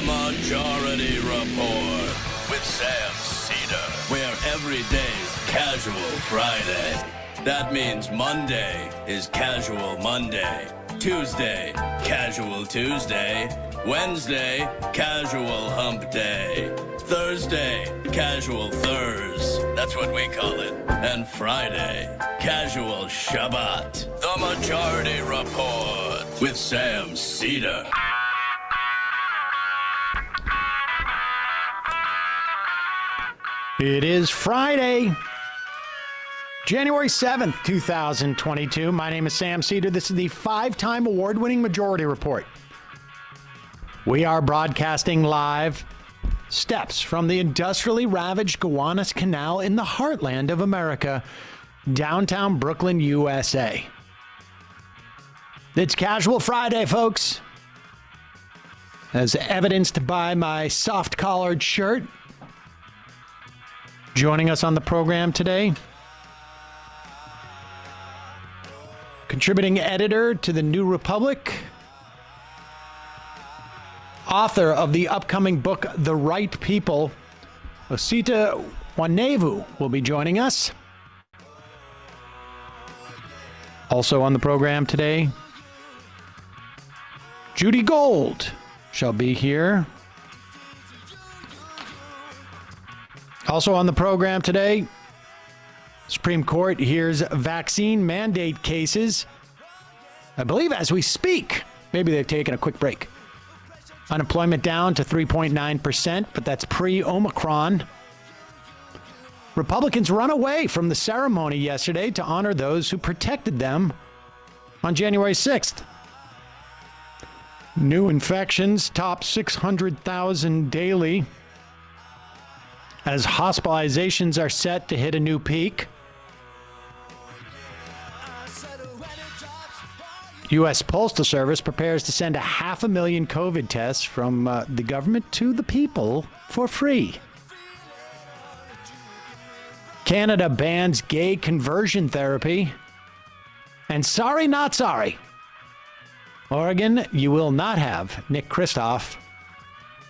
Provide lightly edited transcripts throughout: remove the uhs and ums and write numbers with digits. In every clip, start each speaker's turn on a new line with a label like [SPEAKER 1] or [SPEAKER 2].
[SPEAKER 1] Majority Report with Sam Seder, where every day's Casual Friday. That means Monday is Casual Monday, Tuesday, Casual Tuesday, Wednesday, Casual Hump Day, Thursday, Casual Thurs, that's what we call it, and Friday, Casual Shabbat. The Majority Report with Sam Seder.
[SPEAKER 2] It is Friday, January 7th, 2022. My name is Sam Seder. This is the 5-time award-winning Majority Report. We are broadcasting live steps from the industrially ravaged Gowanus Canal in the heartland of America, downtown Brooklyn, USA. It's Casual Friday, folks. As evidenced by my soft-collared shirt. Joining us on the program today, contributing editor to the New Republic, author of the upcoming book, The Right People, Osita Nwanevu will be joining us. Also on the program today, Judy Gold shall be here. Also on the program today, Supreme Court hears vaccine mandate cases, I believe as we speak. Maybe they've taken a quick break. Unemployment down to 3.9%, but that's pre-Omicron. Republicans run away from the ceremony yesterday to honor those who protected them on January 6th. New infections top 600,000 daily, as hospitalizations are set to hit a new peak. U.S. Postal Service prepares to send 500,000 COVID tests from the government to the people for free. Canada bans gay conversion therapy. And sorry, not sorry. Oregon, you will not have Nick Kristof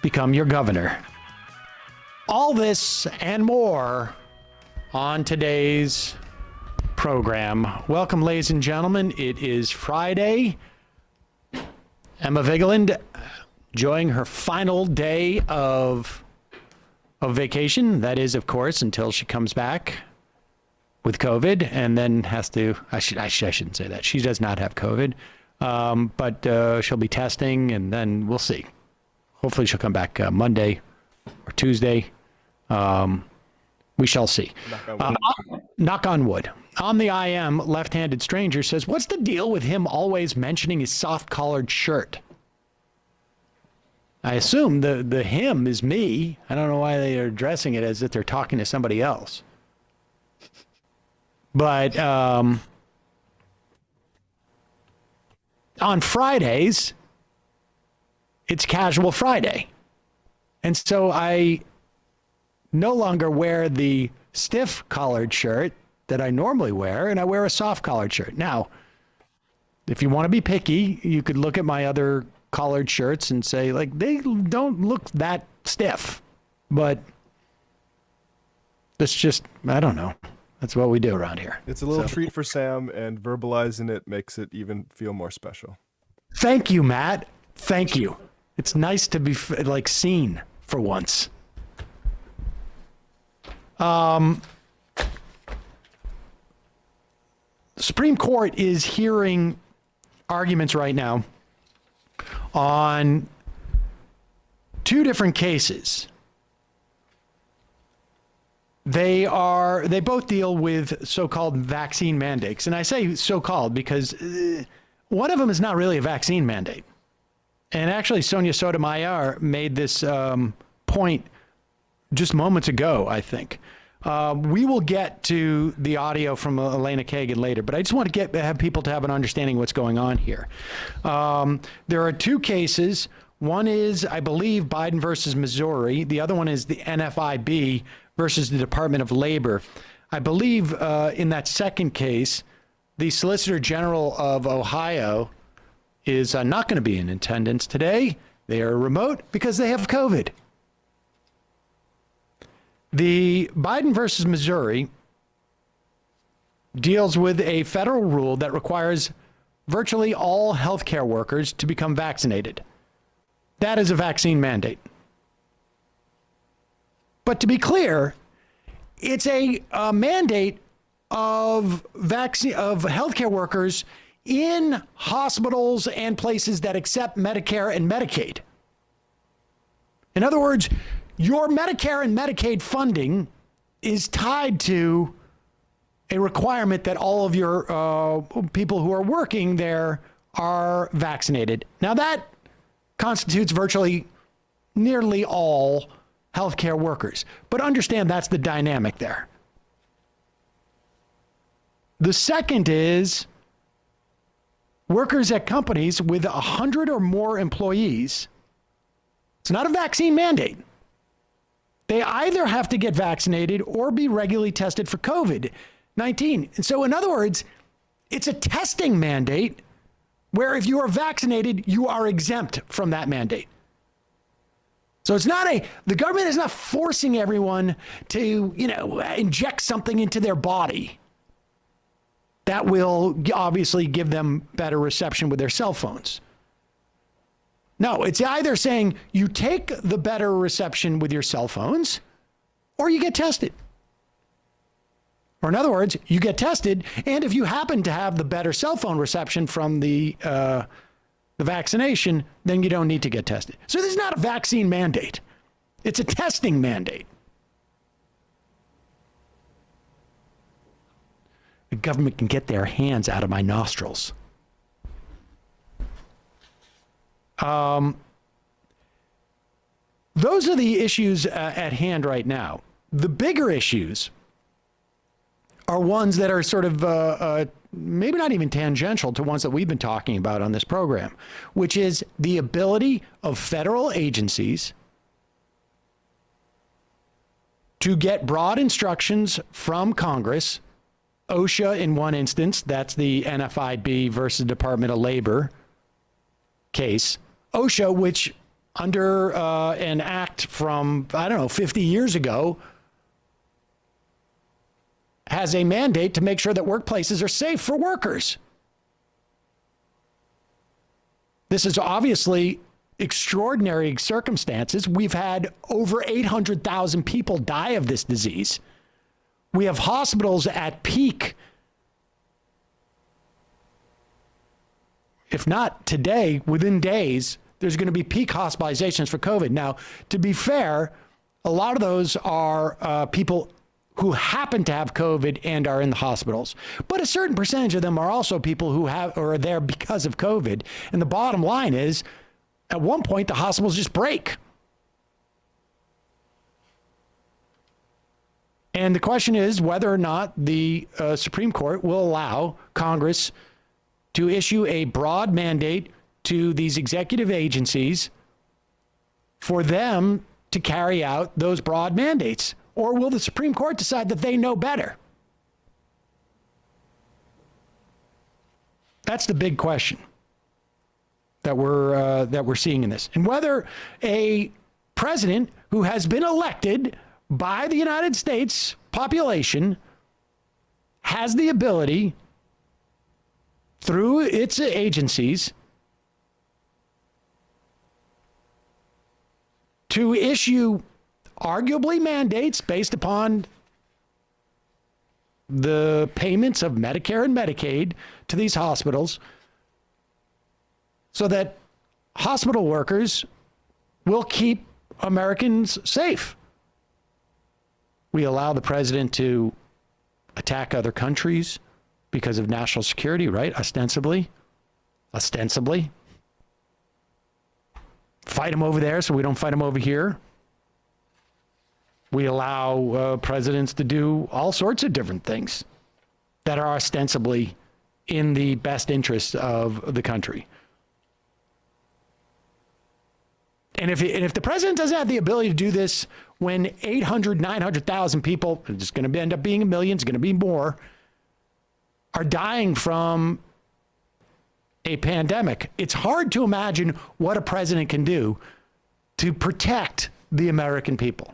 [SPEAKER 2] become your governor. All this and more on today's program. Welcome, ladies and gentlemen. It is Friday. Emma Vigeland enjoying her final day of vacation. That is, of course, until she comes back with COVID and then has to, I shouldn't say that. She does not have COVID, but she'll be testing and then we'll see. Hopefully she'll come back Monday or Tuesday. We shall see. Knock on wood. On the IM, left-handed stranger says, what's the deal with him always mentioning his soft-collared shirt? I assume the him is me. I don't know why they are addressing it as if they're talking to somebody else. But on Fridays, it's Casual Friday. And so I no longer wear the stiff collared shirt that I normally wear, and I wear a soft collared shirt. Now, if you want to be picky, you could look at my other collared shirts and say, like, they don't look that stiff, but it's just, I don't know. That's what we do around here.
[SPEAKER 3] It's a little treat for Sam, and verbalizing it makes it even feel more special.
[SPEAKER 2] Thank you, Matt. Thank you. It's nice to be like seen for once. The Supreme Court is hearing arguments right now on two different cases. They both deal with so-called vaccine mandates. And I say so-called because one of them is not really a vaccine mandate. And actually, Sonia Sotomayor made this point just moments ago, I think. We will get to the audio from Elena Kagan later, but I just want to have people to have an understanding of what's going on here. There are two cases. One is, I believe, Biden versus Missouri. The other one is the NFIB versus the Department of Labor. I believe in that second case, the Solicitor General of Ohio is not going to be in attendance today. They are remote because they have COVID. The Biden versus Missouri deals with a federal rule that requires virtually all healthcare workers to become vaccinated. That is a vaccine mandate. But to be clear, it's a mandate of healthcare workers in hospitals and places that accept Medicare and Medicaid. In other words, your Medicare and Medicaid funding is tied to a requirement that all of your people who are working there are vaccinated. Now that constitutes virtually nearly all healthcare workers. But understand that's the dynamic there. The second is workers at companies with 100 or more employees. It's not a vaccine mandate. They either have to get vaccinated or be regularly tested for COVID-19. And so, in other words, it's a testing mandate where if you are vaccinated, you are exempt from that mandate. So it's not the government is not forcing everyone to, inject something into their body that will obviously give them better reception with their cell phones. No, it's either saying you take the better reception with your cell phones or you get tested. Or in other words, you get tested, and if you happen to have the better cell phone reception from the vaccination, then you don't need to get tested. So this is not a vaccine mandate. It's a testing mandate. The government can get their hands out of my nostrils. Those are the issues at hand right now. The bigger issues are ones that are sort of maybe not even tangential to ones that we've been talking about on this program, which is the ability of federal agencies to get broad instructions from Congress, OSHA in one instance, that's the NFIB versus Department of Labor case. OSHA, which under an act from, 50 years ago, has a mandate to make sure that workplaces are safe for workers. This is obviously extraordinary circumstances. We've had over 800,000 people die of this disease. We have hospitals at peak. If not today, within days, there's going to be peak hospitalizations for COVID. Now, to be fair, a lot of those are people who happen to have COVID and are in the hospitals. But a certain percentage of them are also people who have or are there because of COVID. And the bottom line is, at one point, the hospitals just break. And the question is whether or not the Supreme Court will allow Congress to issue a broad mandate to these executive agencies for them to carry out those broad mandates. Or will the Supreme Court decide that they know better? That's the big question that we're seeing in this. And whether a president who has been elected by the United States population has the ability through its agencies to issue arguably mandates based upon the payments of Medicare and Medicaid to these hospitals so that hospital workers will keep Americans safe. We allow the president to attack other countries because of national security, right? Ostensibly. Fight them over there so we don't fight them over here. We allow presidents to do all sorts of different things that are ostensibly in the best interests of the country. And if the president doesn't have the ability to do this when 800, 900,000 people, it's going to end up being a million, it's going to be more, are dying from a pandemic. It's hard to imagine what a president can do to protect the American people.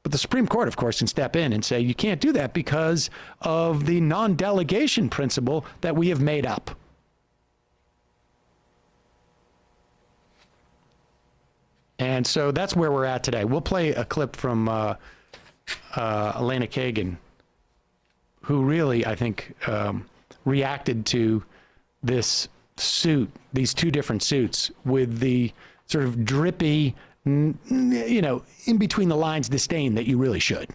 [SPEAKER 2] But the Supreme Court, of course, can step in and say you can't do that because of the non-delegation principle that we have made up. And so that's where we're at today. We'll play a clip from Elena Kagan, who really, I think, reacted to this suit, these two different suits, with the sort of drippy, you know, in between the lines disdain that you really should.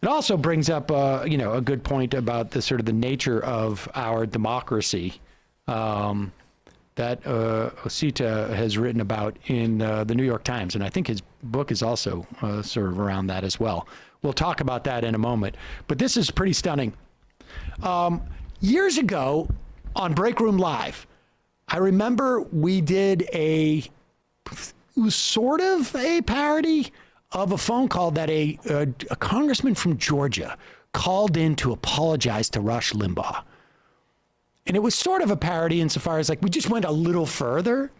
[SPEAKER 2] It also brings up, you know, a good point about the sort of the nature of our democracy that Osita has written about in the New York Times. And I think his book is also sort of around that as well. We'll talk about that in a moment. But this is pretty stunning. Years ago on Break Room Live, I remember we did it was sort of a parody of a phone call that a congressman from Georgia called in to apologize to Rush Limbaugh. And it was sort of a parody insofar as, like, we just went a little further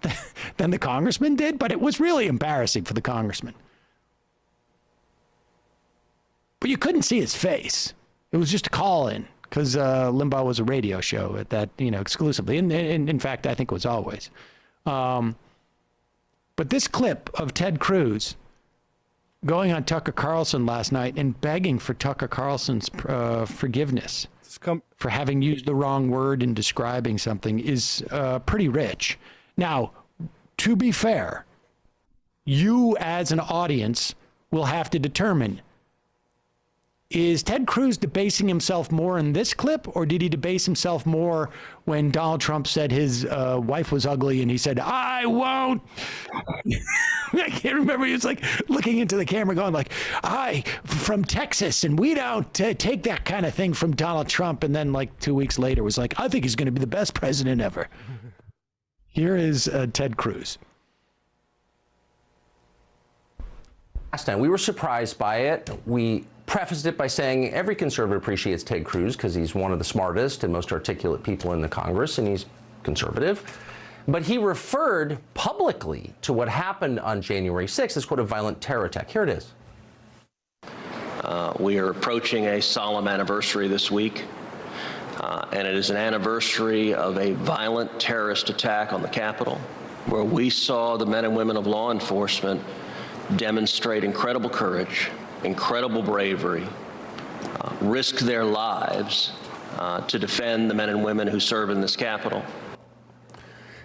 [SPEAKER 2] than the congressman did, but it was really embarrassing for the congressman. But you couldn't see his face. It was just a call in because Limbaugh was a radio show at that, you know, exclusively. And in fact, I think it was always. But this clip of Ted Cruz going on Tucker Carlson last night and begging for Tucker Carlson's forgiveness for having used the wrong word in describing something is pretty rich. Now, to be fair, you as an audience will have to determine, is Ted Cruz debasing himself more in this clip, or did he debase himself more when Donald Trump said his wife was ugly and he said, I won't? I can't remember. He was like looking into the camera going like, I from Texas and we don't take that kind of thing from Donald Trump. And then like 2 weeks later was like, I think he's going to be the best president ever. Here is Ted Cruz.
[SPEAKER 4] Last time we were surprised by it. We prefaced it by saying every conservative appreciates Ted Cruz because he's one of the smartest and most articulate people in the Congress, and he's conservative. But he referred publicly to what happened on January 6th as, quote, a violent terror attack. Here it is.
[SPEAKER 5] We are approaching a solemn anniversary this week, and it is an anniversary of a violent terrorist attack on the Capitol, where we saw the men and women of law enforcement demonstrate incredible courage, incredible bravery, risk their lives to defend the men and women who serve in this Capitol.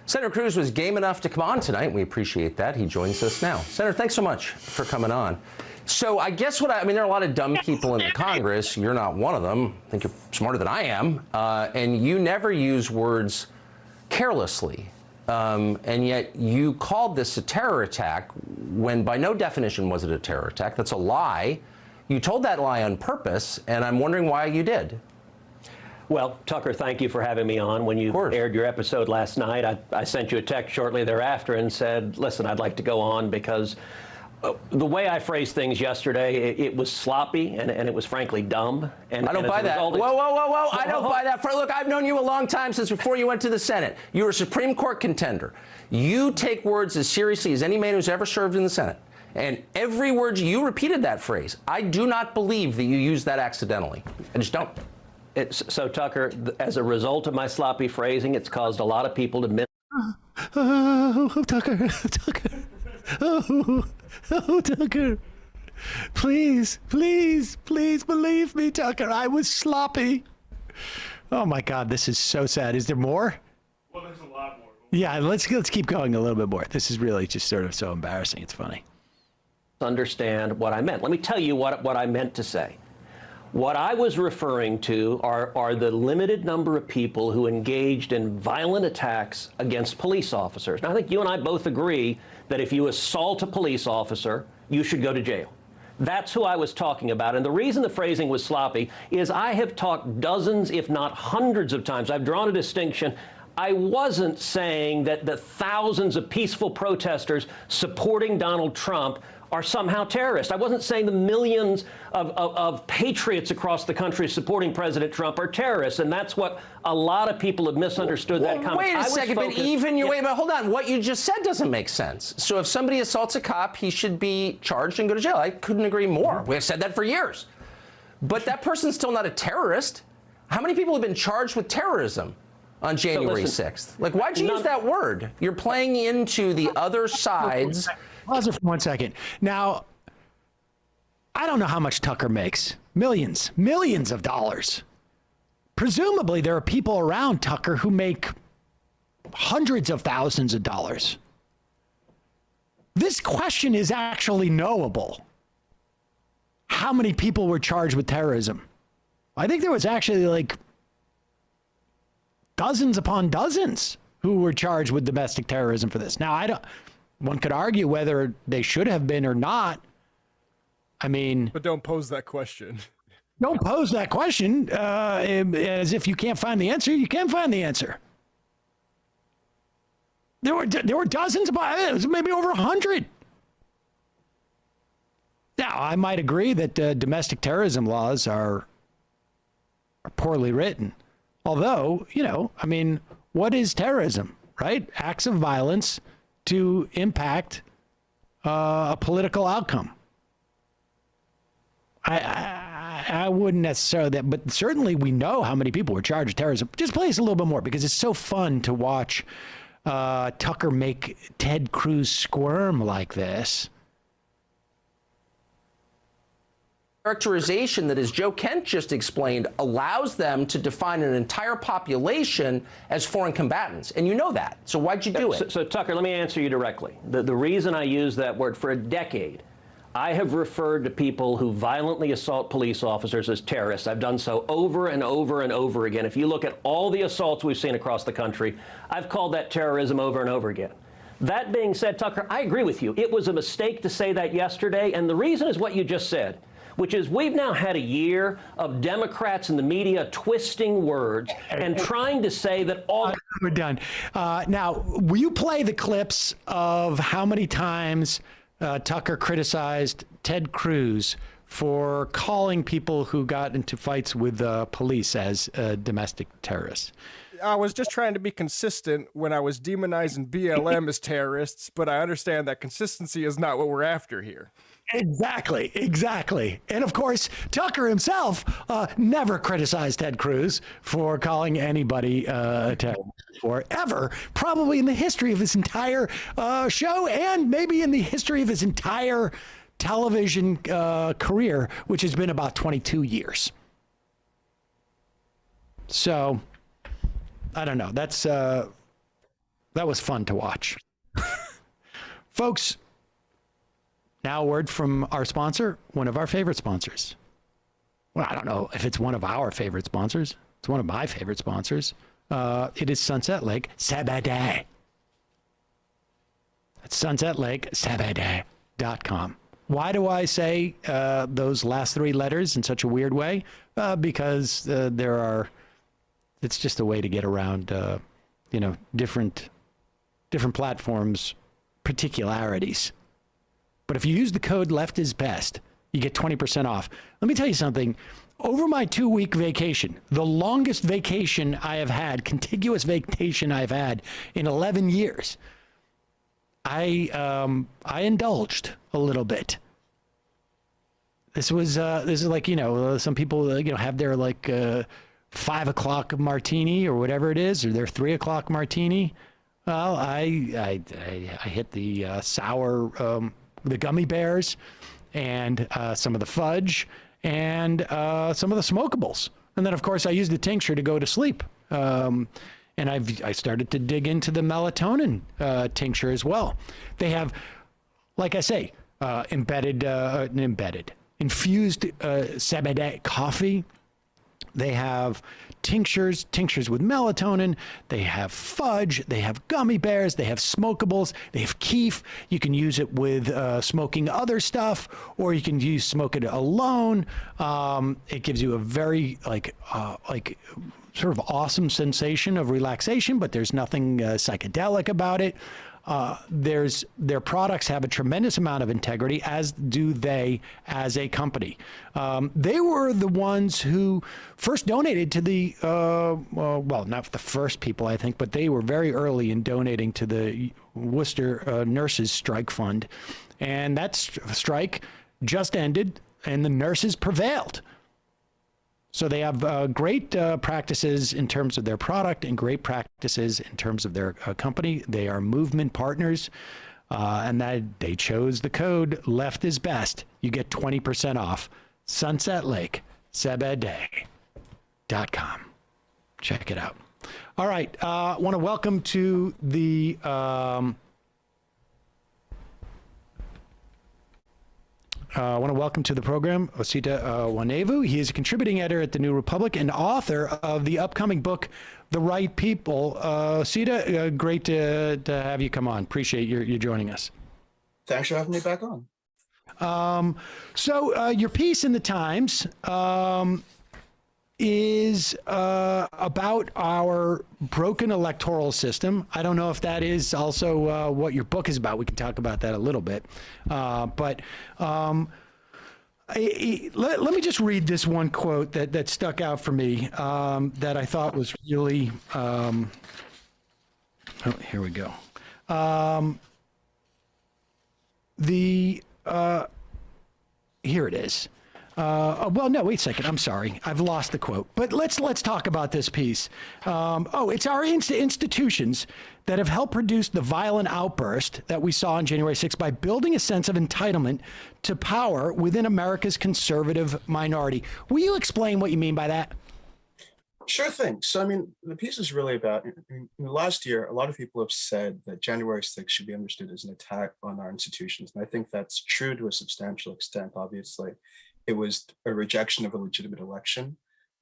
[SPEAKER 4] Senator Cruz was game enough to come on tonight. We appreciate that. He joins us now. Senator, thanks so much for coming on. So I guess I mean, there are a lot of dumb people in the Congress. You're not one of them. I think you're smarter than I am. And you never use words carelessly. And yet you called this a terror attack when by no definition was it a terror attack. That's a lie. You told that lie on purpose, and I'm wondering why you did.
[SPEAKER 5] Well, Tucker, thank you for having me on. When you aired your episode last night, I sent you a text shortly thereafter and said, listen, I'd like to go on because the way I phrased things yesterday, it was sloppy and it was frankly dumb. And
[SPEAKER 4] I don't buy that. Whoa. I don't buy that. Look, I've known you a long time, since before you went to the Senate. You were a Supreme Court contender. You take words as seriously as any man who's ever served in the Senate. And every word you repeated that phrase. I do not believe that you used that accidentally. I just don't.
[SPEAKER 5] So, Tucker, as a result of my sloppy phrasing, it's caused a lot of people to miss.
[SPEAKER 2] Tucker. Oh, Tucker. Please believe me, Tucker. I was sloppy. Oh, my God. This is so sad. Is there more?
[SPEAKER 6] Well, there's a lot more.
[SPEAKER 2] Yeah, let's keep going a little bit more. This is really just sort of so embarrassing. It's funny.
[SPEAKER 5] Understand what I meant. Let me tell you what I meant to say. What I was referring to are the limited number of people who engaged in violent attacks against police officers. Now, I think you and I both agree that if you assault a police officer, you should go to jail. That's who I was talking about. And the reason the phrasing was sloppy is I have talked dozens, if not hundreds of times. I've drawn a distinction. I wasn't saying that the thousands of peaceful protesters supporting Donald Trump are somehow terrorists. I wasn't saying the millions of patriots across the country supporting President Trump are terrorists, and that's what a lot of people have misunderstood that comment.
[SPEAKER 4] Wait a second, but wait, but hold on. What you just said doesn't make sense. So if somebody assaults a cop, he should be charged and go to jail. I couldn't agree more. We've said that for years. But that person's still not a terrorist. How many people have been charged with terrorism on January 6th? Like, why'd you use that word? You're playing into the other side's...
[SPEAKER 2] Pause it for 1 second. Now, I don't know how much Tucker makes. Millions of dollars. Presumably, there are people around Tucker who make hundreds of thousands of dollars. This question is actually knowable. How many people were charged with terrorism? I think there was actually like dozens upon dozens who were charged with domestic terrorism for this. Now, one could argue whether they should have been or not. I mean...
[SPEAKER 3] But don't pose that question.
[SPEAKER 2] Don't pose that question as if you can't find the answer. You can find the answer. There were dozens, maybe over 100. Now, I might agree that domestic terrorism laws are poorly written. Although, I mean, what is terrorism, right? Acts of violence to impact a political outcome. I wouldn't necessarily, but certainly we know how many people were charged with terrorism. Just play us a little bit more because it's so fun to watch Tucker make Ted Cruz squirm like this.
[SPEAKER 4] Characterization that, as Joe Kent just explained, allows them to define an entire population as foreign combatants. And you know that. So why'd you do it?
[SPEAKER 5] So Tucker, let me answer you directly. The reason I use that word, for a decade, I have referred to people who violently assault police officers as terrorists. I've done so over and over and over again. If you look at all the assaults we've seen across the country, I've called that terrorism over and over again. That being said, Tucker, I agree with you. It was a mistake to say that yesterday. And the reason is what you just said, which is we've now had a year of Democrats in the media twisting words and trying to say that all...
[SPEAKER 2] We're done. Now, will you play the clips of how many times Tucker criticized Ted Cruz for calling people who got into fights with police as domestic terrorists?
[SPEAKER 3] I was just trying to be consistent when I was demonizing BLM as terrorists, but I understand that consistency is not what we're after here.
[SPEAKER 2] Exactly. And of course, Tucker himself never criticized Ted Cruz for calling anybody a terrorist before, ever, probably in the history of his entire show and maybe in the history of his entire television career, which has been about 22 years. So, I don't know. That was fun to watch. Folks, now a word from our sponsor, one of our favorite sponsors. Well, I don't know if it's one of our favorite sponsors. It's one of my favorite sponsors. It is Sunset Lake Seder. It's Sunset Lake Seder.com. Why do I say those last three letters in such a weird way? Because it's just a way to get around, different platforms' particularities. But if you use the code Left is Best, you get 20% off. Let me tell you something. Over my 2-week vacation, the longest vacation I have had, contiguous vacation I've had in 11 years, I indulged a little bit. This is like, some people, have their 5 o'clock martini or whatever it is, or their 3 o'clock martini. Well, I hit the sour, the gummy bears and some of the fudge and some of the smokables. And then, of course, I used the tincture to go to sleep. And I started to dig into the melatonin tincture as well. They have, like I say, infused Seder coffee. They have tinctures with melatonin. They have fudge. They have gummy bears. They have smokables. They have keef. You can use it with smoking other stuff, or you can smoke it alone. It gives you a very sort of awesome sensation of relaxation, but there's nothing psychedelic about it. their products have a tremendous amount of integrity, as do they as a company. They were the ones who first donated to the, well, not the first people, I think, but they were very early in donating to the Worcester Nurses Strike Fund. And that strike just ended, and the nurses prevailed. So they have great practices in terms of their product and great practices in terms of their company. They are movement partners, and that they chose the code "Left is Best." You get 20% off. Sunset Lake, Sebede.com. Check it out. All right. I want to welcome to the I want to welcome to the program Osita Nwanevu. He is a contributing editor at The New Republic and author of the upcoming book, The Right People. Osita, great to have you come on. Appreciate you joining us.
[SPEAKER 7] Thanks for having me back on.
[SPEAKER 2] So your piece in the Times is about our broken electoral system. I don't know if that is also what your book is about. We can talk about that a little bit. But let me just read this one quote that stuck out for me that I thought was really, oh, here we go. Here it is. Well, no, wait a second. I'm sorry. I've lost the quote. But let's talk about this piece. It's our institutions that have helped produce the violent outburst that we saw on January 6th by building a sense of entitlement to power within America's conservative minority. Will you explain what you mean by that?
[SPEAKER 7] Sure thing. So, I mean, the piece is really about, in the last year, a lot of people have said that January 6th should be understood as an attack on our institutions. And I think that's true to a substantial extent, obviously. It was a rejection of a legitimate election.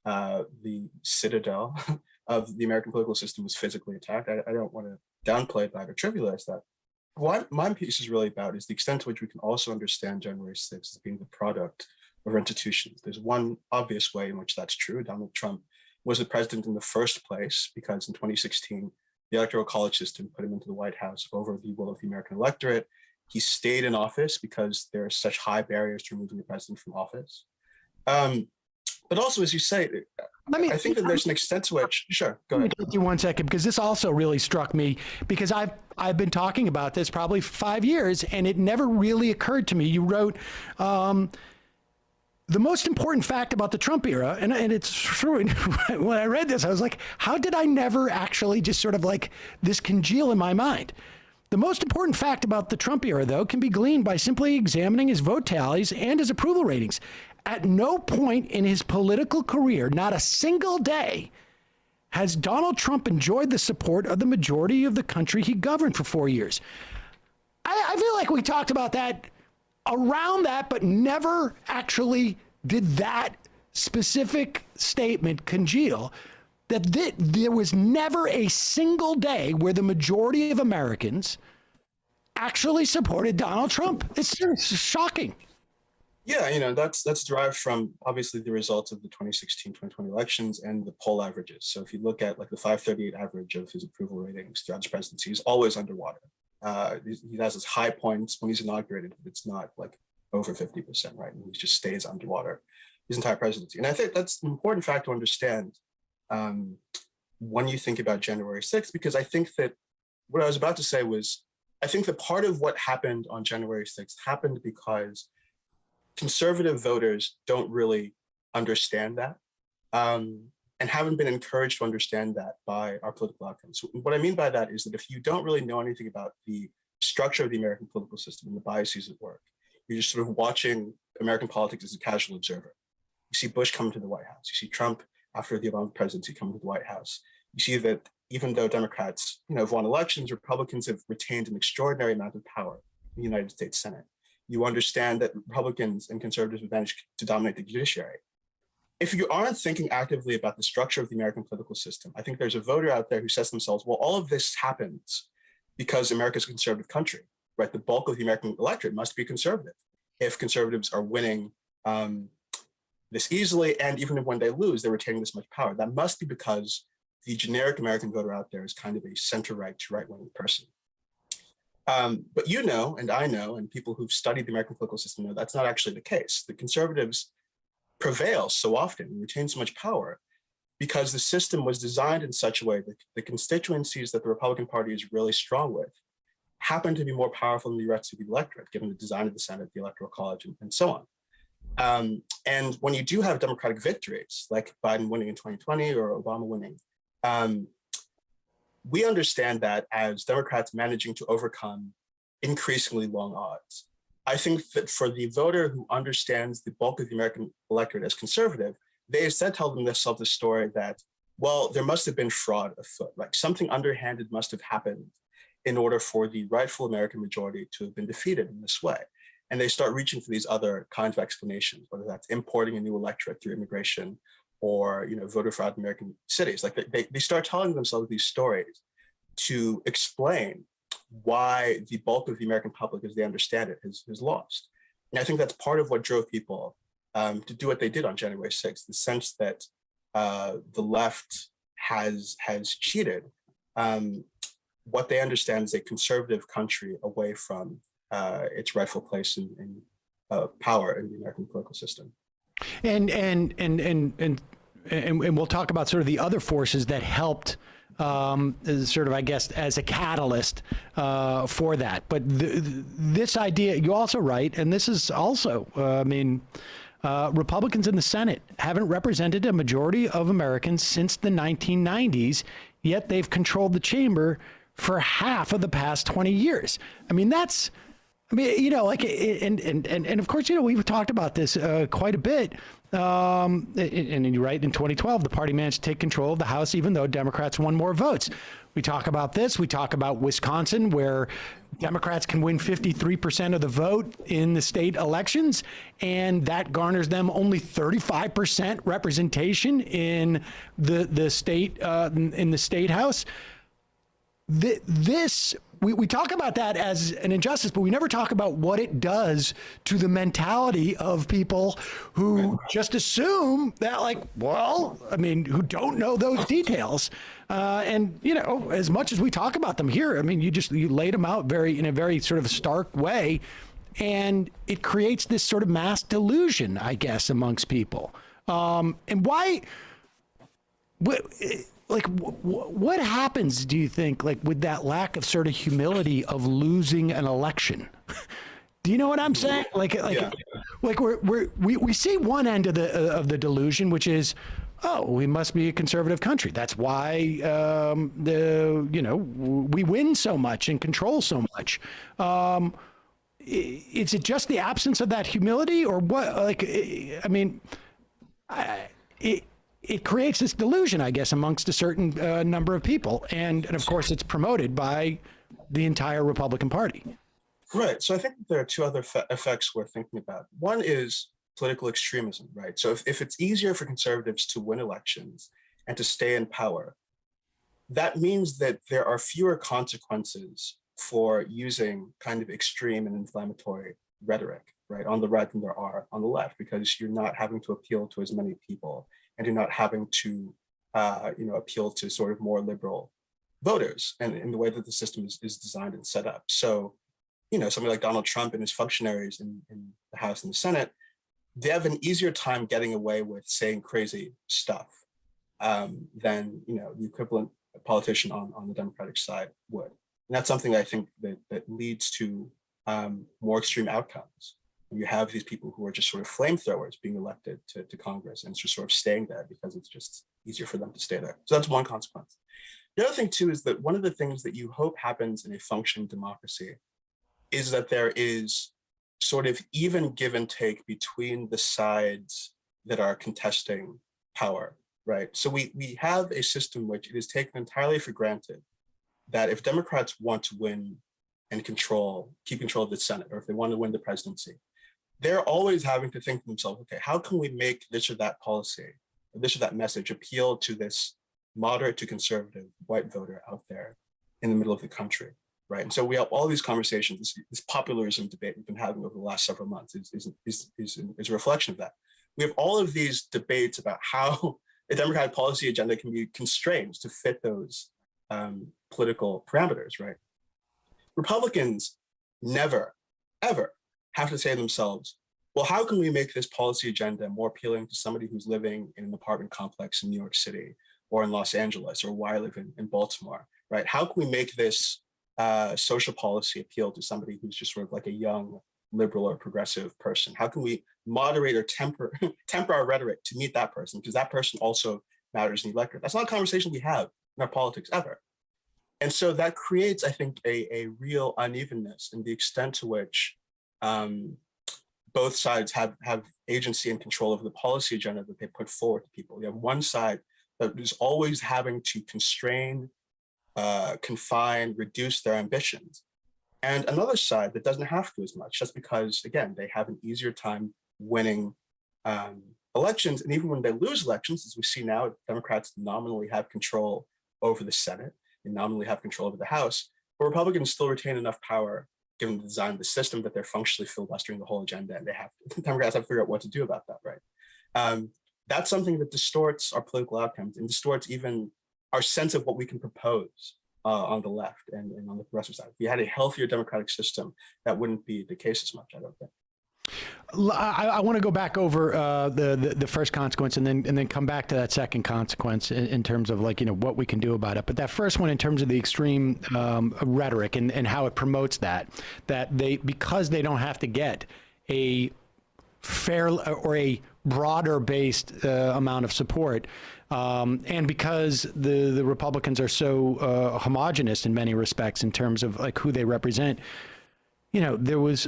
[SPEAKER 7] The citadel of the American political system was physically attacked. I don't want to downplay that or trivialize that. What my piece is really about is the extent to which we can also understand January 6th as being the product of our institutions. There's one obvious way in which that's true. Donald Trump was the president in the first place because in 2016, the Electoral College system put him into the White House over the will of the American electorate. He stayed in office because there are such high barriers to removing the president from office. But also, as you say, I think that there's an extent to which, sure, go ahead.
[SPEAKER 2] Give you 1 second, because this also really struck me, because I've been talking about this probably 5 years, and it never really occurred to me. You wrote, the most important fact about the Trump era, and it's true, when I read this, I was like, how did I never actually just sort of like this congeal in my mind? The most important fact about the Trump era, though, can be gleaned by simply examining his vote tallies and his approval ratings. At no point in his political career, not a single day, has Donald Trump enjoyed the support of the majority of the country he governed for 4 years. I feel like we talked about that around that, but never actually did that specific statement congeal. That there was never a single day where the majority of Americans actually supported Donald Trump. It's shocking.
[SPEAKER 7] Yeah, that's derived from obviously the results of the 2016-2020 elections and the poll averages. So if you look at like the 538 average of his approval ratings throughout his presidency, he's always underwater. He has his high points when he's inaugurated, but it's not like over 50%, right? And he just stays underwater his entire presidency. And I think that's an important fact to understand when you think about January 6th, because I think that what I was about to say was, I think that part of what happened on January 6th happened because conservative voters don't really understand that and haven't been encouraged to understand that by our political outcomes. So what I mean by that is that if you don't really know anything about the structure of the American political system and the biases at work, you're just sort of watching American politics as a casual observer. You see Bush come to the White House. You see Trump after the Obama presidency come to the White House. You see that even though Democrats, have won elections, Republicans have retained an extraordinary amount of power in the United States Senate. You understand that Republicans and conservatives have managed to dominate the judiciary. If you aren't thinking actively about the structure of the American political system, I think there's a voter out there who says to themselves, well, all of this happens because America's a conservative country, right? The bulk of the American electorate must be conservative. If conservatives are winning this easily, and even when they lose, they're retaining this much power. That must be because the generic American voter out there is kind of a center-right to right-wing person. But you know, and I know, and people who've studied the American political system know that's not actually the case. The conservatives prevail so often and retain so much power because the system was designed in such a way that the constituencies that the Republican Party is really strong with happen to be more powerful than the rest of the electorate, given the design of the Senate, the Electoral College, and so on. And when you do have Democratic victories, like Biden winning in 2020 or Obama winning, we understand that as Democrats managing to overcome increasingly long odds. I think that for the voter who understands the bulk of the American electorate as conservative, they instead tell themselves the story that, well, there must have been fraud afoot, like something underhanded must have happened in order for the rightful American majority to have been defeated in this way. And they start reaching for these other kinds of explanations, whether that's importing a new electorate through immigration or voter fraud in American cities. Like they start telling themselves these stories to explain why the bulk of the American public, as they understand it, has lost. And I think that's part of what drove people to do what they did on January 6th, the sense that the left has cheated what they understand is a conservative country away from its rightful place in power in the American political system. And
[SPEAKER 2] we'll talk about sort of the other forces that helped sort of, I guess, as a catalyst for that. But this idea, you're also right, and this is also, Republicans in the Senate haven't represented a majority of Americans since the 1990s, yet they've controlled the chamber for half of the past 20 years. And of course, we've talked about this quite a bit. And you're right, in 2012, the party managed to take control of the House, even though Democrats won more votes. We talk about this. We talk about Wisconsin, where Democrats can win 53% of the vote in the state elections, and that garners them only 35% representation in the state House. We talk about that as an injustice, but we never talk about what it does to the mentality of people who just assume that, who don't know those details. As much as we talk about them here, you laid them out in a very sort of stark way, and it creates this sort of mass delusion, I guess, amongst people. And why? What happens, do you think, with that lack of sort of humility of losing an election? Do you know what I'm saying? We see one end of the delusion, which is, we must be a conservative country. That's why we win so much and control so much. Is it just the absence of that humility, or what? It creates this delusion, I guess, amongst a certain number of people. And of course, it's promoted by the entire Republican Party.
[SPEAKER 7] Right. So I think there are two other effects we're thinking about. One is political extremism, right? So if it's easier for conservatives to win elections and to stay in power, that means that there are fewer consequences for using kind of extreme and inflammatory rhetoric, right, on the right than there are on the left, because you're not having to appeal to as many people, and you're not having to, appeal to sort of more liberal voters, and in the way that the system is designed and set up. So, somebody like Donald Trump and his functionaries in the House and the Senate, they have an easier time getting away with saying crazy stuff than, the equivalent politician on the Democratic side would. And that's something I think that leads to more extreme outcomes. You have these people who are just sort of flamethrowers being elected to Congress, and it's just sort of staying there because it's just easier for them to stay there. So that's one consequence. The other thing, too, is that one of the things that you hope happens in a functioning democracy is that there is sort of even give and take between the sides that are contesting power, right? So we have a system which it is taken entirely for granted that if Democrats want to win and keep control of the Senate, or if they want to win the presidency, they're always having to think to themselves, okay, how can we make this or that policy, or this or that message appeal to this moderate to conservative white voter out there in the middle of the country, right? And so we have all these conversations, this popularism debate we've been having over the last several months is a reflection of that. We have all of these debates about how a Democratic policy agenda can be constrained to fit those political parameters, right? Republicans never, ever have to say to themselves, well, how can we make this policy agenda more appealing to somebody who's living in an apartment complex in New York City or in Los Angeles, or where I live in Baltimore, right? How can we make this social policy appeal to somebody who's just sort of like a young liberal or progressive person? How can we moderate or temper our rhetoric to meet that person? Because that person also matters in the electorate. That's not a conversation we have in our politics ever. And so that creates, I think, a real unevenness in the extent to which both sides have agency and control over the policy agenda that they put forward to people. You have one side that is always having to constrain, confine, reduce their ambitions, and another side that doesn't have to as much, just because, again, they have an easier time winning elections. And even when they lose elections, as we see now, Democrats nominally have control over the Senate and nominally have control over the House, but Republicans still retain enough power, given the design of the system, that they're functionally filibustering the whole agenda, and Democrats have to figure out what to do about that, right? That's something that distorts our political outcomes and distorts even our sense of what we can propose on the left and on the progressive side. If we had a healthier democratic system, that wouldn't be the case as much, I don't think.
[SPEAKER 2] I want to go back over the first consequence and then come back to that second consequence in terms of, like, what we can do about it. But that first one, in terms of the extreme rhetoric and how it promotes that because they don't have to get a fair or a broader based amount of support, and because the Republicans are so homogenous in many respects in terms of like who they represent. There was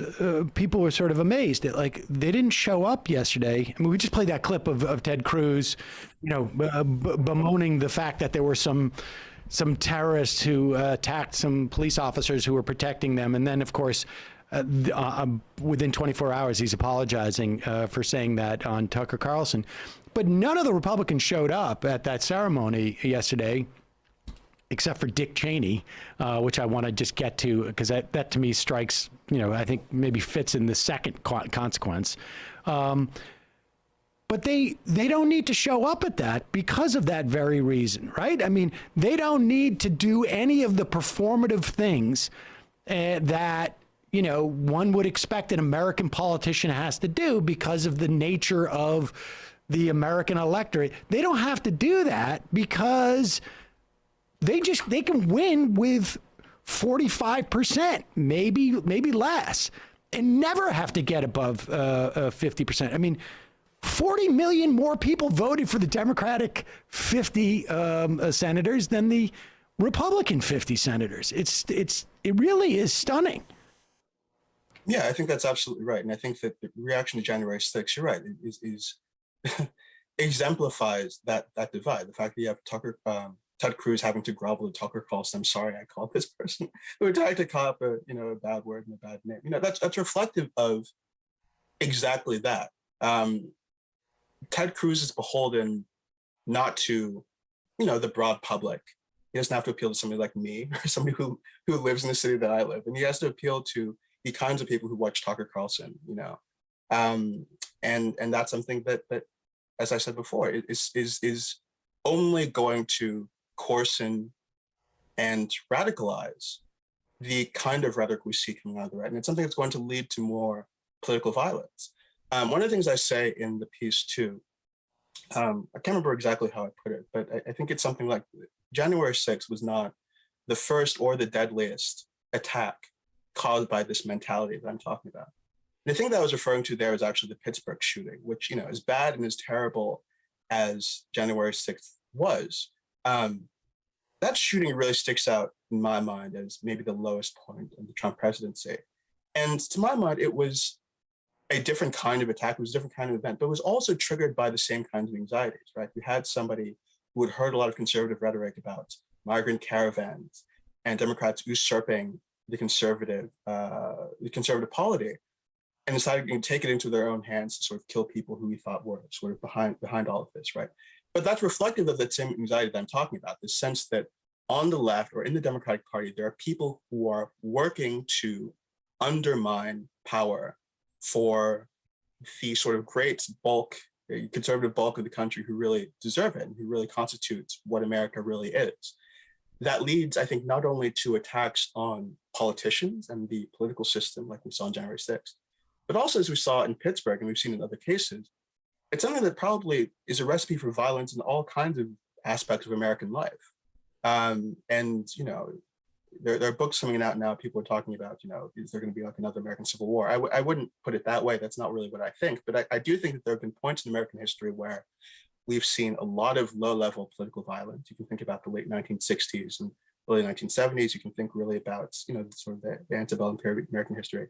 [SPEAKER 2] people were sort of amazed that, like, they didn't show up yesterday. I mean, we just played that clip of Ted Cruz, bemoaning the fact that there were some terrorists who attacked some police officers who were protecting them. And then, of course, within 24 hours, he's apologizing for saying that on Tucker Carlson. But none of the Republicans showed up at that ceremony yesterday, except for Dick Cheney, which I want to just get to, because that to me strikes, I think maybe fits in the second consequence. But they don't need to show up at that because of that very reason, right? I mean, they don't need to do any of the performative things that, one would expect an American politician has to do because of the nature of the American electorate. They don't have to do that because they can win with 45%, maybe less, and never have to get above 50%. I mean, 40 million more people voted for the Democratic 50 senators than the Republican 50 senators. It really is stunning.
[SPEAKER 7] Yeah, I think that's absolutely right. And I think that the reaction to January 6th, you're right, is exemplifies that divide. The fact that you have Ted Cruz having to grovel to Tucker Carlson, I'm sorry I called this person who tried to cop a bad word and a bad name. That's reflective of exactly that. Ted Cruz is beholden not to, the broad public. He doesn't have to appeal to somebody like me or somebody who lives in the city that I live in. He has to appeal to the kinds of people who watch Tucker Carlson, and that's something that, as I said before, is only going to coarsen and radicalize the kind of rhetoric we see coming out of the right. And it's something that's going to lead to more political violence. One of the things I say in the piece too, I can't remember exactly how I put it, but I think it's something like January 6th was not the first or the deadliest attack caused by this mentality that I'm talking about. The thing that I was referring to there is actually the Pittsburgh shooting, which, as bad and as terrible as January 6th was, that shooting really sticks out in my mind as maybe the lowest point in the Trump presidency. And to my mind, it was a different kind of attack. It was a different kind of event, but it was also triggered by the same kinds of anxieties, right? You had somebody who had heard a lot of conservative rhetoric about migrant caravans and Democrats usurping the conservative polity, and decided to take it into their own hands to sort of kill people who we thought were sort of behind all of this, right? But that's reflective of that same anxiety that I'm talking about, the sense that on the left or in the Democratic Party, there are people who are working to undermine power for the sort of great conservative bulk of the country who really deserve it and who really constitutes what America really is. that leads, I think, not only to attacks on politicians and the political system, like we saw on January 6th, but also, as we saw in Pittsburgh and we've seen in other cases, it's something that probably is a recipe for violence in all kinds of aspects of American life. And, you know, there are books coming out now, people are talking about, you know, is there going to be like another American Civil War? I wouldn't put it that way. That's not really what I think. But I do think that there have been points in American history where we've seen a lot of low-level political violence. You can think about the late 1960s and early 1970s. You can think really about, you know, sort of the antebellum period of American history.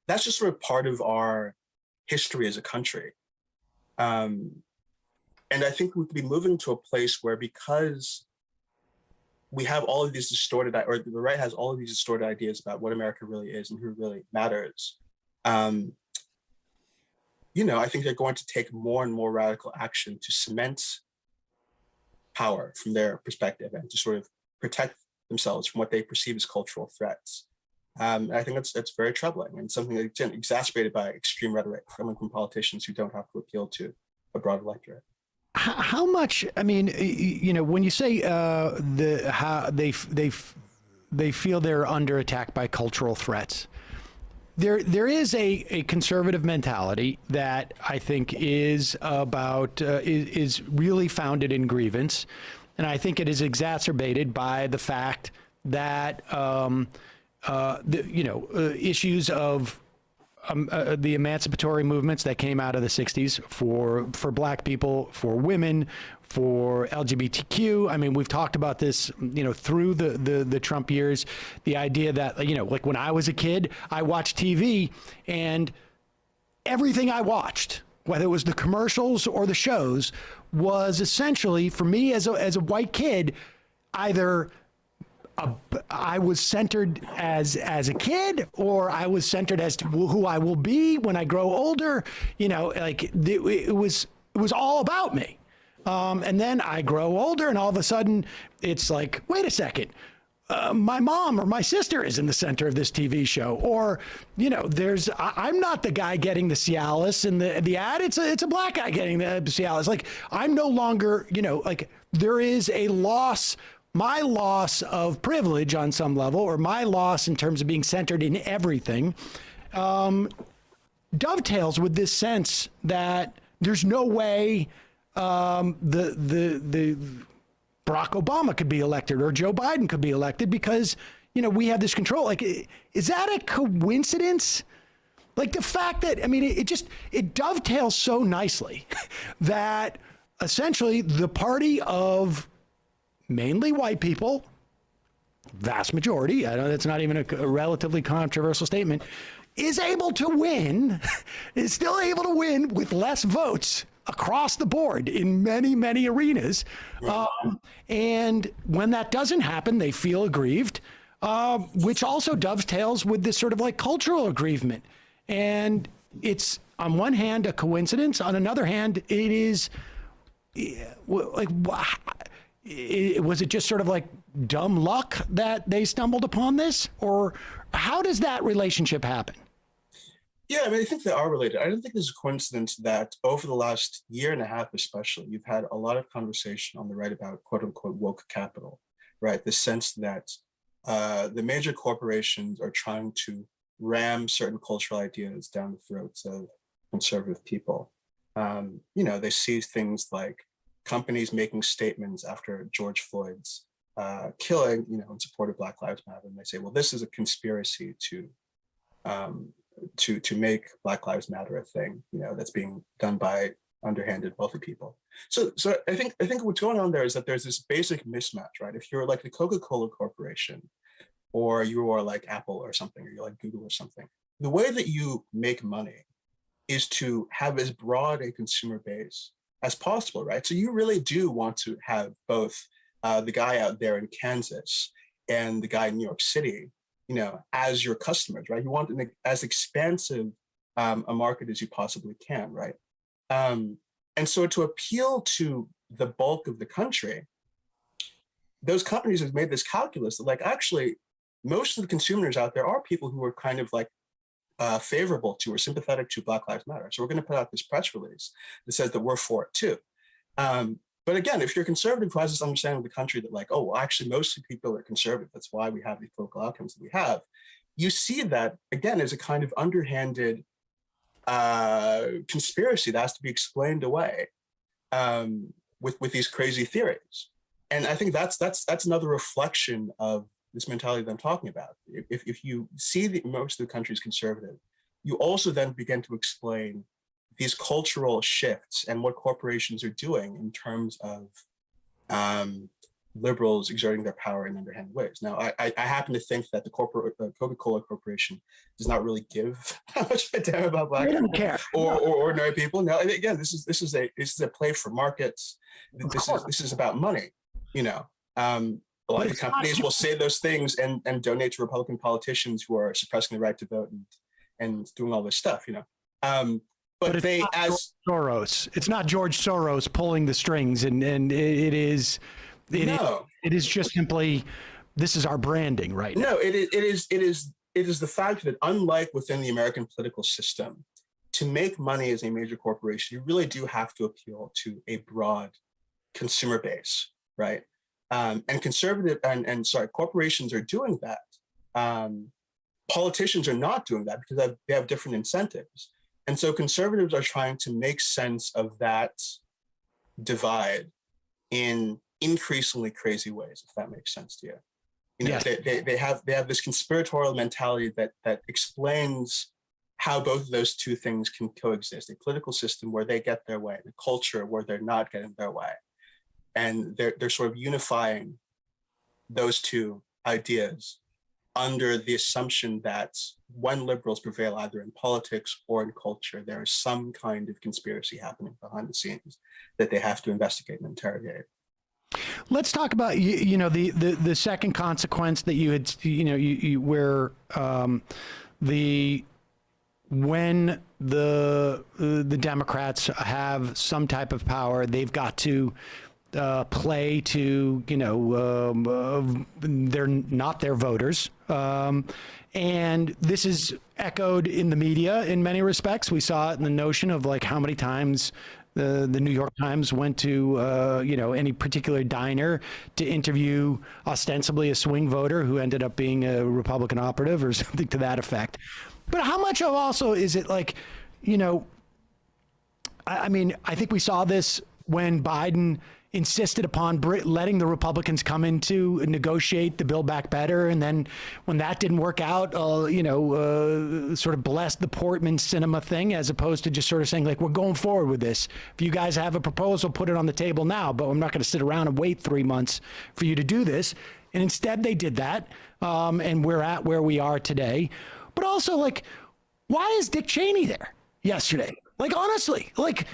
[SPEAKER 7] That's just sort of part of our history as a country. And I think we could be moving to a place where, because we have all of these distorted, or the right has all of these distorted ideas about what America really is and who really matters, you know, I think they're going to take more and more radical action to cement power from their perspective and to sort of protect themselves from what they perceive as cultural threats. And I think that's very troubling and something that's exacerbated by extreme rhetoric coming from politicians who don't have to appeal to a broad electorate.
[SPEAKER 2] How much? I mean, you know, when you say how they feel they're under attack by cultural threats, there is a conservative mentality that I think is about is really founded in grievance, and I think it is exacerbated by the fact that issues of the emancipatory movements that came out of the 60s for Black people, for women, for LGBTQ. I mean, we've talked about this, you know, through the Trump years, the idea that, you know, like when I was a kid, I watched TV and everything I watched, whether it was the commercials or the shows, was essentially, for me as a white kid, either I was centered as a kid, or I was centered as to who I will be when I grow older. You know, like it was all about me. And then I grow older, and all of a sudden, it's like, wait a second, my mom or my sister is in the center of this TV show, or, you know, I'm not the guy getting the Cialis in the ad. It's a Black guy getting the Cialis. Like, I'm no longer, you know, like there is a loss. My loss of privilege on some level, or my loss in terms of being centered in everything, dovetails with this sense that there's no way the Barack Obama could be elected or Joe Biden could be elected because, you know, we have this control. Like, is that a coincidence? Like the fact that, I mean, it dovetails so nicely that essentially the party of mainly white people, vast majority, I know that's not even a relatively controversial statement, is able to win, is still able to win with less votes across the board in many, many arenas. And when that doesn't happen, they feel aggrieved, which also dovetails with this sort of like cultural aggrievement. And it's on one hand a coincidence, on another hand, it is like, was it just sort of like dumb luck that they stumbled upon this, or how does that relationship happen?
[SPEAKER 7] Yeah, I mean, I think they are related. I don't think there's a coincidence that over the last year and a half, especially, you've had a lot of conversation on the right about quote unquote woke capital, right? The sense that the major corporations are trying to ram certain cultural ideas down the throats of conservative people. You know, they see things like companies making statements after George Floyd's killing, you know, in support of Black Lives Matter, and they say, well, this is a conspiracy to make Black Lives Matter a thing, you know, that's being done by underhanded wealthy people. So I think what's going on there is that there's this basic mismatch, right? If you're like the Coca-Cola Corporation, or you are like Apple or something, or you're like Google or something, the way that you make money is to have as broad a consumer base as possible, right? So you really do want to have both the guy out there in Kansas and the guy in New York City, you know, as your customers, right? You want as expansive a market as you possibly can, right? And so to appeal to the bulk of the country, those companies have made this calculus that, like, actually, most of the consumers out there are people who are kind of like favorable to or sympathetic to Black Lives Matter. So we're going to put out this press release that says that we're for it too. But again, if you're conservative who has this understanding of the country that like, oh, well, actually, mostly people are conservative, that's why we have these political outcomes that we have, you see that, again, as a kind of underhanded conspiracy that has to be explained away with these crazy theories. And I think that's another reflection of this mentality that I'm talking about. If you see that most of the country is conservative, you also then begin to explain these cultural shifts and what corporations are doing in terms of liberals exerting their power in underhanded ways. Now, I happen to think that the Coca-Cola Corporation does not really give that much of a damn about Black people or ordinary people. Now, again, this is a play for markets. This is about money. You know, a lot of the companies will say those things and donate to Republican politicians who are suppressing the right to vote and doing all this stuff. You know. But they, as
[SPEAKER 2] Soros, it's not George Soros pulling the strings, and it is just simply, this is our branding right now.
[SPEAKER 7] No, it is the fact that unlike within the American political system, to make money as a major corporation, you really do have to appeal to a broad consumer base, right? And corporations are doing that. Politicians are not doing that because they have different incentives. And so conservatives are trying to make sense of that divide in increasingly crazy ways, if that makes sense to you. You know, they have this conspiratorial mentality that explains how both of those two things can coexist: a political system where they get their way, and a culture where they're not getting their way. And they're sort of unifying those two ideas under the assumption that when liberals prevail either in politics or in culture, there is some kind of conspiracy happening behind the scenes that they have to investigate and interrogate.
[SPEAKER 2] Let's talk about the second consequence that you had, when the Democrats have some type of power, they've got to play to, they're not their voters. And this is echoed in the media in many respects. We saw it in the notion of like how many times the New York Times went to, any particular diner to interview ostensibly a swing voter who ended up being a Republican operative or something to that effect. But how much of also is it like, I think we saw this when Biden insisted upon letting the Republicans come in to negotiate the Build Back Better. And then when that didn't work out, sort of blessed the Portman cinema thing, as opposed to just sort of saying, like, we're going forward with this. If you guys have a proposal, put it on the table now, but I'm not going to sit around and wait 3 months for you to do this. And instead they did that. And we're at where we are today. But also, like, why is Dick Cheney there yesterday? Like, honestly, like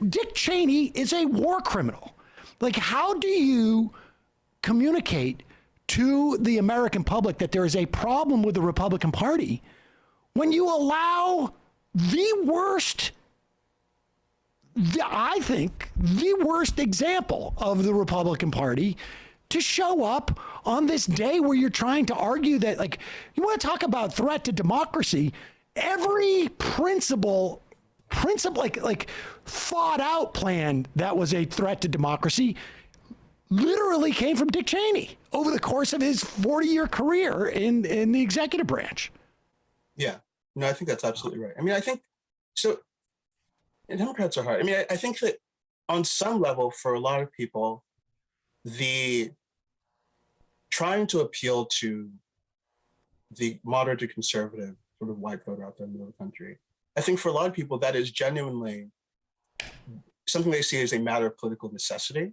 [SPEAKER 2] Dick Cheney is a war criminal. Like, how do you communicate to the American public that there is a problem with the Republican Party when you allow the worst example of the Republican Party to show up on this day where you're trying to argue that, like, you want to talk about threat to democracy, every principle like thought out plan that was a threat to democracy literally came from Dick Cheney over the course of his 40-year career in the executive branch.
[SPEAKER 7] Yeah, no, I think that's absolutely right. I mean, I think so. Democrats are hard. I mean, I think that on some level, for a lot of people, the trying to appeal to the moderate to conservative sort of white voter out there in the middle of the country, I think for a lot of people, that is genuinely something they see as a matter of political necessity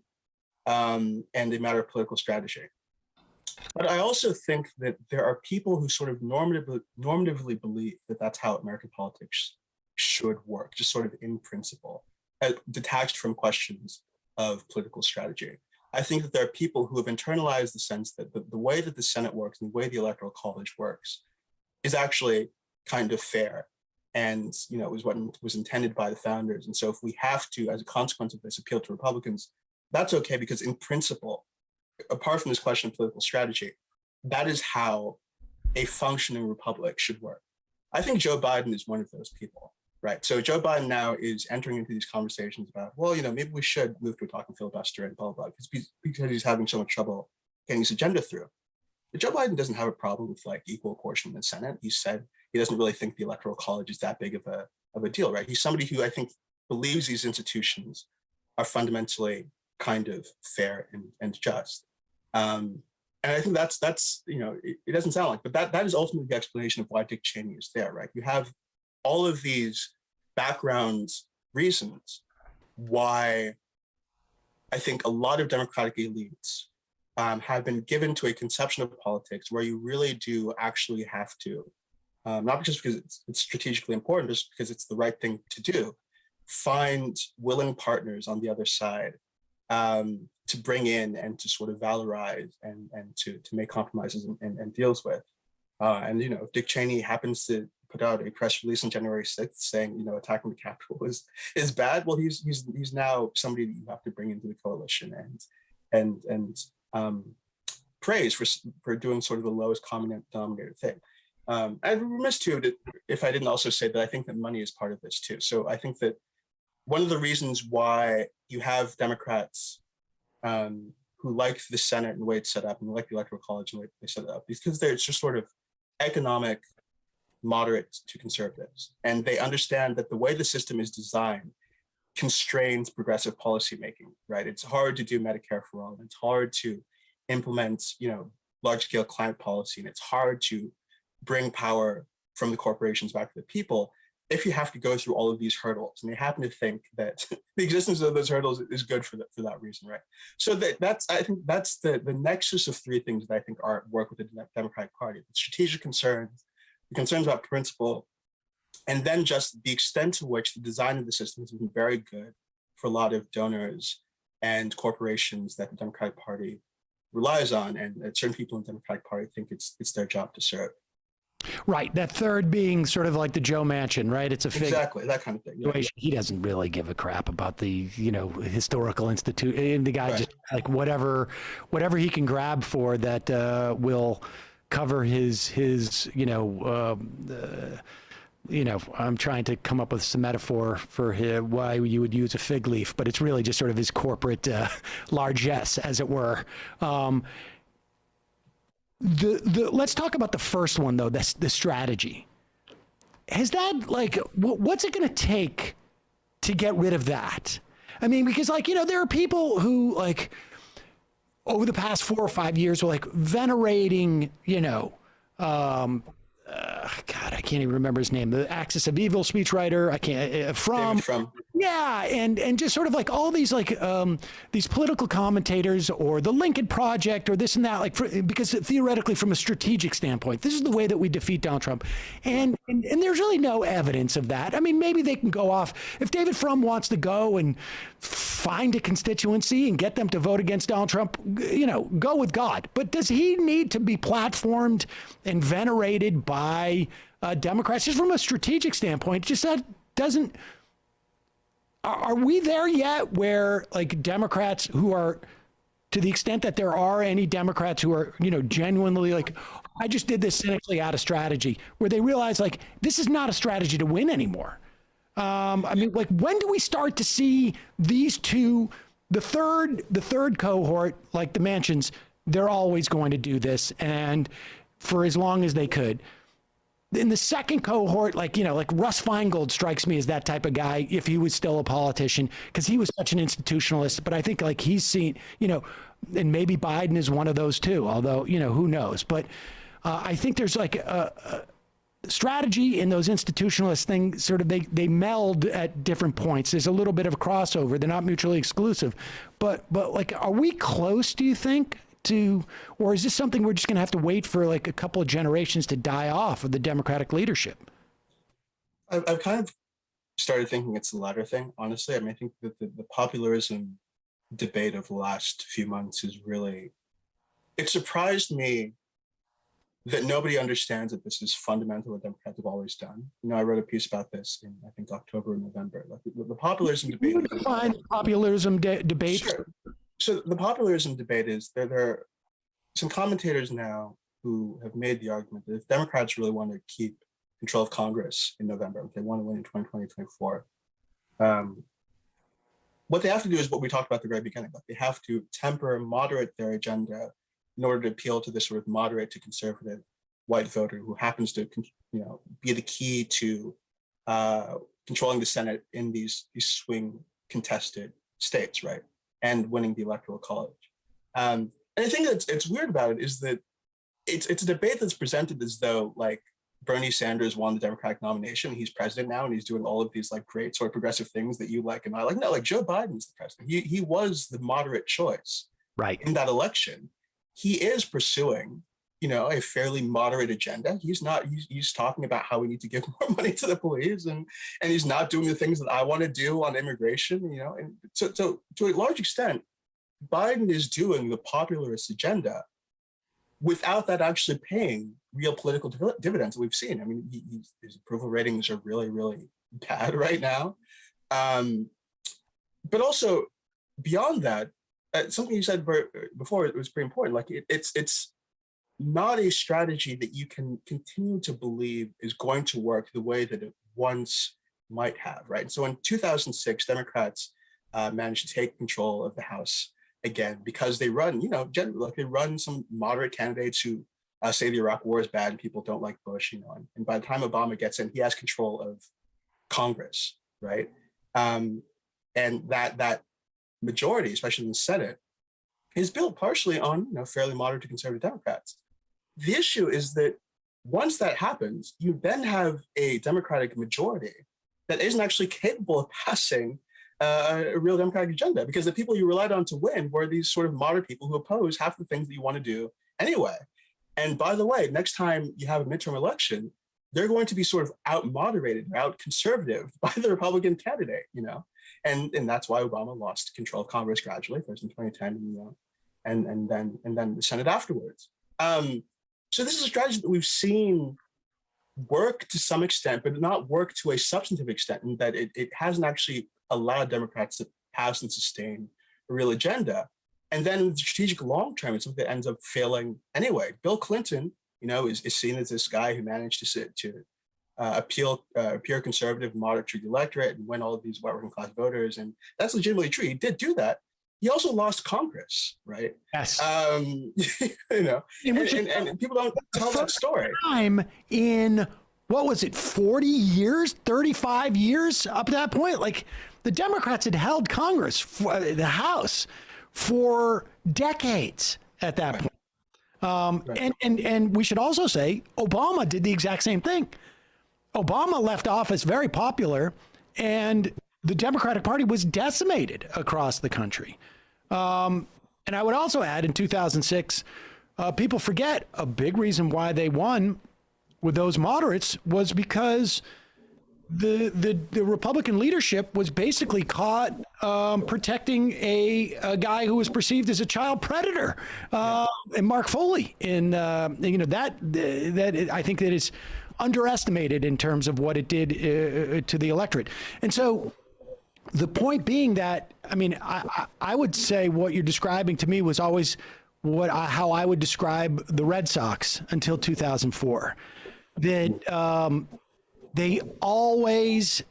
[SPEAKER 7] and a matter of political strategy. But I also think that there are people who sort of normatively believe that that's how American politics should work, just sort of in principle, detached from questions of political strategy. I think that there are people who have internalized the sense that the way that the Senate works and the way the Electoral College works is actually kind of fair. And, is what was intended by the founders. And so if we have to, as a consequence of this, appeal to Republicans, that's okay, because in principle, apart from this question of political strategy, that is how a functioning republic should work. I think Joe Biden is one of those people. right? So Joe Biden now is entering into these conversations about, well, maybe we should move to a talking filibuster and blah, blah, blah, because he's having so much trouble getting his agenda through. But Joe Biden doesn't have a problem with like equal apportionment in the Senate. He said he doesn't really think the Electoral College is that big of a deal, right? He's somebody who I think believes these institutions are fundamentally kind of fair and just. And I think that's it doesn't sound like, but that is ultimately the explanation of why Dick Cheney is there, right? You have all of these background reasons why I think a lot of Democratic elites have been given to a conception of politics where you really do actually have to, not just because it's strategically important, just because it's the right thing to do, find willing partners on the other side to bring in and to sort of valorize and to make compromises and deals with. And if Dick Cheney happens to put out a press release on January 6th saying, attacking the Capitol is bad, well, he's now somebody that you have to bring into the coalition and praise for doing sort of the lowest common denominator thing. I'd be remiss too if I didn't also say that I think that money is part of this too. So I think that one of the reasons why you have Democrats who like the Senate and the way it's set up and like the Electoral College and the way they set it up is because they're just sort of economic moderate to conservatives. And they understand that the way the system is designed constrains progressive policymaking, right? It's hard to do Medicare for all. It's hard to implement, large-scale climate policy, and it's hard to bring power from the corporations back to the people if you have to go through all of these hurdles. And they happen to think that the existence of those hurdles is good for that reason, right? So I think that's the nexus of three things that I think work with the Democratic Party: the strategic concerns, the concerns about principle, and then just the extent to which the design of the system has been very good for a lot of donors and corporations that the Democratic Party relies on, and certain people in the Democratic Party think it's their job to serve.
[SPEAKER 2] Right. That third being sort of like the Joe Manchin, right? It's a
[SPEAKER 7] exactly that kind of thing.
[SPEAKER 2] Yeah. He doesn't really give a crap about the, historical institute. And the guy right. Just like whatever he can grab for that will cover his I'm trying to come up with some metaphor for why you would use a fig leaf, but it's really just sort of his corporate largesse, as it were. Let's talk about the first one, though, the strategy. Has that, what's it going to take to get rid of that? I mean, because, there are people who, over the past 4 or 5 years were, venerating, God, I can't even remember his name. The Axis of Evil speechwriter. I can't from. Yeah, and just sort of all these these political commentators or the Lincoln Project or this and that, because theoretically from a strategic standpoint, this is the way that we defeat Donald Trump, and there's really no evidence of that. I mean, maybe they can go off if David Frum wants to go and find a constituency and get them to vote against Donald Trump. Go with God. But does he need to be platformed and venerated by Democrats just from a strategic standpoint? Just that doesn't. Are we there yet where Democrats who are, to the extent that there are any Democrats who are, genuinely I just did this cynically out of strategy, where they realize this is not a strategy to win anymore? I mean, when do we start to see these two, the third cohort, like the Manchins, they're always going to do this and for as long as they could. In the second cohort, Russ Feingold strikes me as that type of guy if he was still a politician, because he was such an institutionalist. But I think he's seen, and maybe Biden is one of those too, although, who knows. But I think there's a strategy in those institutionalist things, sort of they meld at different points. There's a little bit of a crossover. They're not mutually exclusive. But are we close, do you think? Or is this something we're just going to have to wait for a couple of generations to die off of the Democratic leadership?
[SPEAKER 7] I've kind of started thinking it's the latter thing, honestly. I mean, I think that the popularism debate of the last few months is really, it surprised me that nobody understands that this is fundamental what Democrats have always done. I wrote a piece about this in, I think, October and November. The popularism debate.
[SPEAKER 2] Can you define popularism debate?
[SPEAKER 7] Sure. So the popularism debate is there are some commentators now who have made the argument that if Democrats really want to keep control of Congress in November, if they want to win in 2020, 2024, what they have to do is what we talked about at the very beginning. Like they have to temper and moderate their agenda in order to appeal to this sort of moderate to conservative white voter who happens to, be the key to controlling the Senate in these swing contested states, right? And winning the electoral college. And I think it's weird about it is that it's a debate that's presented as though like Bernie Sanders won the Democratic nomination. He's president now, and he's doing all of these like great sort of progressive things that you like and I like. No, like Joe Biden's the president. He was the moderate choice,
[SPEAKER 2] right,
[SPEAKER 7] in that election. He is pursuing, a fairly moderate agenda. He's not. He's talking about how we need to give more money to the police, and he's not doing the things that I want to do on immigration. And so to a large extent, Biden is doing the populist agenda without that actually paying real political dividends that we've seen. I mean, his approval ratings are really, really bad right now. But also beyond that, something you said before, it was pretty important. Like it's not a strategy that you can continue to believe is going to work the way that it once might have, right? And so in 2006, Democrats managed to take control of the House again because they run, they run some moderate candidates who say the Iraq War is bad and people don't like Bush, and by the time Obama gets in, he has control of Congress, right? And that majority, especially in the Senate, is built partially on fairly moderate to conservative Democrats. The issue is that once that happens, you then have a Democratic majority that isn't actually capable of passing a real Democratic agenda, because the people you relied on to win were these sort of moderate people who oppose half the things that you want to do anyway. And by the way, next time you have a midterm election, they're going to be sort of out-moderated, out-conservative by the Republican candidate, and that's why Obama lost control of Congress gradually, first in 2010, and then the Senate afterwards. So this is a strategy that we've seen work to some extent, but not work to a substantive extent, in that it hasn't actually allowed Democrats to pass and sustain a real agenda. And then in the strategic long term, it's something that ends up failing anyway. Bill Clinton, is seen as this guy who managed to appear conservative, moderate to the electorate and win all of these white working class voters. And that's legitimately true. He did do that. He also lost Congress, right?
[SPEAKER 2] Yes.
[SPEAKER 7] And people don't tell that story.
[SPEAKER 2] Time in, what was it, 40 years, 35 years up to that point? Like the Democrats had held Congress, the House, for decades at that point.
[SPEAKER 7] Right.
[SPEAKER 2] And we should also say Obama did the exact same thing. Obama left office very popular, and the Democratic Party was decimated across the country. And I would also add in 2006, people forget a big reason why they won with those moderates was because the Republican leadership was basically caught protecting a guy who was perceived as a child predator, and Mark Foley. And that I think that is underestimated in terms of what it did to the electorate. And so the point being that, I would say what you're describing to me was always how I would describe the Red Sox until 2004. That they always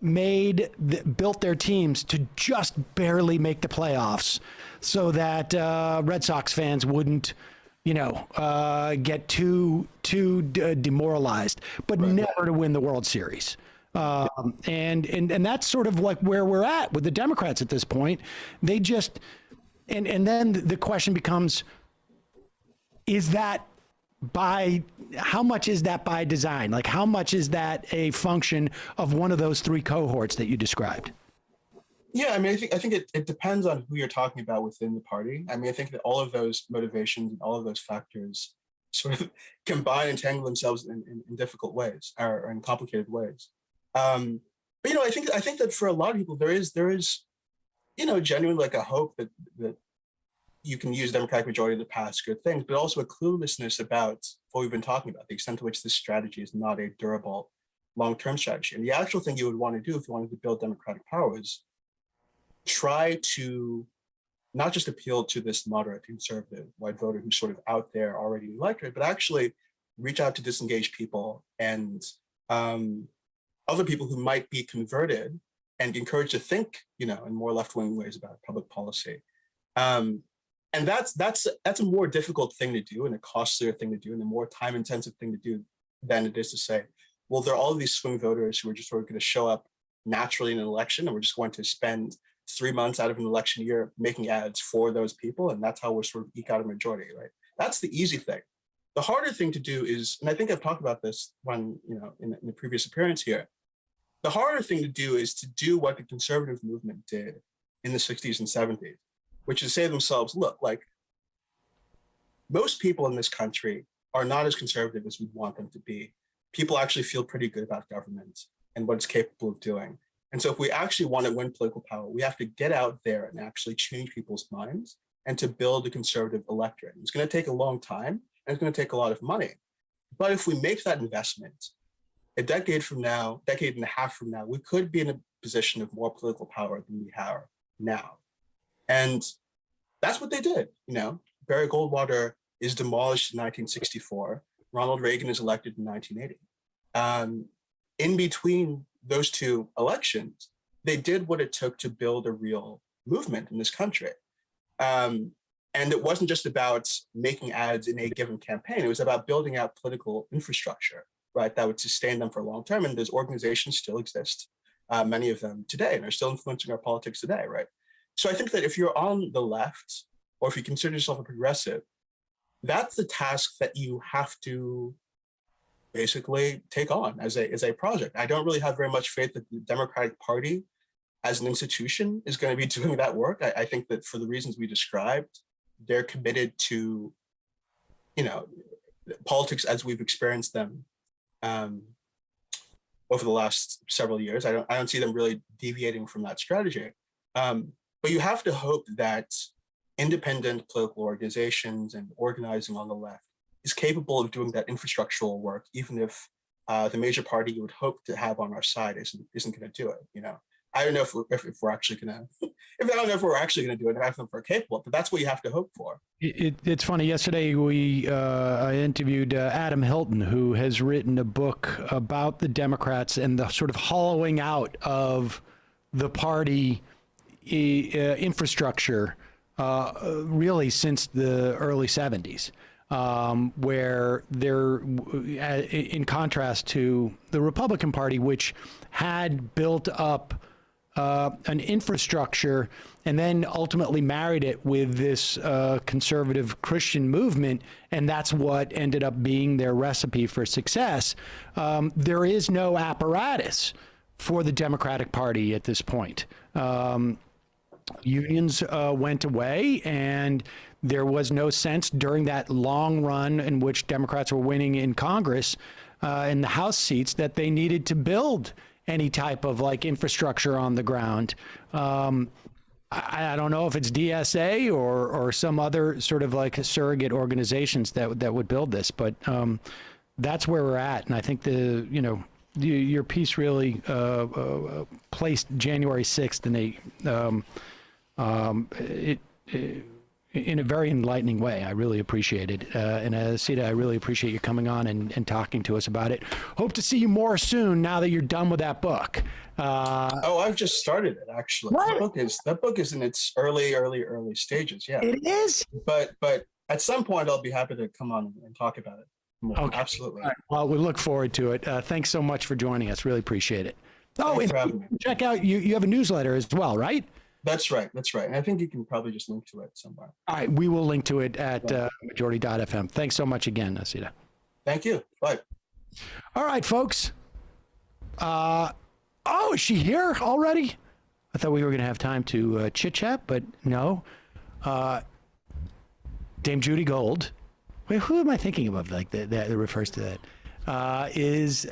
[SPEAKER 2] built their teams to just barely make the playoffs, so that Red Sox fans wouldn't, get too demoralized, but never to win the World Series. And that's sort of like where we're at with the Democrats at this point. They just, and then the question becomes, how much is that by design? Like, how much is that a function of one of those three cohorts that you described?
[SPEAKER 7] Yeah, I think it depends on who you're talking about within the party. I think that all of those motivations and all of those factors sort of combine and tangle themselves in difficult ways or in complicated ways. But I think that for a lot of people there is genuinely like a hope that you can use Democratic majority to pass good things, but also a cluelessness about what we've been talking about, the extent to which this strategy is not a durable long-term strategy. And the actual thing you would want to do if you wanted to build Democratic power is try to not just appeal to this moderate conservative white voter who's sort of out there already in the electorate, but actually reach out to disengaged people and other people who might be converted and encouraged to think, in more left-wing ways about public policy. And that's a more difficult thing to do and a costlier thing to do and a more time-intensive thing to do than it is to say, well, there are all of these swing voters who are just sort of going to show up naturally in an election, and we're just going to spend 3 months out of an election year making ads for those people, and that's how we're sort of eke out a majority, right? That's the easy thing. The harder thing to do is, and I think I've talked about this when, in the previous appearance here, the harder thing to do is to do what the conservative movement did in the 60s and 70s, which is say to themselves, look, like, most people in this country are not as conservative as we want them to be. People actually feel pretty good about government and what it's capable of doing. And so if we actually want to win political power, we have to get out there and actually change people's minds and to build a conservative electorate. It's going to take a long time and it's going to take a lot of money. But if we make that investment, a decade and a half from now, we could be in a position of more political power than we have now. And that's what they did. Barry Goldwater is demolished in 1964. Ronald Reagan is elected in 1980. In between those two elections, they did what it took to build a real movement in this country. And it wasn't just about making ads in a given campaign. It was about building out political infrastructure, right, that would sustain them for a long term. And those organizations still exist, many of them today, and are still influencing our politics today, right? So I think that if you're on the left, or if you consider yourself a progressive, that's the task that you have to basically take on as a project. I don't really have very much faith that the Democratic Party as an institution is going to be doing that work. I think that for the reasons we described, they're committed to, politics as we've experienced them over the last several years. I don't see them really deviating from that strategy. But you have to hope that independent political organizations and organizing on the left is capable of doing that infrastructural work, even if the major party you would hope to have on our side isn't going to do it. I don't know if we're actually going to. I don't know if we're actually going to do it. I don't know if we're capable, but that's what you have to hope for.
[SPEAKER 2] It's funny. Yesterday I interviewed Adam Hilton, who has written a book about the Democrats and the sort of hollowing out of the party infrastructure, really since the early 70s. Where they're, in contrast to the Republican Party, which had built up an infrastructure and then ultimately married it with this conservative Christian movement, and that's what ended up being their recipe for success. There is no apparatus for the Democratic Party at this point. Unions went away, and there was no sense during that long run in which Democrats were winning in Congress, in the House seats, that they needed to build any type of infrastructure on the ground. I don't know if it's DSA or some other sort of surrogate organizations that would build this, but that's where we're at. And I think your piece really placed January 6th in a very enlightening way. I really appreciate it. And Osita, I really appreciate you coming on and talking to us about it. Hope to see you more soon now that you're done with that book.
[SPEAKER 7] I've just started it, actually.
[SPEAKER 2] What?
[SPEAKER 7] That book is in its early stages, yeah.
[SPEAKER 2] It is?
[SPEAKER 7] But at some point, I'll be happy to come on and talk about it more. Okay. Absolutely.
[SPEAKER 2] Right. Well, we look forward to it. Thanks so much for joining us. Really appreciate it.
[SPEAKER 7] Thanks for having me.
[SPEAKER 2] Check out, you have a newsletter as well, right?
[SPEAKER 7] That's right. And I think you can probably just link to it somewhere.
[SPEAKER 2] All right. We will link to it at majority.fm. Thanks so much again, Osita.
[SPEAKER 7] Thank you. Bye.
[SPEAKER 2] All right, folks. Is she here already? I thought we were going to have time to chit-chat, but no. Dame Judy Gold. Wait, who am I thinking of that refers to that? Is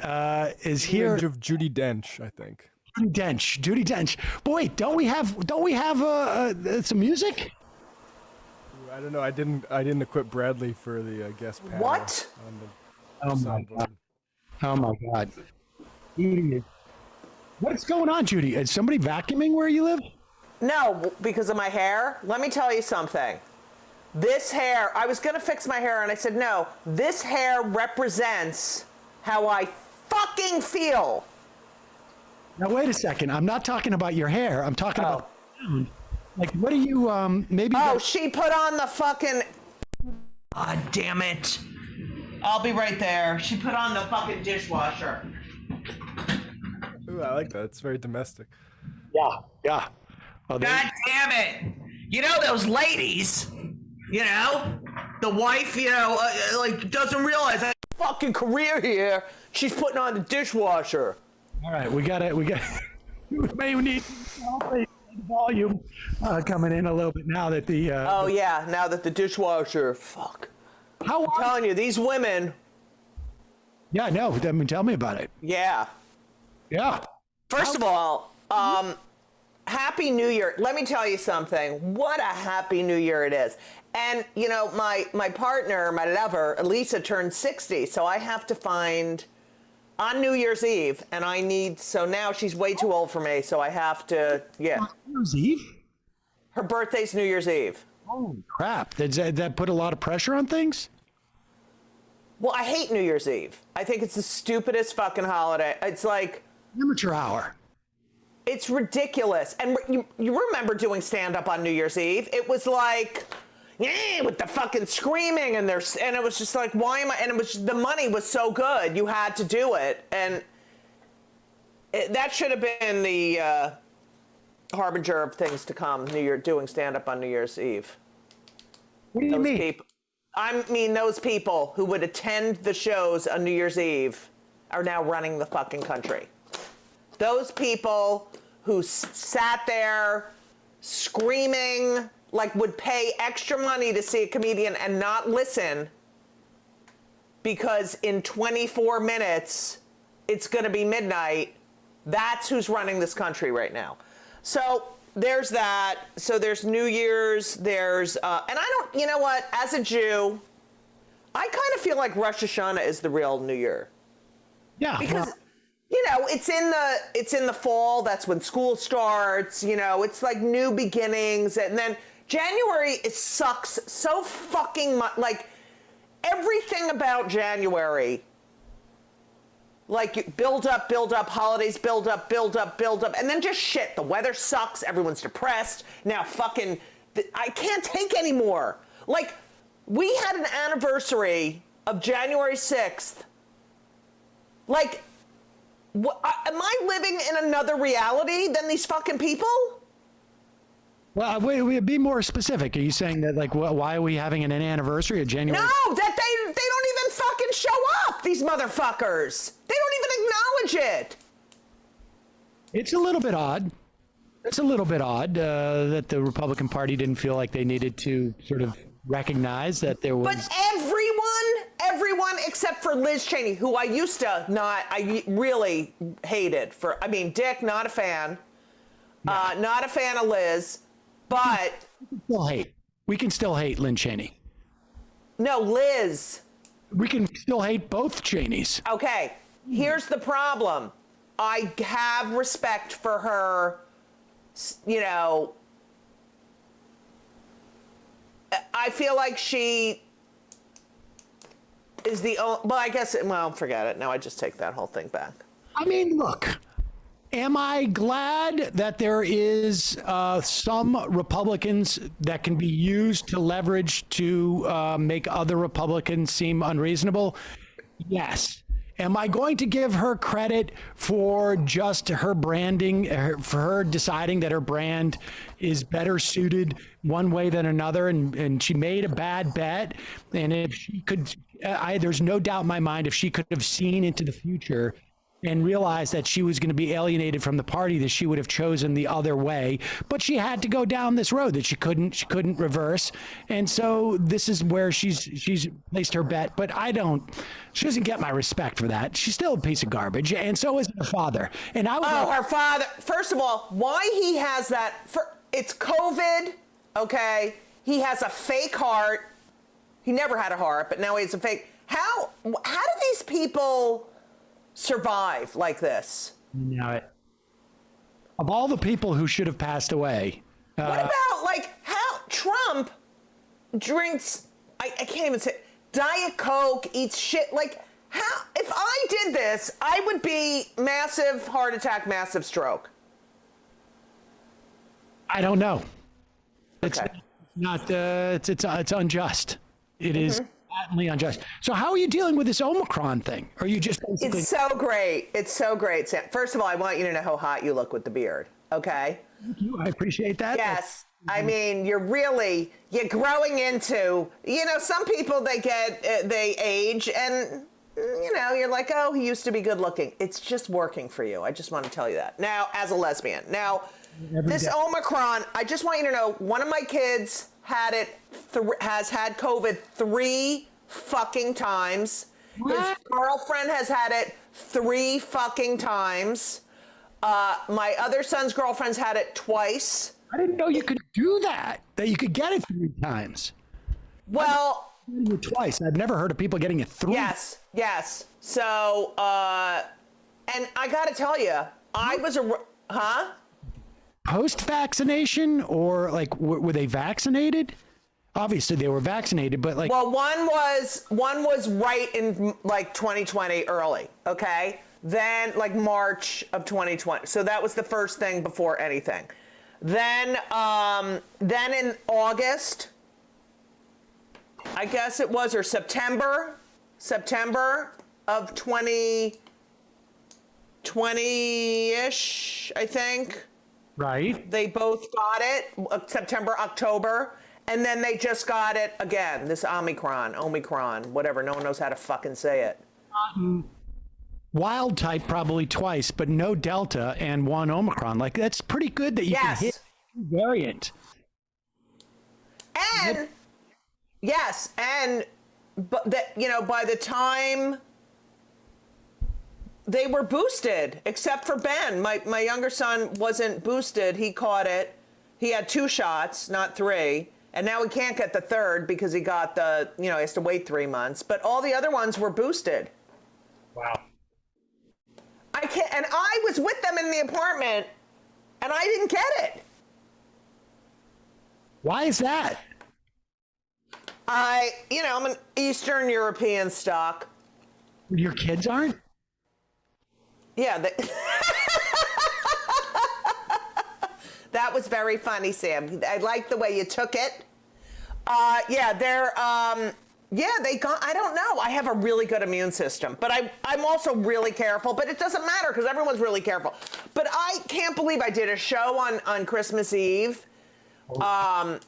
[SPEAKER 2] here.
[SPEAKER 3] Of Judy Dench, I think.
[SPEAKER 2] Judy Dench. Boy, don't we have some music?
[SPEAKER 3] I don't know. I didn't equip Bradley for the guest panel.
[SPEAKER 8] What?
[SPEAKER 2] Oh my God. Judy, what's going on, Judy? Is somebody vacuuming where you live?
[SPEAKER 8] No, because of my hair. Let me tell you something. This hair, I was going to fix my hair and I said, no, this hair represents how I fucking feel?
[SPEAKER 2] Now, wait a second. I'm not talking about your hair. I'm talking about the sound. Like, what do you, maybe...
[SPEAKER 8] Oh, she put on the fucking... God damn it. I'll be right there. She put on the fucking dishwasher.
[SPEAKER 3] Ooh, I like that. It's very domestic.
[SPEAKER 2] Yeah. Well,
[SPEAKER 8] God damn it. You know those ladies, you know? The wife, you know, like, doesn't realize I have a fucking career here. She's putting on the dishwasher.
[SPEAKER 2] All right, we got we may need the volume coming in a little bit now that the...
[SPEAKER 8] Oh, yeah, now that the dishwasher, fuck. I'm telling you, these women...
[SPEAKER 2] Yeah, no, I mean, tell me about it.
[SPEAKER 8] Yeah.
[SPEAKER 2] Yeah.
[SPEAKER 8] First of all, Happy New Year. Let me tell you something. What a Happy New Year it is. And, you know, my partner, my lover, Elisa, turned 60, so I have to find... on New Year's Eve, and so now she's way too old for me, so I have to, yeah.
[SPEAKER 2] New Year's Eve?
[SPEAKER 8] Her birthday's New Year's Eve.
[SPEAKER 2] Holy crap. Does that put a lot of pressure on things?
[SPEAKER 8] Well, I hate New Year's Eve. I think it's the stupidest fucking holiday. It's like...
[SPEAKER 2] amateur hour.
[SPEAKER 8] It's ridiculous. And you remember doing stand-up on New Year's Eve? It was like... yeah, with the fucking screaming and it was just like, why am I? And it was, the money was so good, you had to do it, and that should have been the harbinger of things to come. Doing stand up on New Year's Eve.
[SPEAKER 2] What do you mean?
[SPEAKER 8] I mean, those people who would attend the shows on New Year's Eve are now running the fucking country. Those people who sat there screaming, like would pay extra money to see a comedian and not listen because in 24 minutes it's going to be midnight. That's who's running this country right now. So there's that. So there's New Year's. There's and I don't. You know what? As a Jew, I kind of feel like Rosh Hashanah is the real New Year.
[SPEAKER 2] Yeah.
[SPEAKER 8] Because. You know, it's in the fall. That's when school starts. You know, it's like new beginnings, and then January sucks so fucking much. Like everything about January, like you build up, holidays, build up, and then just shit. The weather sucks. Everyone's depressed. Now fucking, I can't take anymore. Like we had an anniversary of January 6th. Like. What, am I living in another reality than these fucking people?
[SPEAKER 2] Well, wait, be more specific. Are you saying that, like, why are we having an anniversary of January?
[SPEAKER 8] No, that they don't even fucking show up, these motherfuckers. They don't even acknowledge it.
[SPEAKER 2] It's a little bit odd. That the Republican Party didn't feel like they needed to sort of recognize that there was...
[SPEAKER 8] But everyone except for Liz Cheney, who I used to I really hated Dick, not a fan. Not a fan of Liz, but...
[SPEAKER 2] We can still hate Lin Cheney.
[SPEAKER 8] No, Liz.
[SPEAKER 2] We can still hate both Cheneys.
[SPEAKER 8] Okay, here's the problem. I have respect for her, you know... I feel like she is the only... Well, I guess... forget it. Now I just take that whole thing back.
[SPEAKER 2] I mean, look... Am I glad that there is some Republicans that can be used to leverage to make other Republicans seem unreasonable? Yes. Am I going to give her credit for just her branding, for her deciding that her brand is better suited one way than another, and she made a bad bet? And if she could, there's no doubt in my mind, if she could have seen into the future and realized that she was going to be alienated from the party, that she would have chosen the other way. But she had to go down this road that she couldn't reverse. And so this is where she's placed her bet. But she doesn't get my respect for that. She's still a piece of garbage. And so is her father. And
[SPEAKER 8] her father. First of all, why he has that, it's COVID, okay? He has a fake heart. He never had a heart, but now he has a fake. How do these people survive like this?
[SPEAKER 2] Of all the people who should have passed away.
[SPEAKER 8] What about how Trump drinks, I can't even say, Diet Coke, eats shit, how, if if I did this, I would be massive heart attack, massive stroke.
[SPEAKER 2] I don't know. It's
[SPEAKER 8] Okay.
[SPEAKER 2] not. It's unjust. It is patently unjust. So how are you dealing with this Omicron thing? Are you just basically?
[SPEAKER 8] It's so great. It's so great, Sam. First of all, I want you to know how hot you look with the beard. Okay.
[SPEAKER 2] Thank you. I appreciate that.
[SPEAKER 8] Yes. I mean, you're growing into, some people they age and, you're like, oh, he used to be good looking. It's just working for you. I just want to tell you that. Now, as a lesbian. Now, this Omicron, I just want you to know, one of my kids has had COVID 3 fucking times.
[SPEAKER 2] What?
[SPEAKER 8] His girlfriend has had it 3 fucking times. My other son's girlfriend's had it twice.
[SPEAKER 2] I didn't know you could do that. That you could get it 3 times.
[SPEAKER 8] Well,
[SPEAKER 2] Twice. I've never heard of people getting it 3.
[SPEAKER 8] yes. So, and I got to tell you, I was
[SPEAKER 2] Post-vaccination, or like were they vaccinated? Obviously they were vaccinated, but like.
[SPEAKER 8] Well, one was right in like 2020 early. Okay, then like March of 2020. So that was the first thing before anything. Then in August, I guess it was, or September of 2020-ish, I think.
[SPEAKER 2] Right.
[SPEAKER 8] They both got it, September, October, and then they just got it again, this Omicron, whatever, no one knows how to fucking say it.
[SPEAKER 2] Wild type probably twice, but no Delta and 1 Omicron. Like, that's pretty good that you can hit variant.
[SPEAKER 8] And but that, by the time they were boosted, except for Ben, my younger son wasn't boosted. He caught it. He had 2 shots, not 3. And now he can't get the 3rd because he got he has to wait 3 months. But all the other ones were boosted.
[SPEAKER 2] Wow.
[SPEAKER 8] And I was with them in the apartment, and I didn't get it.
[SPEAKER 2] Why is that?
[SPEAKER 8] I'm an Eastern European stock.
[SPEAKER 2] Your kids aren't?
[SPEAKER 8] Yeah. That was very funny, Sam. I like the way you took it. They got, I don't know. I have a really good immune system, but I'm also really careful, but it doesn't matter because everyone's really careful. But I can't believe I did a show on Christmas Eve. I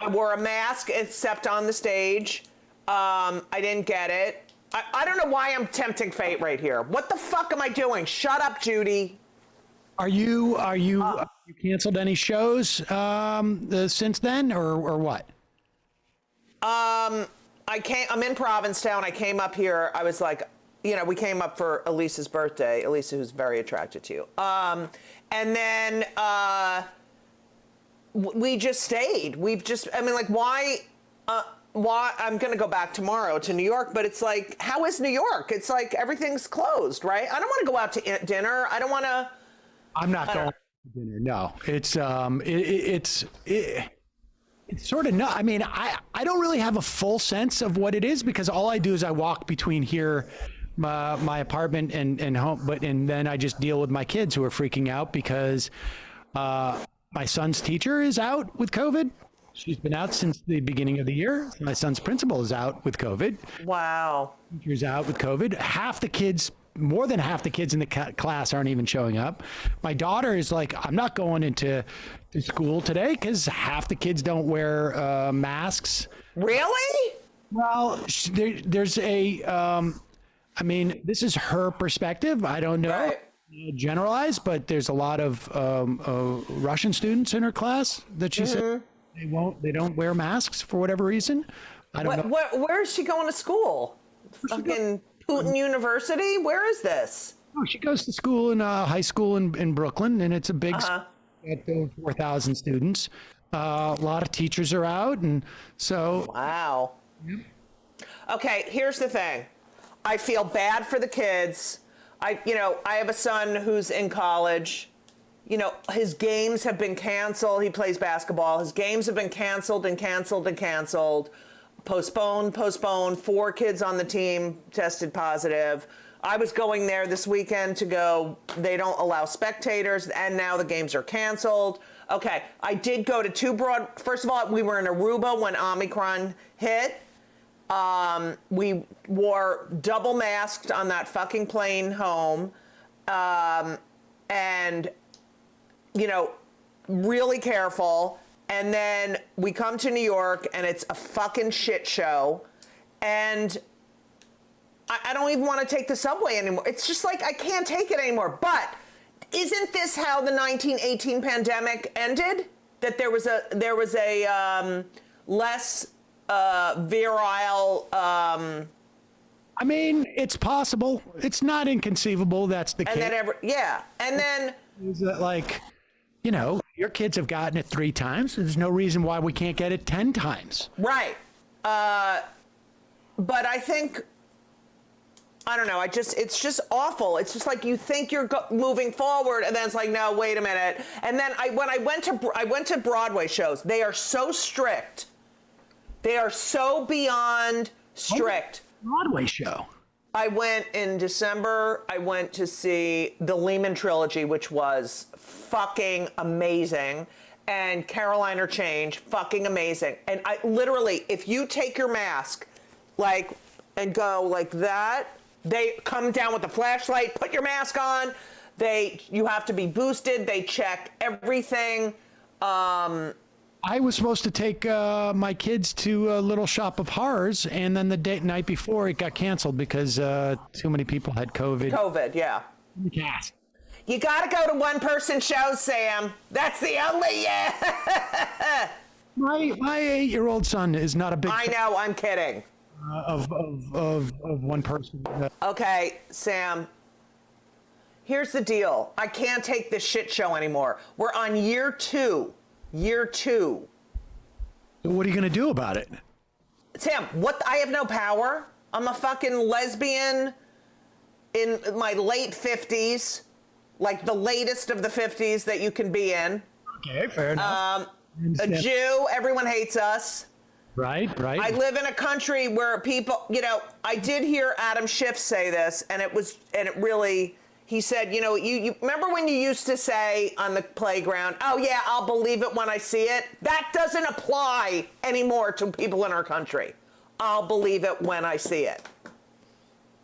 [SPEAKER 8] wore a mask except on the stage. I didn't get it. I don't know why I'm tempting fate right here. What the fuck am I doing? Shut up, Judy.
[SPEAKER 2] Are you canceled any shows since then, or what?
[SPEAKER 8] I'm in Provincetown. I came up here. I was like, we came up for Elisa's birthday. Elisa, who's very attracted to you. And then we just stayed. Why I'm going to go back tomorrow to New York, but it's like, how is New York? It's like everything's closed, right? I don't want to go out to dinner. I don't want to.
[SPEAKER 2] I'm not going to dinner. No, it's sort of no. I mean, I don't really have a full sense of what it is because all I do is I walk between here, my apartment and home, and then I just deal with my kids who are freaking out because my son's teacher is out with COVID. She's been out since the beginning of the year. My son's principal is out with COVID.
[SPEAKER 8] Wow.
[SPEAKER 2] Teacher's out with COVID. More than half the kids in the class aren't even showing up. My daughter is like, I'm not going into school today because half the kids don't wear masks.
[SPEAKER 8] Really?
[SPEAKER 2] Well, there's a, this is her perspective. I don't know.
[SPEAKER 8] Right.
[SPEAKER 2] Generalize, but there's a lot of Russian students in her class that she said they don't wear masks for whatever reason. I don't know.
[SPEAKER 8] Where is she going to school? Fucking Putin University? Where is this?
[SPEAKER 2] Oh, she goes to school in high school in Brooklyn, and it's a big school, 4,000 students. A lot of teachers are out, and so.
[SPEAKER 8] Wow. Yep. Okay, here's the thing. I feel bad for the kids. I have a son who's in college. His games have been canceled. He plays basketball. His games have been canceled and canceled and canceled. Postponed. 4 kids on the team tested positive. I was going there this weekend to go. They don't allow spectators, and now the games are canceled. Okay, I did go to First of all, we were in Aruba when Omicron hit. We wore double masked on that fucking plane home. And, you know, really careful. And then we come to New York and it's a fucking shit show. And I don't even want to take the subway anymore. It's just like, I can't take it anymore. But isn't this how the 1918 pandemic ended? That there was a less virile.
[SPEAKER 2] I mean, it's possible. It's not inconceivable. That's the case.
[SPEAKER 8] And then
[SPEAKER 2] is that, like, you know, your kids have gotten it 3 times. There's no reason why we can't get it 10 times.
[SPEAKER 8] Right. But I think, I don't know. It's just awful. It's just like you think you're moving forward, and then it's like, no, wait a minute. And then when I went to Broadway shows, they are so strict. They are so beyond strict.
[SPEAKER 2] Broadway show.
[SPEAKER 8] I went in December. I went to see the Lehman trilogy, which was fucking amazing, and Caroline or Change, fucking amazing. And I literally, if you take your mask, like, and go like that, they come down with a flashlight, put your mask on. You have to be boosted. They check everything.
[SPEAKER 2] I was supposed to take my kids to a Little Shop of Horrors, and then the night before it got canceled because too many people had COVID.
[SPEAKER 8] COVID, yeah.
[SPEAKER 2] Yes.
[SPEAKER 8] You gotta go to one-person shows, Sam. That's the only, yeah.
[SPEAKER 2] My 8-year-old son is not a big
[SPEAKER 8] I know, I'm kidding.
[SPEAKER 2] Of one person.
[SPEAKER 8] Okay, Sam. Here's the deal. I can't take this shit show anymore. We're on year 2. Year 2.
[SPEAKER 2] So what are you going to do about it?
[SPEAKER 8] Sam, what? I have no power. I'm a fucking lesbian in my late 50s, like the latest of the 50s that you can be in.
[SPEAKER 2] Okay, fair enough.
[SPEAKER 8] A Jew, everyone hates us.
[SPEAKER 2] Right.
[SPEAKER 8] I live in a country where people, you know, I did hear Adam Schiff say this, and it really, he said, you know, you remember when you used to say on the playground, oh yeah, I'll believe it when I see it? That doesn't apply anymore to people in our country. I'll believe it when I see it.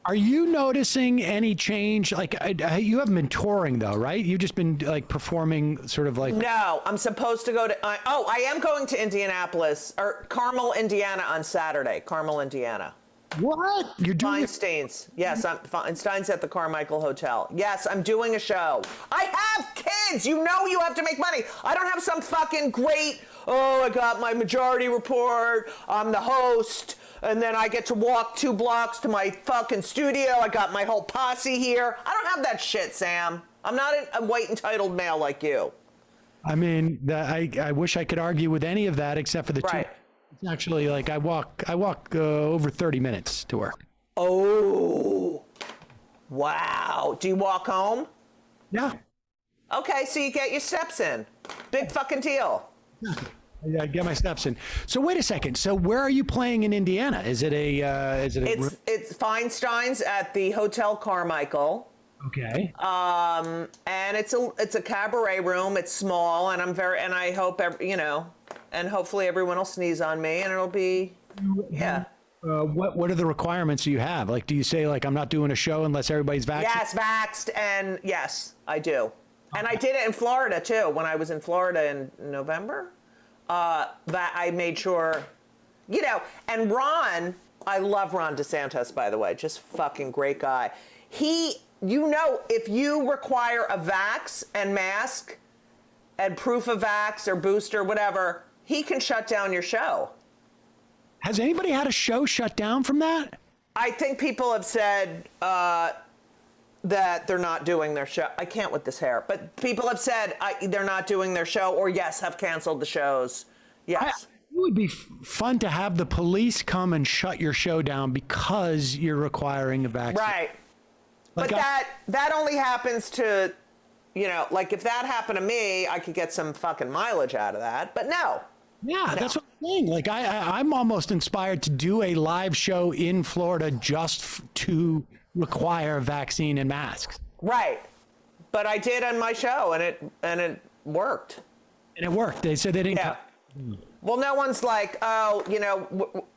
[SPEAKER 2] Are you noticing any change? Like, you haven't been touring though, right? You've just been like performing sort of like.
[SPEAKER 8] No, I'm supposed to go to, I am going to Indianapolis, or Carmel, Indiana on Saturday. Carmel, Indiana.
[SPEAKER 2] What? You're doing
[SPEAKER 8] Feinstein's. Yes, Feinstein's at the Carmichael Hotel. Yes, I'm doing a show. I have kids. You know you have to make money. I don't have some fucking great, I got my Majority Report. I'm the host. And then I get to walk 2 blocks to my fucking studio. I got my whole posse here. I don't have that shit, Sam. I'm not a white entitled male like you.
[SPEAKER 2] I mean, I wish I could argue with any of that except for the
[SPEAKER 8] right.
[SPEAKER 2] 2. It's actually like I walk over 30 minutes to work.
[SPEAKER 8] Oh, wow. Do you walk home?
[SPEAKER 2] Yeah.
[SPEAKER 8] Okay, so you get your steps in. Big fucking deal.
[SPEAKER 2] I get my steps in. So wait a second. So where are you playing in Indiana? Is it a?
[SPEAKER 8] It's Feinstein's at the Hotel Carmichael.
[SPEAKER 2] Okay.
[SPEAKER 8] And it's a cabaret room. It's small, and I hope and hopefully everyone will sneeze on me, and it'll be, yeah.
[SPEAKER 2] What are the requirements you have? Like, do you say like I'm not doing a show unless everybody's vaccinated?
[SPEAKER 8] Yes, vaxxed, and yes, I do. And I did it in Florida too. When I was in Florida in November, that I made sure, And Ron, I love Ron DeSantis, by the way, just fucking great guy. He, if you require a vax and mask and proof of vax or booster, whatever, he can shut down your show.
[SPEAKER 2] Has anybody had a show shut down from that?
[SPEAKER 8] I think people have said that they're not doing their show. I can't with this hair, but people have said they're not doing their show, or yes, have canceled the shows. Yes.
[SPEAKER 2] It would be fun to have the police come and shut your show down because you're requiring a vaccine.
[SPEAKER 8] Right. Like but that only happens to, like if that happened to me, I could get some fucking mileage out of that. But no.
[SPEAKER 2] Yeah,
[SPEAKER 8] no.
[SPEAKER 2] That's what I'm saying. Like I'm almost inspired to do a live show in Florida just to require a vaccine and masks.
[SPEAKER 8] Right. But I did on my show, and it worked.
[SPEAKER 2] And it worked. They said they didn't.
[SPEAKER 8] Yeah. Well, no one's like, oh,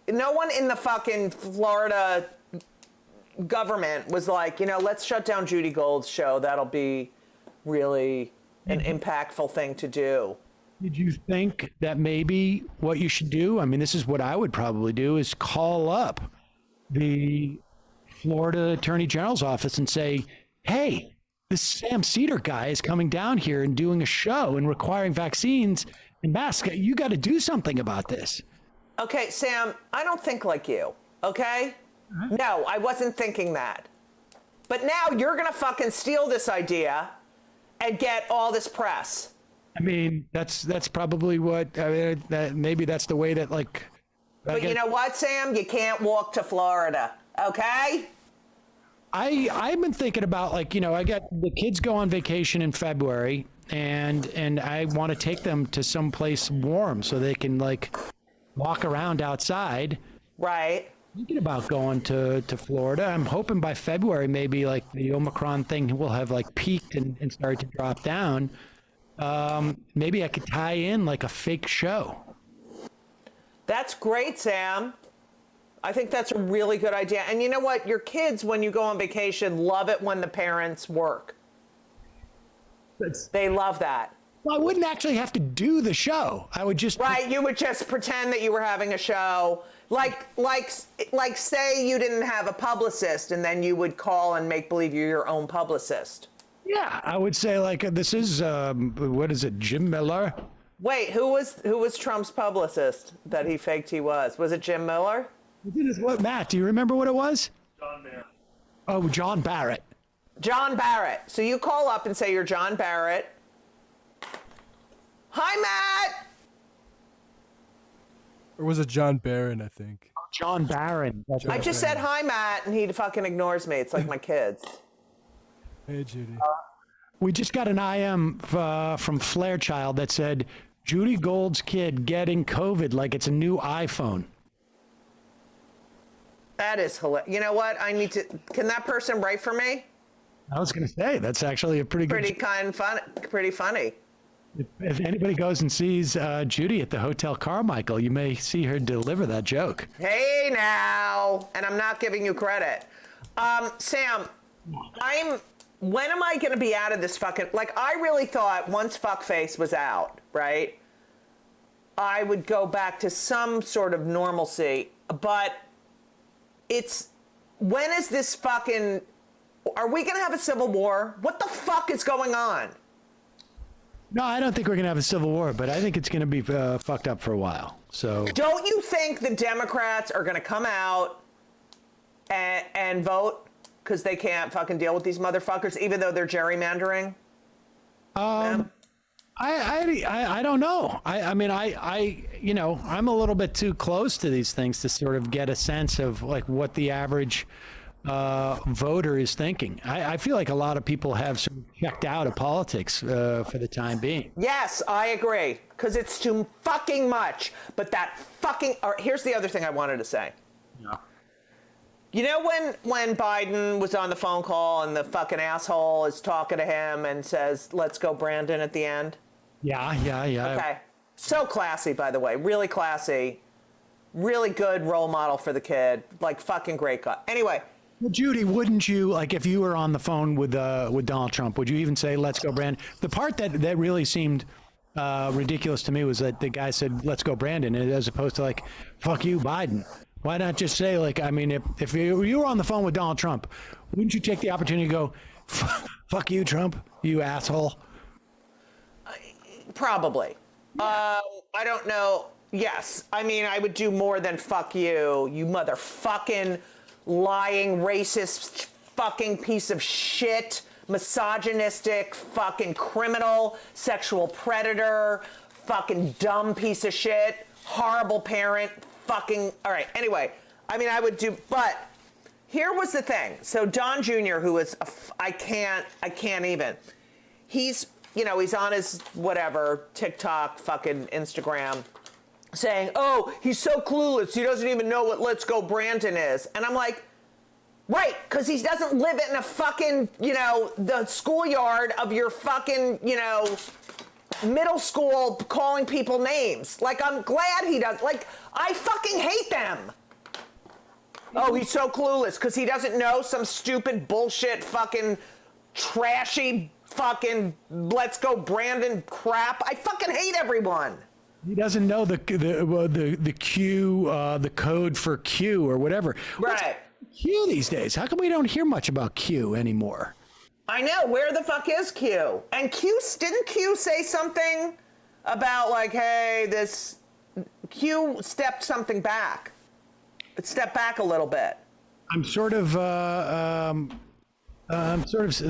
[SPEAKER 8] no one in the fucking Florida government was like, let's shut down Judy Gold's show. That'll be really an impactful thing to do.
[SPEAKER 2] Did you think that maybe what you should do? I mean, this is what I would probably do: is call up the Florida Attorney General's office and say, hey, this Sam Seder guy is coming down here and doing a show and requiring vaccines and masks. You got to do something about this.
[SPEAKER 8] Okay, Sam, I don't think like you, okay? No, I wasn't thinking that. But now you're going to fucking steal this idea and get all this press.
[SPEAKER 2] I mean, that's probably what, maybe that's the way that, like.
[SPEAKER 8] But you know what, Sam? You can't walk to Florida, okay?
[SPEAKER 2] I've been thinking about, like, I got the kids go on vacation in February, and I want to take them to someplace warm so they can, like, walk around outside.
[SPEAKER 8] Right.
[SPEAKER 2] Thinking about going to Florida. I'm hoping by February maybe, like, the Omicron thing will have, like, peaked and started to drop down. Maybe I could tie in, like, a fake show.
[SPEAKER 8] That's great, Sam. I think that's a really good idea. And you know what? Your kids, when you go on vacation, love it when the parents work. They love that.
[SPEAKER 2] Well, I wouldn't actually have to do the show. I would just...
[SPEAKER 8] Right, you would just pretend that you were having a show. Like say you didn't have a publicist, and then you would call and make believe you're your own publicist.
[SPEAKER 2] Yeah, I would say, like, this is, what is it, Jim Miller?
[SPEAKER 8] Wait, who was Trump's publicist that he faked he was? Was it Jim Miller?
[SPEAKER 2] What, Matt, do you remember what it was?
[SPEAKER 6] John Mayer.
[SPEAKER 2] Oh, John Barrett.
[SPEAKER 8] John Barrett. So you call up and say you're John Barrett. Hi, Matt.
[SPEAKER 3] Or was it John Barron, I think?
[SPEAKER 2] John Barron.
[SPEAKER 8] I just said hi, Matt, and he fucking ignores me. It's like my kids.
[SPEAKER 3] Hey, Judy.
[SPEAKER 2] We just got an IM from Flairchild that said, Judy Gold's kid getting COVID like it's a new iPhone.
[SPEAKER 8] That is hilarious. You know what? Can that person write for me?
[SPEAKER 2] I was going to say, that's actually a pretty
[SPEAKER 8] Pretty funny.
[SPEAKER 2] If anybody goes and sees Judy at the Hotel Carmichael, you may see her deliver that joke.
[SPEAKER 8] Hey now, and I'm not giving you credit. Sam, when am I going to be out of this fucking, like, I really thought once fuckface was out, right, I would go back to some sort of normalcy, but when is this fucking, are we going to have a civil war? What the fuck is going on?
[SPEAKER 2] No, I don't think we're going to have a civil war, but I think it's going to be fucked up for a while. So,
[SPEAKER 8] don't you think the Democrats are going to come out and vote because they can't fucking deal with these motherfuckers, even though they're gerrymandering?
[SPEAKER 2] I don't know. I mean, I'm a little bit too close to these things to sort of get a sense of, like, what the average voter is thinking. I feel like a lot of people have sort of checked out of politics for the time being.
[SPEAKER 8] Yes, I agree, because it's too fucking much. But here's the other thing I wanted to say.
[SPEAKER 2] Yeah.
[SPEAKER 8] You know when Biden was on the phone call and the fucking asshole is talking to him and says, let's go Brandon at the end?
[SPEAKER 2] Yeah.
[SPEAKER 8] Okay. So classy, by the way. Really classy. Really good role model for the kid. Like, fucking great guy. Anyway.
[SPEAKER 2] Well, Judy, wouldn't you, like, if you were on the phone with Donald Trump, would you even say, let's go Brandon? The part that really seemed ridiculous to me was that the guy said, let's go Brandon, as opposed to, like, fuck you, Biden. Why not just say, like, I mean, if you were on the phone with Donald Trump, wouldn't you take the opportunity to go, fuck you, Trump, you asshole?
[SPEAKER 8] Probably. I don't know. Yes. I mean, I would do more than fuck you, you motherfucking lying, racist, fucking piece of shit, misogynistic, fucking criminal, sexual predator, fucking dumb piece of shit, horrible parent, fucking, all right. Anyway, I mean, I would do, but here was the thing. So Don Jr., who is, I can't even, he's on his whatever, TikTok, fucking Instagram, saying, oh, he's so clueless. He doesn't even know what Let's Go Brandon is. And I'm like, Right, because he doesn't live in a fucking, the schoolyard of your fucking, middle school calling people names. Like, I'm glad he does. Like, I fucking hate them. Oh, he's so clueless because he doesn't know some stupid bullshit fucking trashy fucking let's go Brandon crap. I fucking hate everyone.
[SPEAKER 2] He doesn't know the Q, the code for Q or whatever.
[SPEAKER 8] Right.
[SPEAKER 2] What's Q these days? How come we don't hear much about Q anymore?
[SPEAKER 8] I know. Where the fuck is Q? And didn't Q say something about like, hey, this Q stepped something back? It stepped back a little bit.
[SPEAKER 2] I'm sort of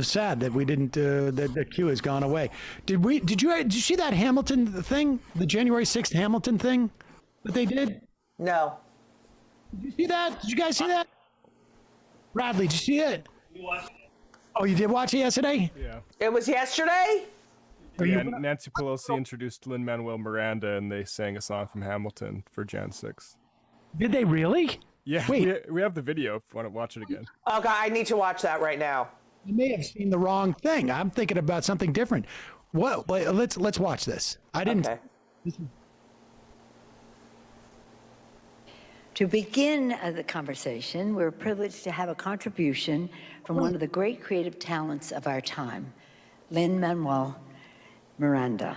[SPEAKER 2] sad that we didn't that Q has gone away. Did you see that Hamilton thing, the January 6th Hamilton thing that they did?
[SPEAKER 8] No.
[SPEAKER 2] Did you see that? Did you guys see that? Bradley, did you see it? Oh, you did watch it yesterday?
[SPEAKER 3] Yeah.
[SPEAKER 8] It was yesterday?
[SPEAKER 3] Yeah, Nancy Pelosi introduced Lin Manuel Miranda, and they sang a song from Hamilton for Jan 6.
[SPEAKER 2] Did they really?
[SPEAKER 3] Yeah,
[SPEAKER 2] wait.
[SPEAKER 3] We have the video if you want to watch it again.
[SPEAKER 8] Oh, God, I need to watch that right now.
[SPEAKER 2] You may have seen the wrong thing. I'm thinking about something different. What? Let's watch this. I didn't.
[SPEAKER 8] Okay.
[SPEAKER 9] To begin the conversation, we're privileged to have a contribution from one of the great creative talents of our time, Lin Manuel Miranda.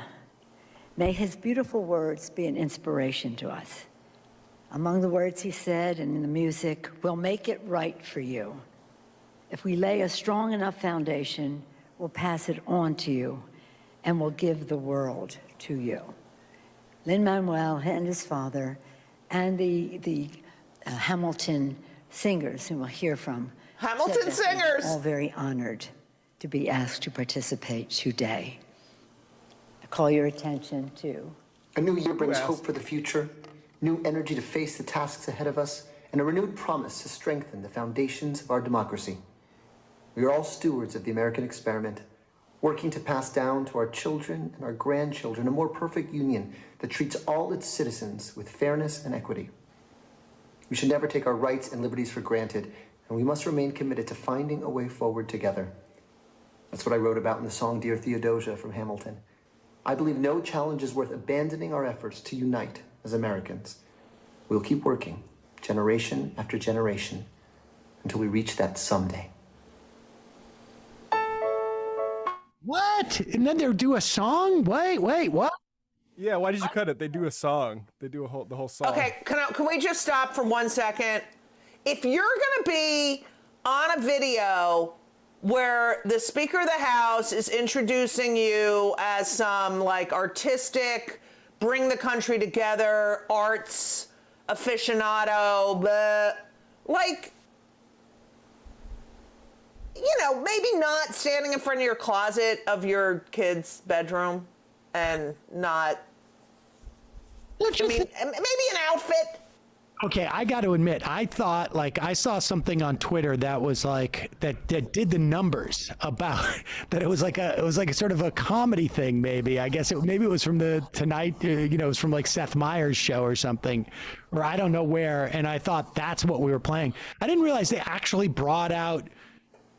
[SPEAKER 9] May his beautiful words be an inspiration to us. Among the words he said and in the music, we'll make it right for you. If we lay a strong enough foundation, we'll pass it on to you and we'll give the world to you. Lin Manuel and his father and the Hamilton singers, whom we'll hear from.
[SPEAKER 8] Hamilton singers!
[SPEAKER 9] All very honored to be asked to participate today. I call your attention to...
[SPEAKER 10] A new year brings hope for the future, new energy to face the tasks ahead of us, and a renewed promise to strengthen the foundations of our democracy. We are all stewards of the American experiment, working to pass down to our children and our grandchildren a more perfect union that treats all its citizens with fairness and equity. We should never take our rights and liberties for granted, and we must remain committed to finding a way forward together. That's what I wrote about in the song Dear Theodosia from Hamilton. I believe no challenge is worth abandoning our efforts to unite as Americans. We'll keep working, generation after generation, until we reach that someday.
[SPEAKER 2] What? And then they do a song? Wait, what?
[SPEAKER 3] Yeah, why did you cut it? They do a song. They do the whole song.
[SPEAKER 8] Okay, can we just stop for 1 second? If you're going to be on a video where the Speaker of the House is introducing you as some like artistic, bring the country together, arts aficionado, blah, like, maybe not standing in front of your closet of your kid's bedroom and not, maybe an outfit.
[SPEAKER 2] Okay, I got to admit, I thought, I saw something on Twitter that was that did the numbers about that. It was like a sort of a comedy thing, maybe. I guess maybe it was from the Tonight, it was from like Seth Meyers' show or something, or I don't know where. And I thought that's what we were playing. I didn't realize they actually brought out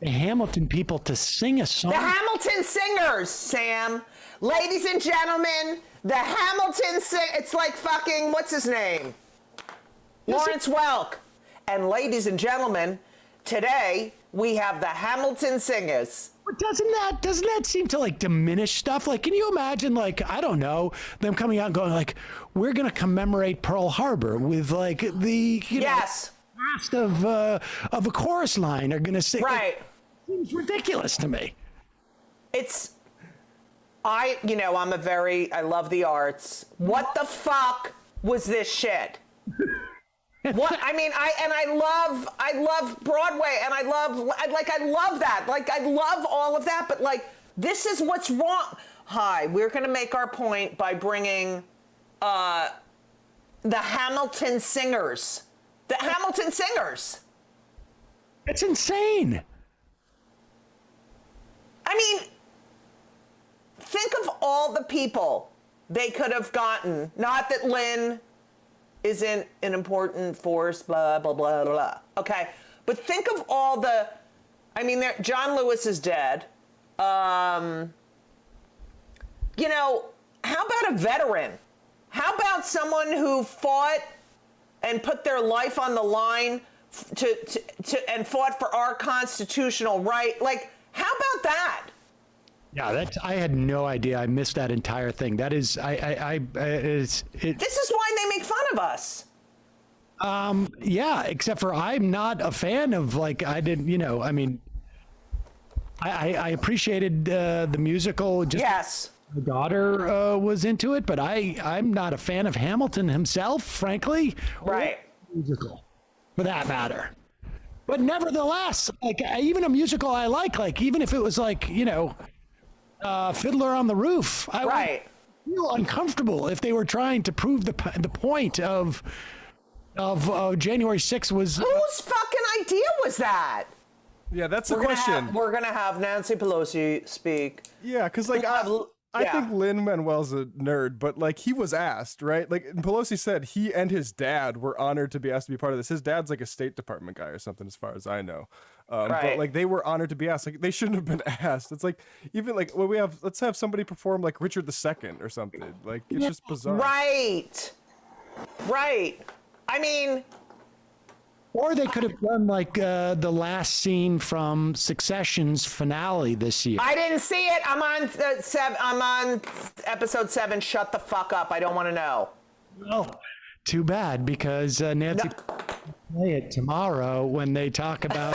[SPEAKER 2] the Hamilton people to sing a song.
[SPEAKER 8] The Hamilton singers, Sam. Ladies and gentlemen, the Hamilton it's like fucking, what's his name? Lawrence Welk. And ladies and gentlemen, today we have the Hamilton singers.
[SPEAKER 2] But doesn't that seem to diminish stuff? Can you imagine I don't know, them coming out and going we're going to commemorate Pearl Harbor with the
[SPEAKER 8] yes.
[SPEAKER 2] cast of a chorus line are going to sing.
[SPEAKER 8] Right.
[SPEAKER 2] Seems ridiculous to me.
[SPEAKER 8] I love the arts. What the fuck was this shit? What I love Broadway, and I love that. I love all of that, but this is what's wrong. Hi, we're gonna make our point by bringing the Hamilton singers. The Hamilton singers.
[SPEAKER 2] It's insane.
[SPEAKER 8] Think of all the people they could have gotten. Not that Lin isn't an important force, blah, blah, blah, blah. Okay. But think of all the, I mean, John Lewis is dead. You know, how about a veteran? How about someone who fought and put their life on the line and fought for our constitutional right? Like, how about that?
[SPEAKER 2] Yeah, I had no idea. I missed that entire thing. That is,
[SPEAKER 8] This is why they make fun of us.
[SPEAKER 2] Yeah, except for I'm not a fan of, like, I didn't, you know, I mean, I appreciated the musical. Just
[SPEAKER 8] yes.
[SPEAKER 2] My daughter was into it, but I'm not a fan of Hamilton himself, frankly.
[SPEAKER 8] Right.
[SPEAKER 2] Or musical, for that matter. But nevertheless, like, even a musical I like, even if it was like, you know, Fiddler on the Roof, I would feel uncomfortable if they were trying to prove the point of January 6th was.
[SPEAKER 8] Whose fucking idea was that?
[SPEAKER 3] Yeah, that's the question.
[SPEAKER 8] We're gonna have Nancy Pelosi speak.
[SPEAKER 3] Yeah, because like I think Lin Manuel's a nerd, but like he was asked, right? Like Pelosi said, he and his dad were honored to be asked to be part of this. His dad's like a State Department guy or something, as far as I know. But like they were honored to be asked. Like they shouldn't have been asked. It's like even like when let's have somebody perform like Richard II or something. Like it's just bizarre.
[SPEAKER 8] Right. I mean.
[SPEAKER 2] Or they could have done like the last scene from Succession's finale this year.
[SPEAKER 8] I didn't see it. I'm on episode 7. Shut the fuck up. I don't want to know.
[SPEAKER 2] Well, too bad, because Nancy will play it tomorrow when they talk about.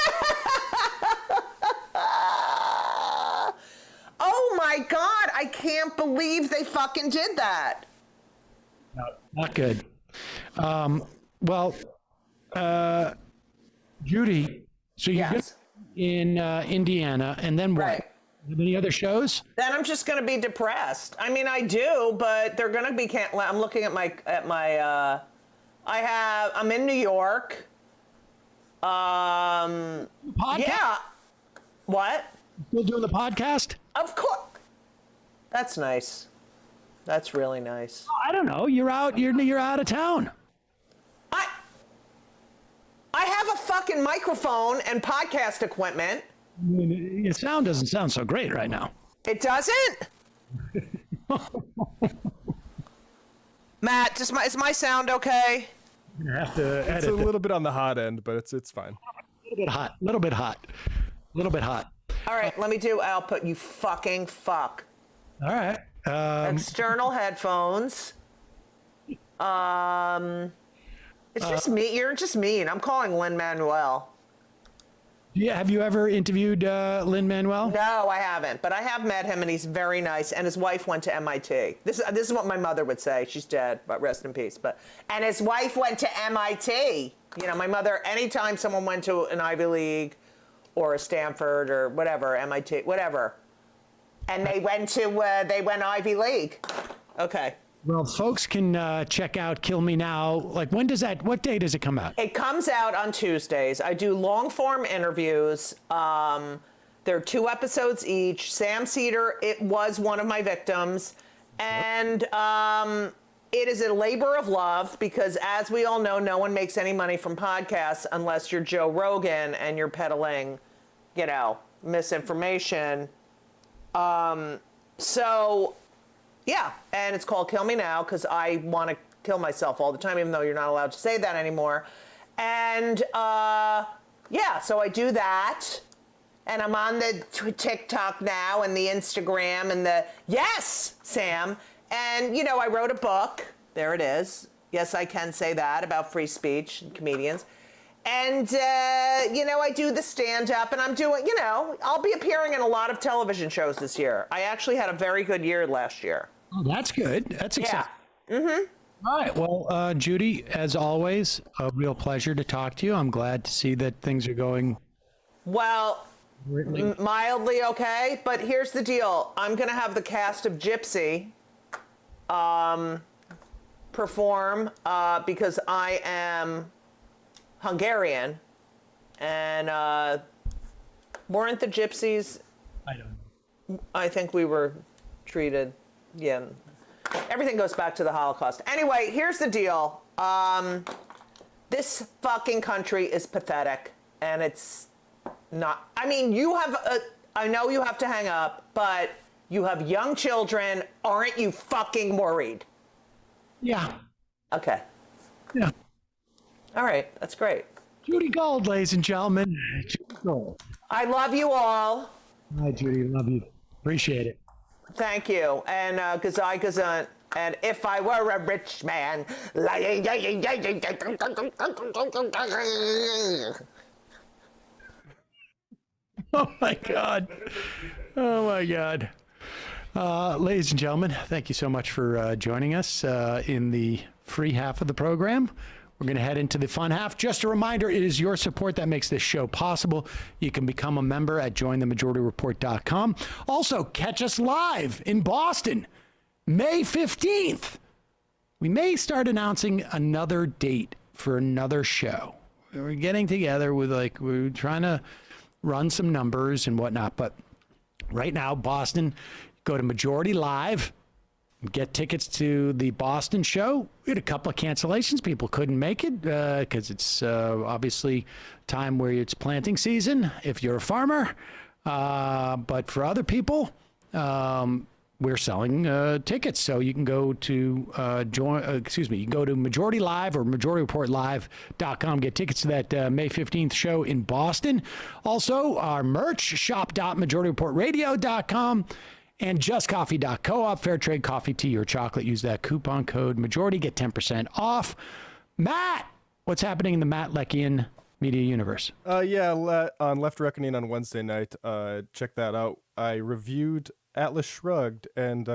[SPEAKER 8] Oh my God! I can't believe they fucking did that.
[SPEAKER 2] No, not good. Well. Judy, so you're in Indiana, and then what?
[SPEAKER 8] Right.
[SPEAKER 2] Have any other shows?
[SPEAKER 8] Then I'm just going to be depressed. I mean, I do, but they're going to be I'm looking at my I'm in New York.
[SPEAKER 2] Podcast?
[SPEAKER 8] Yeah. What?
[SPEAKER 2] Still doing the podcast?
[SPEAKER 8] Of course. That's nice. That's really nice.
[SPEAKER 2] I don't know. You're out of town.
[SPEAKER 8] I have a fucking microphone and podcast equipment.
[SPEAKER 2] I mean, your sound doesn't sound so great right now.
[SPEAKER 8] It doesn't? Matt, is my sound okay?
[SPEAKER 2] You're gonna have to edit.
[SPEAKER 3] It's a little bit on the hot end, but it's fine.
[SPEAKER 2] A little bit hot.
[SPEAKER 8] All right, let me do output, you fucking fuck.
[SPEAKER 2] All right.
[SPEAKER 8] External headphones. It's just me. You're just mean. I'm calling Lin Manuel.
[SPEAKER 2] Yeah, have you ever interviewed Lin Manuel?
[SPEAKER 8] No, I haven't. But I have met him, and he's very nice. And his wife went to MIT. This is what my mother would say. She's dead, but rest in peace. And his wife went to MIT. You know, my mother. Anytime someone went to an Ivy League, or a Stanford, or whatever, MIT, whatever, and they went Ivy League. Okay.
[SPEAKER 2] Well, folks can check out Kill Me Now. Like, what day does it come out?
[SPEAKER 8] It comes out on Tuesdays. I do long form interviews. There are 2 episodes each. Sam Seder, it was one of my victims. And it is a labor of love because, as we all know, no one makes any money from podcasts unless you're Joe Rogan and you're peddling, you know, misinformation. Yeah, and it's called Kill Me Now because I want to kill myself all the time, even though you're not allowed to say that anymore. And yeah, so I do that. And I'm on the TikTok now and the Instagram and yes, Sam. And, you know, I wrote a book. There it is. Yes, I can say that about free speech and comedians. And, you know, I do the stand-up, and I'm doing, you know, I'll be appearing in a lot of television shows this year. I actually had a very good year last year.
[SPEAKER 2] Oh, that's good. That's exciting.
[SPEAKER 8] Yeah. Mm-hmm.
[SPEAKER 2] All right. Well, Judy, as always, a real pleasure to talk to you. I'm glad to see that things are going
[SPEAKER 8] well, mildly okay. But here's the deal. I'm going to have the cast of Gypsy perform because I am Hungarian. And weren't the Gypsies?
[SPEAKER 2] I don't know.
[SPEAKER 8] I think we were treated. Yeah, everything goes back to the Holocaust. Anyway, here's the deal. This fucking country is pathetic, and it's not. I mean, I know you have to hang up, but you have young children. Aren't you fucking worried?
[SPEAKER 2] Yeah.
[SPEAKER 8] Okay.
[SPEAKER 2] Yeah.
[SPEAKER 8] All right. That's great.
[SPEAKER 2] Judy Gold, ladies and gentlemen. Judy Gold.
[SPEAKER 8] I love you all.
[SPEAKER 2] Hi, Judy. Love you. Appreciate it.
[SPEAKER 8] Thank you. And gesund. And if I were a rich man.
[SPEAKER 2] Oh my God. Oh my God. Ladies and gentlemen, thank you so much for joining us in the free half of the program. We're going to head into the fun half. Just a reminder, it is your support that makes this show possible. You can become a member at jointhemajorityreport.com. Also, catch us live in Boston, May 15th. We may start announcing another date for another show. We're getting together with, we're trying to run some numbers and whatnot. But right now, Boston, go to Majority Live. Get tickets to the Boston show. We had a couple of cancellations. People couldn't make it because it's obviously time where it's planting season if you're a farmer. But for other people, we're selling tickets. So you can go to you can go to Majority Live or MajorityReportLive.com. Get tickets to that May 15th show in Boston. Also, our merch, shop.MajorityReportRadio.com. And justcoffee.coop, fair trade coffee, tea, or chocolate. Use that coupon code majority, get 10% off. Matt, what's happening in the Matt Leckian media universe?
[SPEAKER 3] On Left Reckoning on Wednesday night, check that out. I reviewed Atlas Shrugged and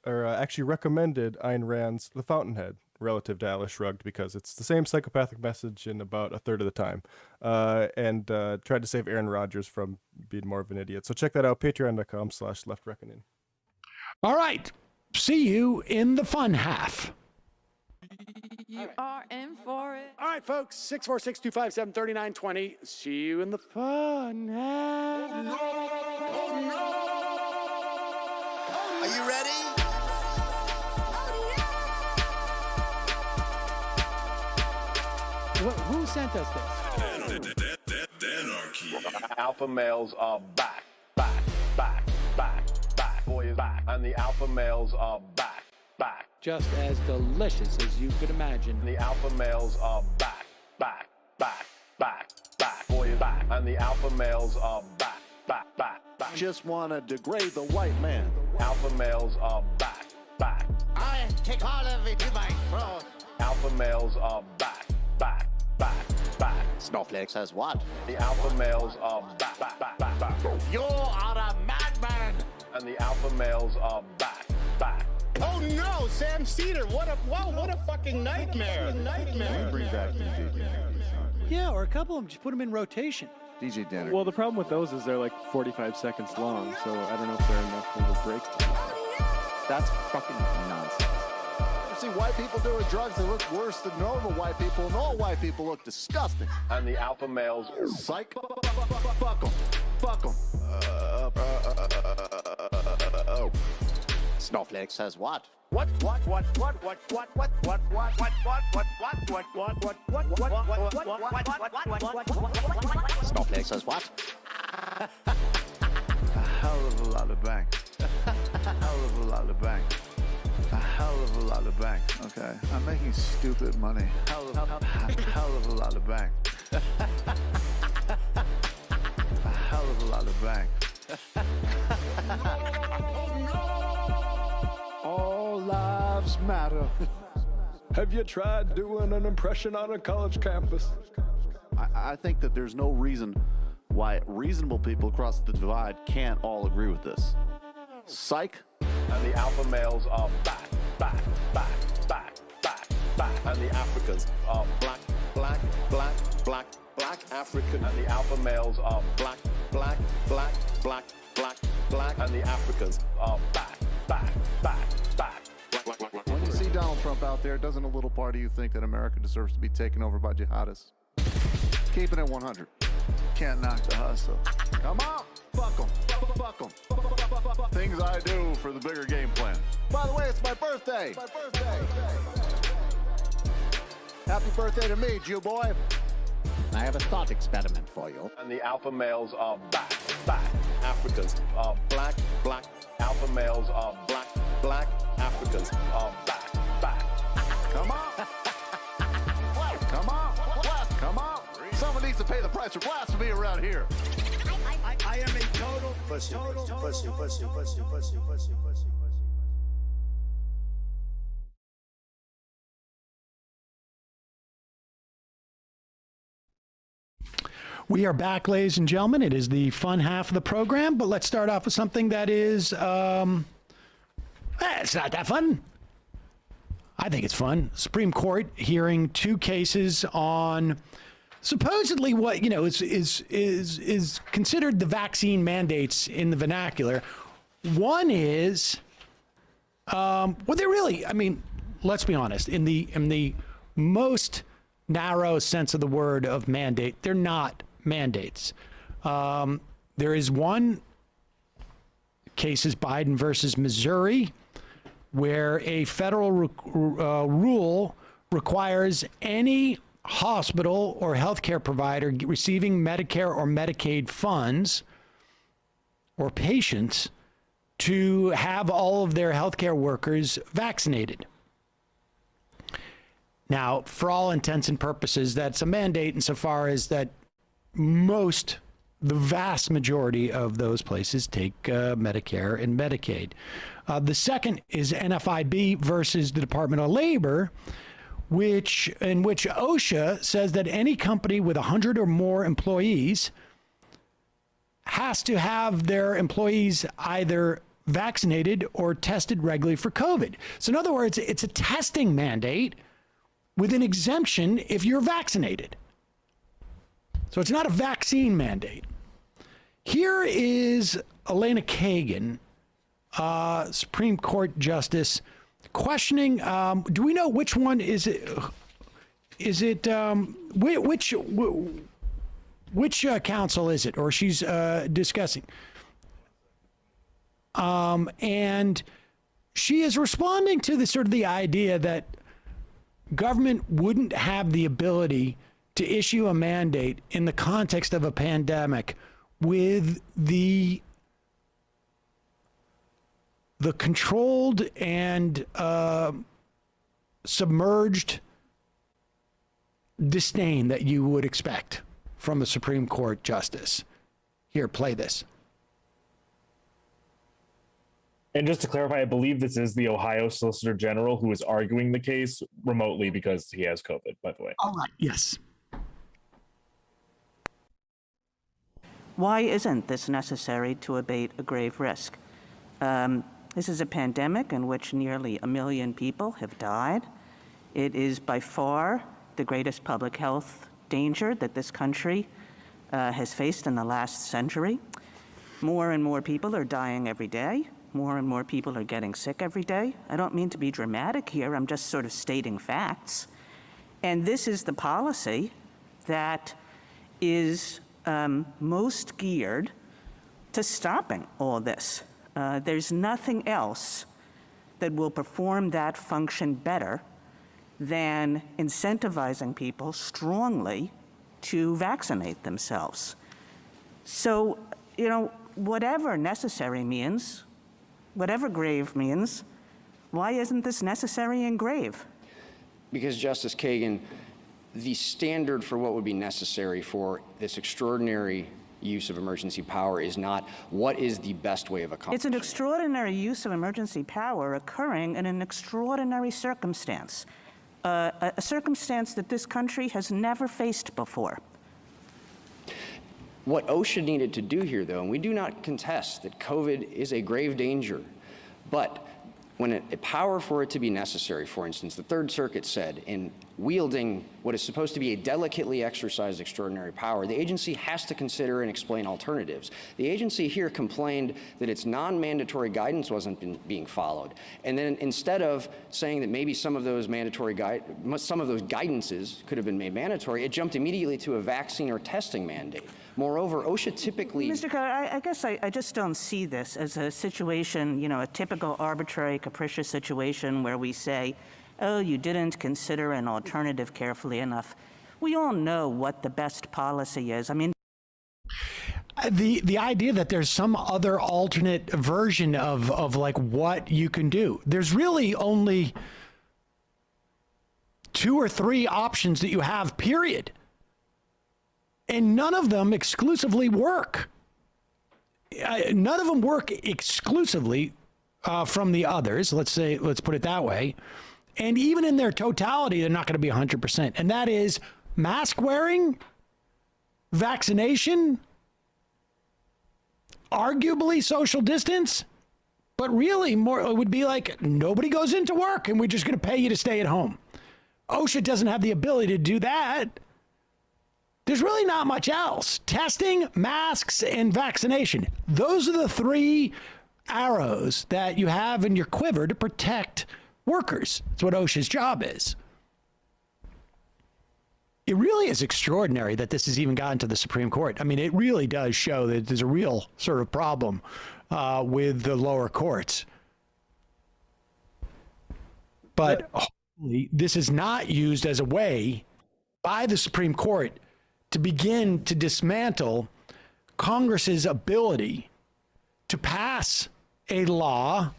[SPEAKER 3] actually recommended Ayn Rand's The Fountainhead relative to Atlas Shrugged because it's the same psychopathic message in about a third of the time, and tried to save Aaron Rodgers from being more of an idiot. So check that out, patreon.com/leftreckoning.
[SPEAKER 2] All right. See you in the fun half.
[SPEAKER 11] You are in for it.
[SPEAKER 2] All right, folks, 646-257-3920. See you in the fun half.
[SPEAKER 11] Oh, no.
[SPEAKER 12] Are you ready?
[SPEAKER 2] Who sent us this?
[SPEAKER 13] Anarchy. Alpha males are back. Boys back. And the alpha males are back.
[SPEAKER 2] Just as delicious as you could imagine.
[SPEAKER 13] The alpha males are back. Boys back. And the alpha males are back.
[SPEAKER 14] Just wanna degrade the white man.
[SPEAKER 13] Alpha males are back.
[SPEAKER 12] I take all of it to my throat.
[SPEAKER 13] Alpha males are back.
[SPEAKER 14] Snowflake says what?
[SPEAKER 13] The alpha males are back.
[SPEAKER 12] You are a madman.
[SPEAKER 13] And the alpha males are back.
[SPEAKER 12] Oh no, Sam Seder! What a fucking nightmare!
[SPEAKER 14] Bring back DJ Danner.
[SPEAKER 2] Yeah, or a couple of them. Just put them in rotation.
[SPEAKER 14] DJ Danner.
[SPEAKER 3] Well, the problem with those is they're like 45 seconds long, so I don't know if they're enough of a break.
[SPEAKER 14] That's fucking nonsense. See white people doing drugs, they look worse than normal white people, and all white people look disgusting.
[SPEAKER 13] And the alpha males.
[SPEAKER 14] Psych. Fuck them. Snowflake says what?
[SPEAKER 12] What?
[SPEAKER 14] Snowflake says what?
[SPEAKER 15] A hell of a lot of bank. A hell of a lot of bank. Okay, I'm making stupid money. Hell of a lot of bank. A hell of a lot of bank.
[SPEAKER 3] All lives matter. Have you tried doing an impression on a college campus?
[SPEAKER 14] I think that there's no reason why reasonable people across the divide can't all agree with this. Psych.
[SPEAKER 13] And the alpha males are back. And the Africans are black African. And the alpha males are black. And the Africans are back.
[SPEAKER 14] When you see Donald Trump out there, doesn't a little part of you think that America deserves to be taken over by jihadists? Keeping it 100.
[SPEAKER 15] Can't knock the hustle.
[SPEAKER 14] Come on. Fuck them.
[SPEAKER 15] Things I do for the bigger game plan.
[SPEAKER 14] By the way, it's my birthday. Happy birthday to me, Jew boy. I have a thought experiment for you.
[SPEAKER 13] And the alpha males are back. Africans are black. Alpha males are black. Africans are back.
[SPEAKER 14] Come on. Come on. Someone needs to pay the price for blasphemy around here.
[SPEAKER 12] I am a total pussy.
[SPEAKER 2] We are back, ladies and gentlemen. It is the fun half of the program, but let's start off with something that is, it's not that fun. I think it's fun. Supreme Court hearing two cases on supposedly what, is considered the vaccine mandates in the vernacular. One is, they're really, let's be honest, in the most narrow sense of the word of mandate, they're not mandates. There is one case is Biden versus Missouri, where a federal rule requires any hospital or healthcare provider receiving Medicare or Medicaid funds or patients to have all of their healthcare workers vaccinated. Now, for all intents and purposes, that's a mandate insofar as that the vast majority of those places take Medicare and Medicaid. The second is NFIB versus the Department of Labor, in which OSHA says that any company with 100 or more employees has to have their employees either vaccinated or tested regularly for COVID. So in other words, it's a testing mandate with an exemption if you're vaccinated. So it's not a vaccine mandate. Here is Elena Kagan, Supreme Court Justice, questioning, do we know which one is it? Which counsel is it, or she's discussing? And she is responding to the idea that government wouldn't have the ability to issue a mandate in the context of a pandemic with the controlled and submerged disdain that you would expect from a Supreme Court justice. Here, play this.
[SPEAKER 16] And just to clarify, I believe this is the Ohio Solicitor General who is arguing the case remotely because he has COVID, by the way.
[SPEAKER 2] All right. Yes.
[SPEAKER 17] Why isn't this necessary to abate a grave risk? This is a pandemic in which nearly 1 million people have died. It is by far the greatest public health danger that this country has faced in the last century. More and more people are dying every day. More and more people are getting sick every day. I don't mean to be dramatic here. I'm just sort of stating facts. And this is the policy that is most geared to stopping all this. There's nothing else that will perform that function better than incentivizing people strongly to vaccinate themselves. So, whatever necessary means, whatever grave means, why isn't this necessary and grave?
[SPEAKER 18] Because, Justice Kagan, the standard for what would be necessary for this extraordinary use of emergency power is not what is the best way of accomplishing.
[SPEAKER 17] It's an extraordinary use of emergency power occurring in an extraordinary circumstance, a circumstance that this country has never faced before.
[SPEAKER 18] What OSHA needed to do here, though, and we do not contest that COVID is a grave danger, but when a power for it to be necessary, for instance, the Third Circuit said in wielding what is supposed to be a delicately exercised extraordinary power, the agency has to consider and explain alternatives. The agency here complained that its non-mandatory guidance wasn't being followed. And then instead of saying that maybe some of those guidances could have been made mandatory, it jumped immediately to a vaccine or testing mandate. Moreover, OSHA typically—
[SPEAKER 17] Mr. Carter, I guess I just don't see this as a situation, a typical arbitrary, capricious situation where we say, oh, you didn't consider an alternative carefully enough. We all know what the best policy is. I mean,
[SPEAKER 2] the idea that there's some other alternate version of like what you can do. There's really only 2 or 3 options that you have, period. And none of them exclusively work. None of them work exclusively from the others. Let's put it that way. And even in their totality, they're not going to be 100%. And that is mask wearing, vaccination, arguably social distance, but really more it would be like nobody goes into work and we're just going to pay you to stay at home. OSHA doesn't have the ability to do that. There's really not much else. Testing, masks, and vaccination. Those are the 3 arrows that you have in your quiver to protect workers. That's what OSHA's job is. It really is extraordinary that this has even gotten to the Supreme Court. I mean, it really does show that there's a real sort of problem with the lower courts. But hopefully this is not used as a way by the Supreme Court to begin to dismantle Congress's ability to pass a law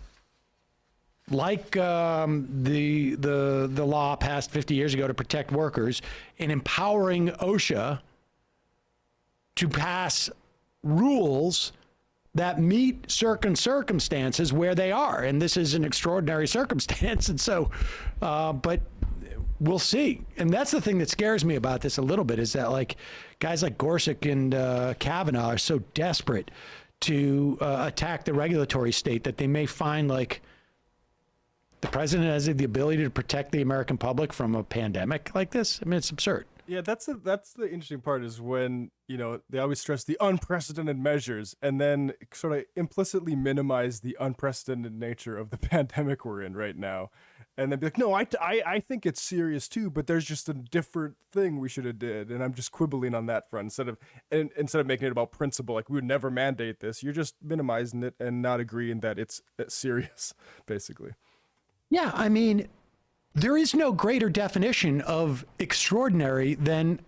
[SPEAKER 2] like the law passed 50 years ago to protect workers, and empowering OSHA to pass rules that meet certain circumstances where they are. And this is an extraordinary circumstance. And so, but we'll see. And that's the thing that scares me about this a little bit, is that like guys like Gorsuch and Kavanaugh are so desperate to attack the regulatory state that they may find like the president has the ability to protect the American public from a pandemic like this. I mean, it's absurd.
[SPEAKER 3] Yeah, that's the interesting part, is when, you know, they always stress the unprecedented measures and then sort of implicitly minimize the unprecedented nature of the pandemic we're in right now. And then be like, no, I think it's serious too, but there's just a different thing we should have did. And I'm just quibbling on that front instead of making it about principle, like we would never mandate this. You're just minimizing it and not agreeing that it's serious, basically.
[SPEAKER 2] Yeah, I mean, there is no greater definition of extraordinary than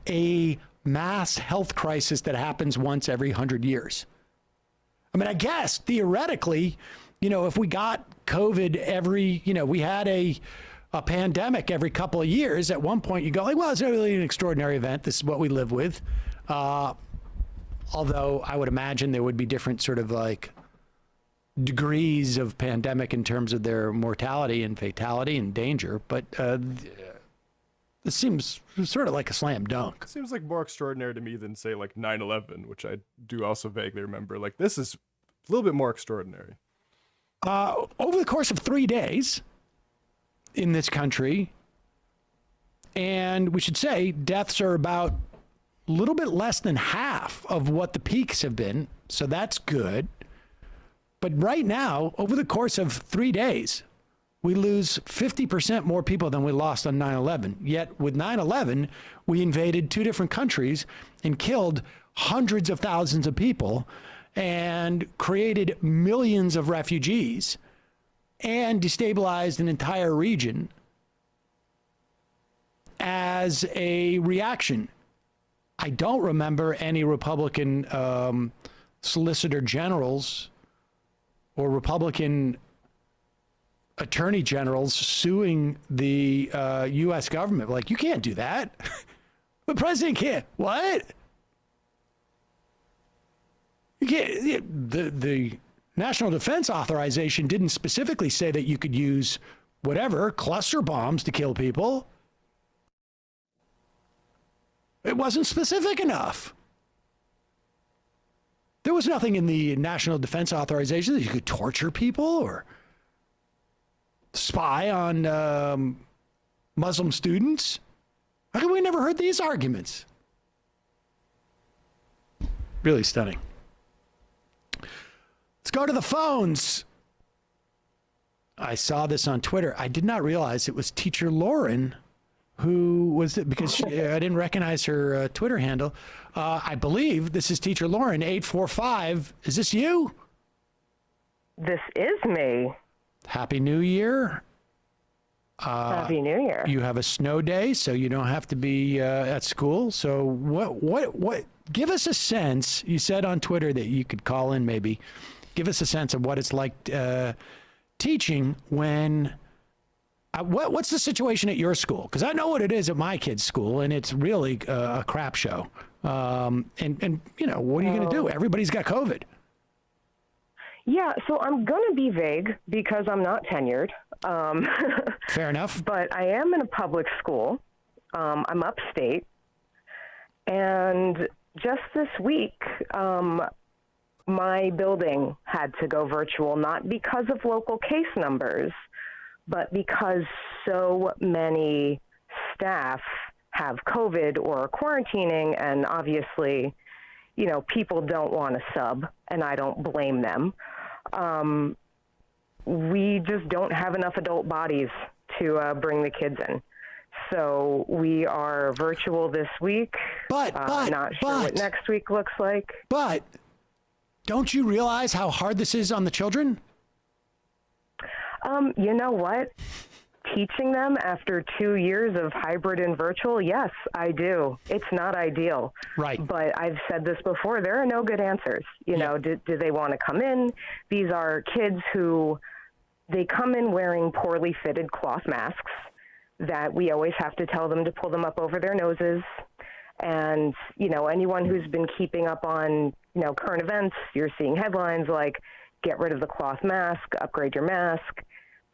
[SPEAKER 2] a mass health crisis that happens once every 100 years. I mean, I guess theoretically, you know, if we got COVID we had a pandemic every couple of years, at one point you go like, well, it's not really an extraordinary event. This is what we live with. Although I would imagine there would be different sort of like degrees of pandemic in terms of their mortality and fatality and danger. But it seems sort of like a slam dunk.
[SPEAKER 3] It seems like more extraordinary to me than, say, like 9/11, which I do also vaguely remember. Like, this is a little bit more extraordinary.
[SPEAKER 2] Over the course of 3 days in this country, and we should say deaths are about a little bit less than half of what the peaks have been, so that's good. But right now, over the course of 3 days, we lose 50% more people than we lost on 9/11. Yet with 9/11, we invaded 2 different countries and killed hundreds of thousands of people and created millions of refugees and destabilized an entire region as a reaction. I don't remember any Republican solicitor generals or Republican attorney generals suing the U.S. government. Like, you can't do that. The president can't. What? You can't. The National Defense Authorization didn't specifically say that you could use whatever, cluster bombs to kill people. It wasn't specific enough. There was nothing in the National Defense Authorization that you could torture people or spy on Muslim students. How come we never heard these arguments? Really stunning. Let's go to the phones. I saw this on Twitter. I did not realize it was Teacher Lauren who was it, because I didn't recognize her Twitter handle. I believe this is Teacher Lauren, 845. Is this you?
[SPEAKER 19] This is me.
[SPEAKER 2] Happy New Year.
[SPEAKER 19] Happy New Year.
[SPEAKER 2] You have a snow day, so you don't have to be at school. So what? Give us a sense. You said on Twitter that you could call in, maybe. Give us a sense of what it's like teaching when. What's the situation at your school? Because I know what it is at my kid's school, and it's really a crap show. And you know, what are you going to do? Everybody's got COVID.
[SPEAKER 19] Yeah, so I'm going to be vague because I'm not tenured.
[SPEAKER 2] Fair enough.
[SPEAKER 19] But I am in a public school. I'm upstate. And just this week, my building had to go virtual, not because of local case numbers, but because so many staff have COVID or are quarantining, and obviously, you know, people don't want to sub, and I don't blame them. We just don't have enough adult bodies to bring the kids in. So we are virtual this week. Not sure what next week looks like.
[SPEAKER 2] But don't you realize how hard this is on the children?
[SPEAKER 19] You know what? Teaching them after 2 years of hybrid and virtual, yes, I do. It's not ideal.
[SPEAKER 2] Right.
[SPEAKER 19] But I've said this before, there are no good answers. You know, do they want to come in? These are kids who, they come in wearing poorly fitted cloth masks that we always have to tell them to pull them up over their noses. And, you know, anyone who's been keeping up on, you know, current events, you're seeing headlines like, get rid of the cloth mask, upgrade your mask.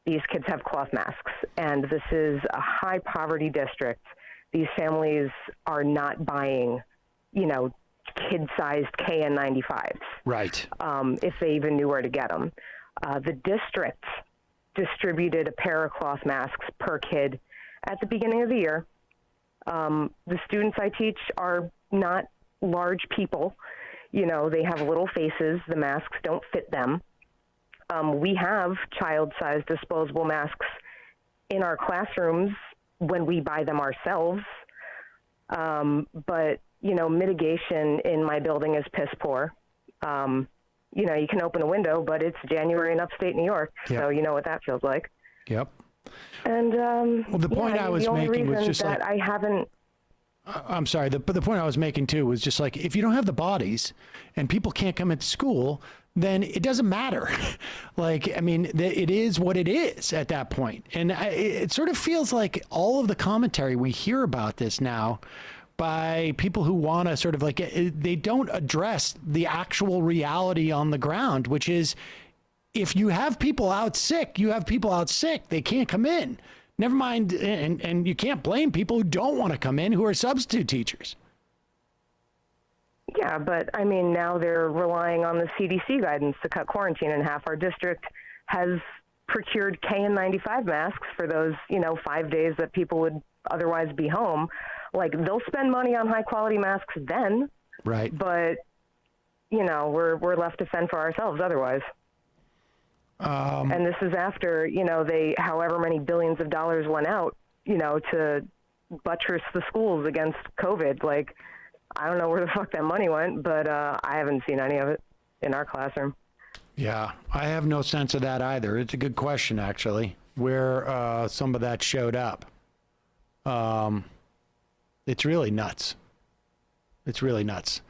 [SPEAKER 19] These kids have cloth masks, and this is a high poverty district. These families are not buying, you know, kid-sized KN95s.
[SPEAKER 2] Right.
[SPEAKER 19] If they even knew where to get them. The district distributed a pair of cloth masks per kid at the beginning of the year. The students I teach are not large people. You know, they have little faces. The masks don't fit them. We have child-sized disposable masks in our classrooms when we buy them ourselves. But, you know, mitigation in my building is piss poor. You know, you can open a window, but it's January in upstate New York, so you know what that feels like.
[SPEAKER 2] Yep.
[SPEAKER 19] And
[SPEAKER 2] well, the point I was making was just
[SPEAKER 19] that
[SPEAKER 2] like,
[SPEAKER 19] I haven't.
[SPEAKER 2] I'm sorry, but the point I was making too was just like, if you don't have the bodies and people can't come into school, then it doesn't matter. Like, I mean, it is what it is at that point. And it sort of feels like all of the commentary we hear about this now by people who want to sort of like, they don't address the actual reality on the ground, which is if you have people out sick, you have people out sick. They can't come in. Never mind, and you can't blame people who don't want to come in, who are substitute teachers.
[SPEAKER 19] Yeah, but I mean, now they're relying on the CDC guidance to cut quarantine in half. Our district has procured KN95 masks for those, you know, 5 days that people would otherwise be home. Like, they'll spend money on high quality masks then.
[SPEAKER 2] Right.
[SPEAKER 19] But, you know, we're left to fend for ourselves otherwise. And this is after, you know, however many billions of dollars went out, you know, to buttress the schools against COVID. Like, I don't know where the fuck that money went, but I haven't seen any of it in our classroom.
[SPEAKER 2] Yeah, I have no sense of that either. It's a good question, actually, where some of that showed up. It's really nuts. It's really nuts.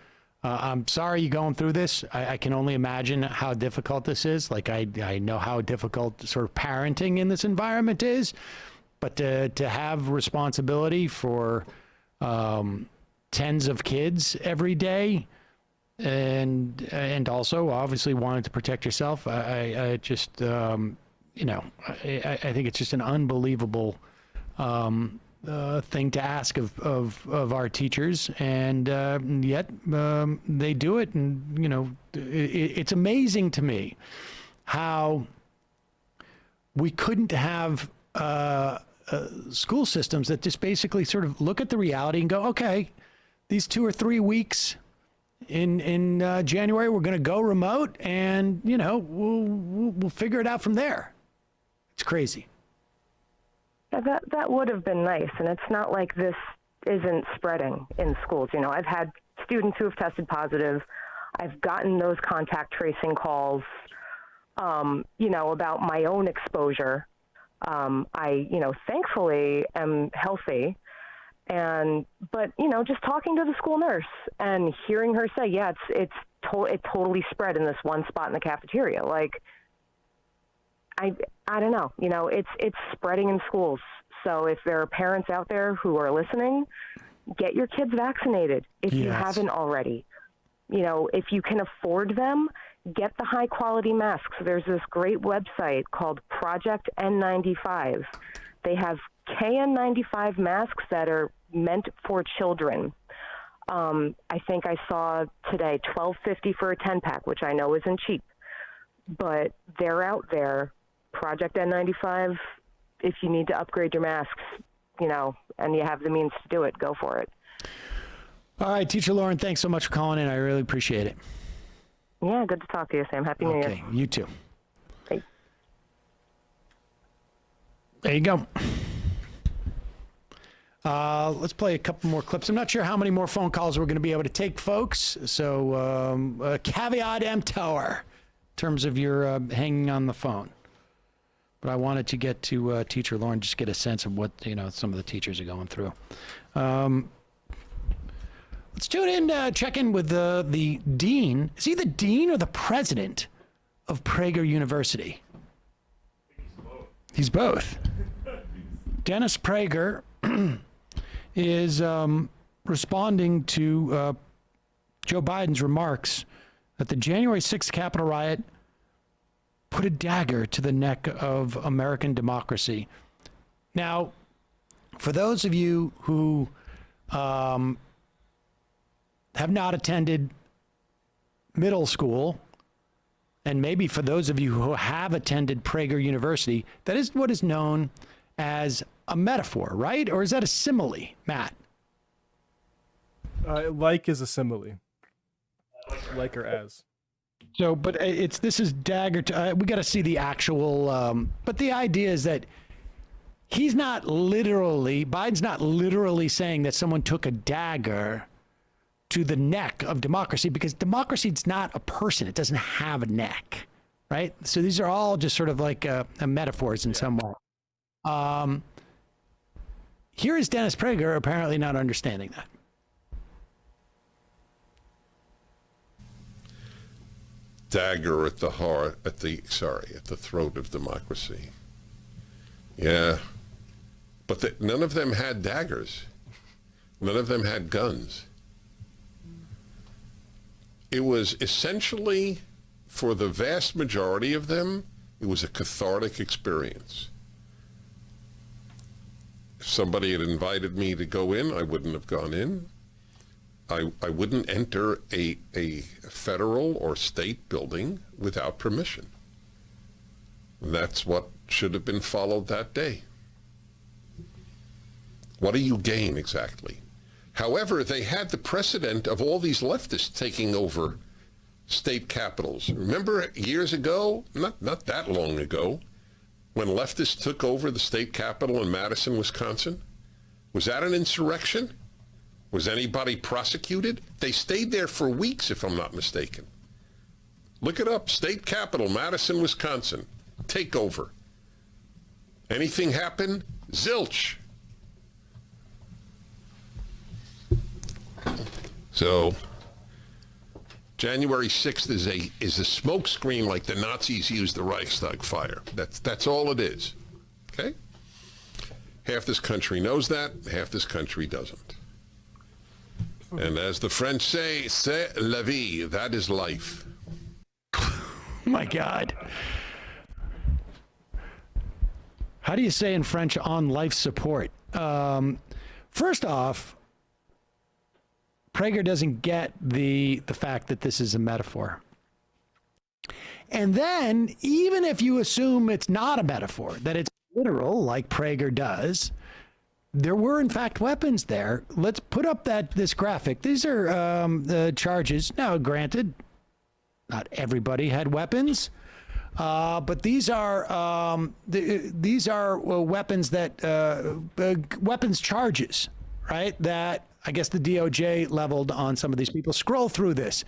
[SPEAKER 2] I'm sorry you're going through this. I can only imagine how difficult this is. Like, I know how difficult sort of parenting in this environment is, but to have responsibility for tens of kids every day, and also obviously wanting to protect yourself, I just you know, I think it's just an unbelievable thing to ask of our teachers, and yet they do it. And you know, it's amazing to me how we couldn't have school systems that just basically sort of look at the reality and go, okay, these 2 or 3 weeks in January, we're going to go remote, and you know, we'll figure it out from there. It's crazy.
[SPEAKER 19] That would have been nice, and it's not like this isn't spreading in schools. You know, I've had students who have tested positive. I've gotten those contact tracing calls, you know, about my own exposure. I, thankfully am healthy. But just talking to the school nurse and hearing her say, yeah, it totally spread in this one spot in the cafeteria. Like, I don't know, it's spreading in schools. So if there are parents out there who are listening, get your kids vaccinated if you haven't already. If you can afford them, get the high quality masks. There's this great website called Project N95. They have KN95 masks that are meant for children. I think I saw today $12.50 for a 10-pack, which I know isn't cheap, but they're out there. Project N95. If you need to upgrade your masks, and you have the means to do it, go for it.
[SPEAKER 2] All right, Teacher Lauren, thanks so much for calling in. I really appreciate it.
[SPEAKER 19] Yeah, good to talk to you, Sam. Happy New Year.
[SPEAKER 2] Okay, you too.
[SPEAKER 19] Bye.
[SPEAKER 2] There you go. Let's play a couple more clips. I'm not sure how many more phone calls we're going to be able to take, folks. So caveat emptor in terms of your hanging on the phone. But I wanted to get to Teacher Lauren, just get a sense of what some of the teachers are going through. Let's tune in, check in with the dean. Is he the dean or the president of Prager University? He's both. Dennis Prager is responding to Joe Biden's remarks that the January 6th Capitol riot put a dagger to the neck of American democracy. Now, for those of you who have not attended middle school, and maybe for those of you who have attended Prager University, that is what is known as a metaphor, right? Or is that a simile, Matt?
[SPEAKER 3] Like is a simile. Like or as.
[SPEAKER 2] So, but this is dagger. We got to see the actual. But the idea is that Biden's not literally saying that someone took a dagger to the neck of democracy, because democracy is not a person. It doesn't have a neck, right? So these are all just sort of like metaphors in some way. Here is Dennis Prager apparently not understanding that.
[SPEAKER 20] Dagger at the heart, at the throat of democracy. Yeah, but none of them had daggers. None of them had guns. It was essentially, for the vast majority of them, it was a cathartic experience. If somebody had invited me to go in, I wouldn't have gone in. I wouldn't enter a federal or state building without permission. That's what should have been followed that day. What do you gain exactly? However, they had the precedent of all these leftists taking over state capitals. Remember years ago, not that long ago, when leftists took over the state capitol in Madison, Wisconsin? Was that an insurrection? Was anybody prosecuted? They stayed there for weeks, if I'm not mistaken. Look it up. State Capitol, Madison, Wisconsin. Takeover. Anything happen? Zilch. So, January 6th is a smokescreen like the Nazis used the Reichstag fire. That's all it is. Okay? Half this country knows that. Half this country doesn't. And as the French say, c'est la vie. That is life.
[SPEAKER 2] My God. How do you say in French, on life support? First off, Prager doesn't get the fact that this is a metaphor. And then, even if you assume it's not a metaphor, that it's literal, like Prager does, there were, in fact, weapons there. Let's put up this graphic. These are the charges. Now, granted, not everybody had weapons, but these are weapons weapons charges, right? That I guess the DOJ leveled on some of these people. Scroll through this.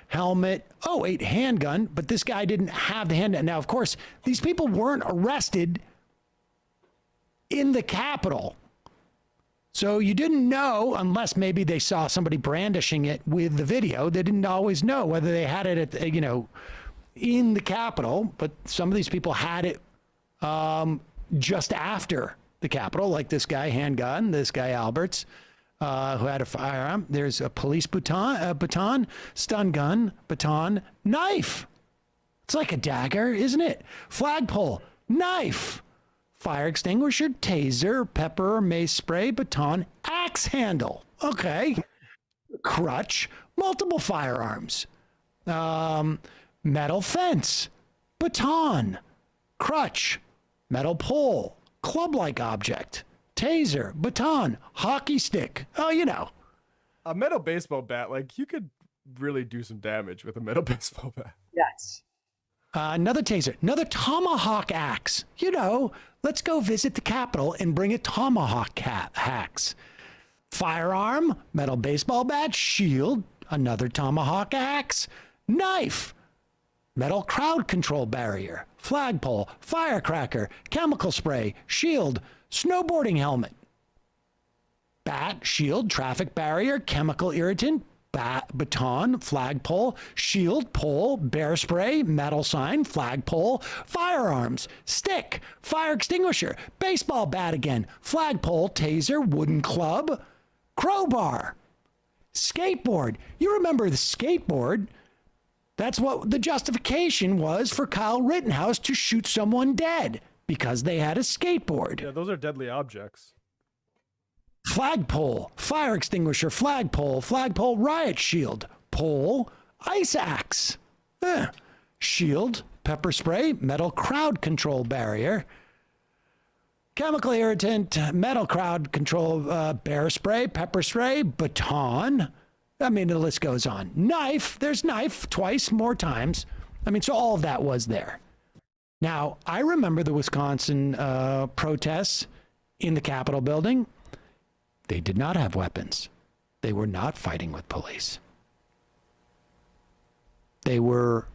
[SPEAKER 2] Helmet. Oh, wait, handgun. But this guy didn't have the handgun. Now, of course, these people weren't arrested in the Capitol. So you didn't know, unless maybe they saw somebody brandishing it with the video. They didn't always know whether they had it at, in the Capitol, but some of these people had it just after the Capitol, like this guy, handgun, this guy, Alberts, who had a firearm. There's a police baton, stun gun, baton, knife. It's like a dagger, isn't it? Flagpole, knife. Fire extinguisher, taser, pepper, mace spray, baton, axe handle. Okay. Crutch, multiple firearms. Metal fence, baton, crutch, metal pole, club-like object, taser, baton, hockey stick. Oh,
[SPEAKER 3] A metal baseball bat, like you could really do some damage with a metal baseball bat.
[SPEAKER 2] Yes. Another taser, another tomahawk axe. Let's go visit the Capitol and bring a tomahawk axe. Firearm, metal baseball bat, shield, another tomahawk axe, knife, metal crowd control barrier, flagpole, firecracker, chemical spray, shield, snowboarding helmet, bat, shield, traffic barrier, chemical irritant, baton, flagpole, shield, pole, bear spray, metal sign, flagpole, firearms, stick, fire extinguisher, baseball bat again, flagpole, taser, wooden club, crowbar, skateboard. You remember the skateboard? That's what the justification was for Kyle Rittenhouse to shoot someone dead, because they had a skateboard.
[SPEAKER 3] Yeah, those are deadly objects.
[SPEAKER 2] Flagpole, fire extinguisher, flagpole, riot shield, pole, ice axe, shield, pepper spray, metal crowd control barrier, chemical irritant, metal crowd control, bear spray, pepper spray, baton. I mean, the list goes on. Knife, there's knife twice more times. I mean, so all of that was there. Now, I remember the Wisconsin protests in the Capitol building. They did not have weapons. They were not fighting with police. They were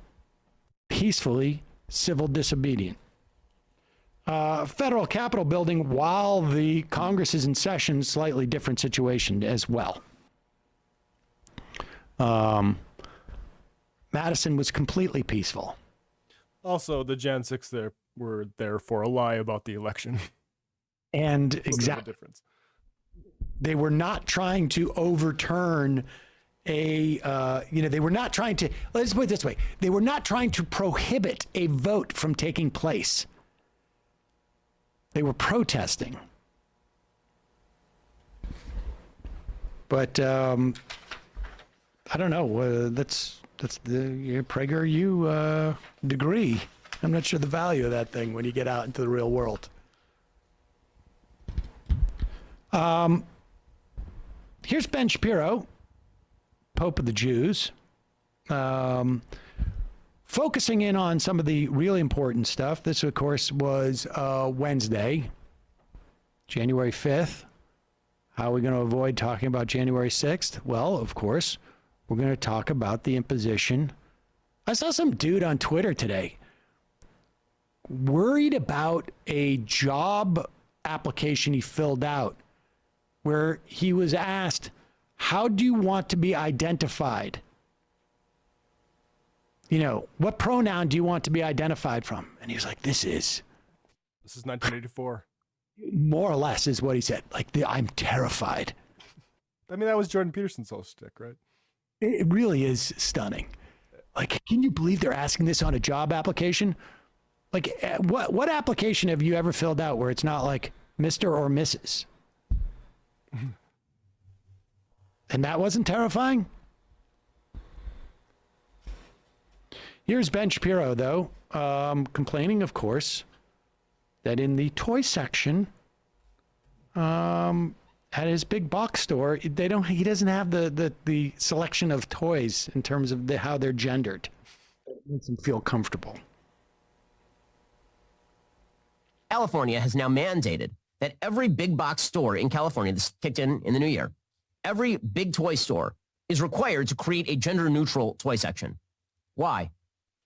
[SPEAKER 2] peacefully civil disobedient. Federal Capitol building, while the Congress is in session, slightly different situation as well. Madison was completely peaceful.
[SPEAKER 3] Also, the Jan 6 there were there for a lie about the election.
[SPEAKER 2] And exactly. They were not trying to overturn they were not trying to, let's put it this way, they were not trying to prohibit a vote from taking place. They were protesting. But I don't know, that's the PragerU degree. I'm not sure the value of that thing when you get out into the real world. Here's Ben Shapiro, Pope of the Jews, focusing in on some of the really important stuff. This, of course, was Wednesday, January 5th. How are we going to avoid talking about January 6th? Well, of course, we're going to talk about the imposition. I saw some dude on Twitter today worried about a job application he filled out where he was asked, how do you want to be identified? What pronoun do you want to be identified from? And he was like, This is
[SPEAKER 3] 1984.
[SPEAKER 2] More or less is what he said. I'm terrified.
[SPEAKER 3] I mean, that was Jordan Peterson's whole shtick, right?
[SPEAKER 2] It really is stunning. Can you believe they're asking this on a job application? What application have you ever filled out where it's not like Mr. or Mrs.? And that wasn't terrifying? Here's Ben Shapiro, though, complaining, of course, that in the toy section at his big box store, he doesn't have the selection of toys in terms of how they're gendered. It makes him feel comfortable.
[SPEAKER 21] California has now mandated that every big box store in California, this kicked in the new year, every big toy store is required to create a gender-neutral toy section. Why?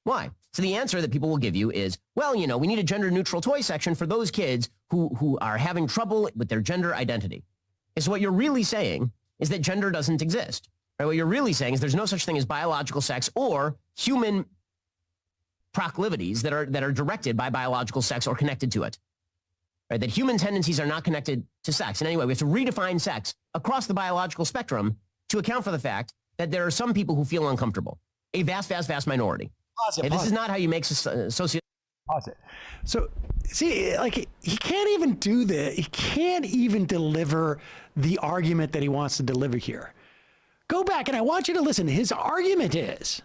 [SPEAKER 21] So the answer that people will give you is, well, we need a gender-neutral toy section for those kids who are having trouble with their gender identity. And so what you're really saying is that gender doesn't exist. Right? What you're really saying is there's no such thing as biological sex or human proclivities that are directed by biological sex or connected to it. Right? That human tendencies are not connected to sex. And anyway, we have to redefine sex across the biological spectrum to account for the fact that there are some people who feel uncomfortable. A vast, vast, vast minority. This is not how you make socio.
[SPEAKER 2] Pause it. So, see, like, he can't even do He can't even deliver the argument that he wants to deliver here. Go back, and I want you to listen. His argument is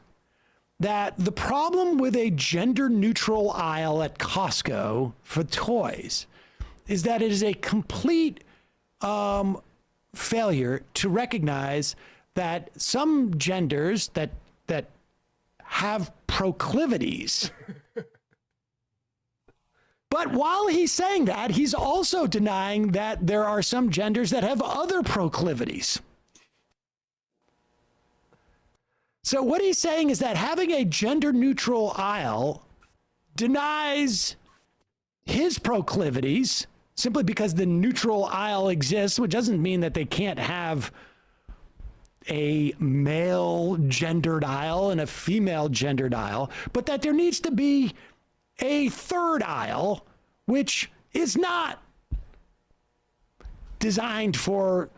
[SPEAKER 2] that the problem with a gender-neutral aisle at Costco for toys is that it is a complete failure to recognize that some genders that have proclivities. But while he's saying that, he's also denying that there are some genders that have other proclivities. So what he's saying is that having a gender-neutral aisle denies his proclivities simply because the neutral aisle exists, which doesn't mean that they can't have a male gendered aisle and a female gendered aisle, but that there needs to be a third aisle, which is not designed for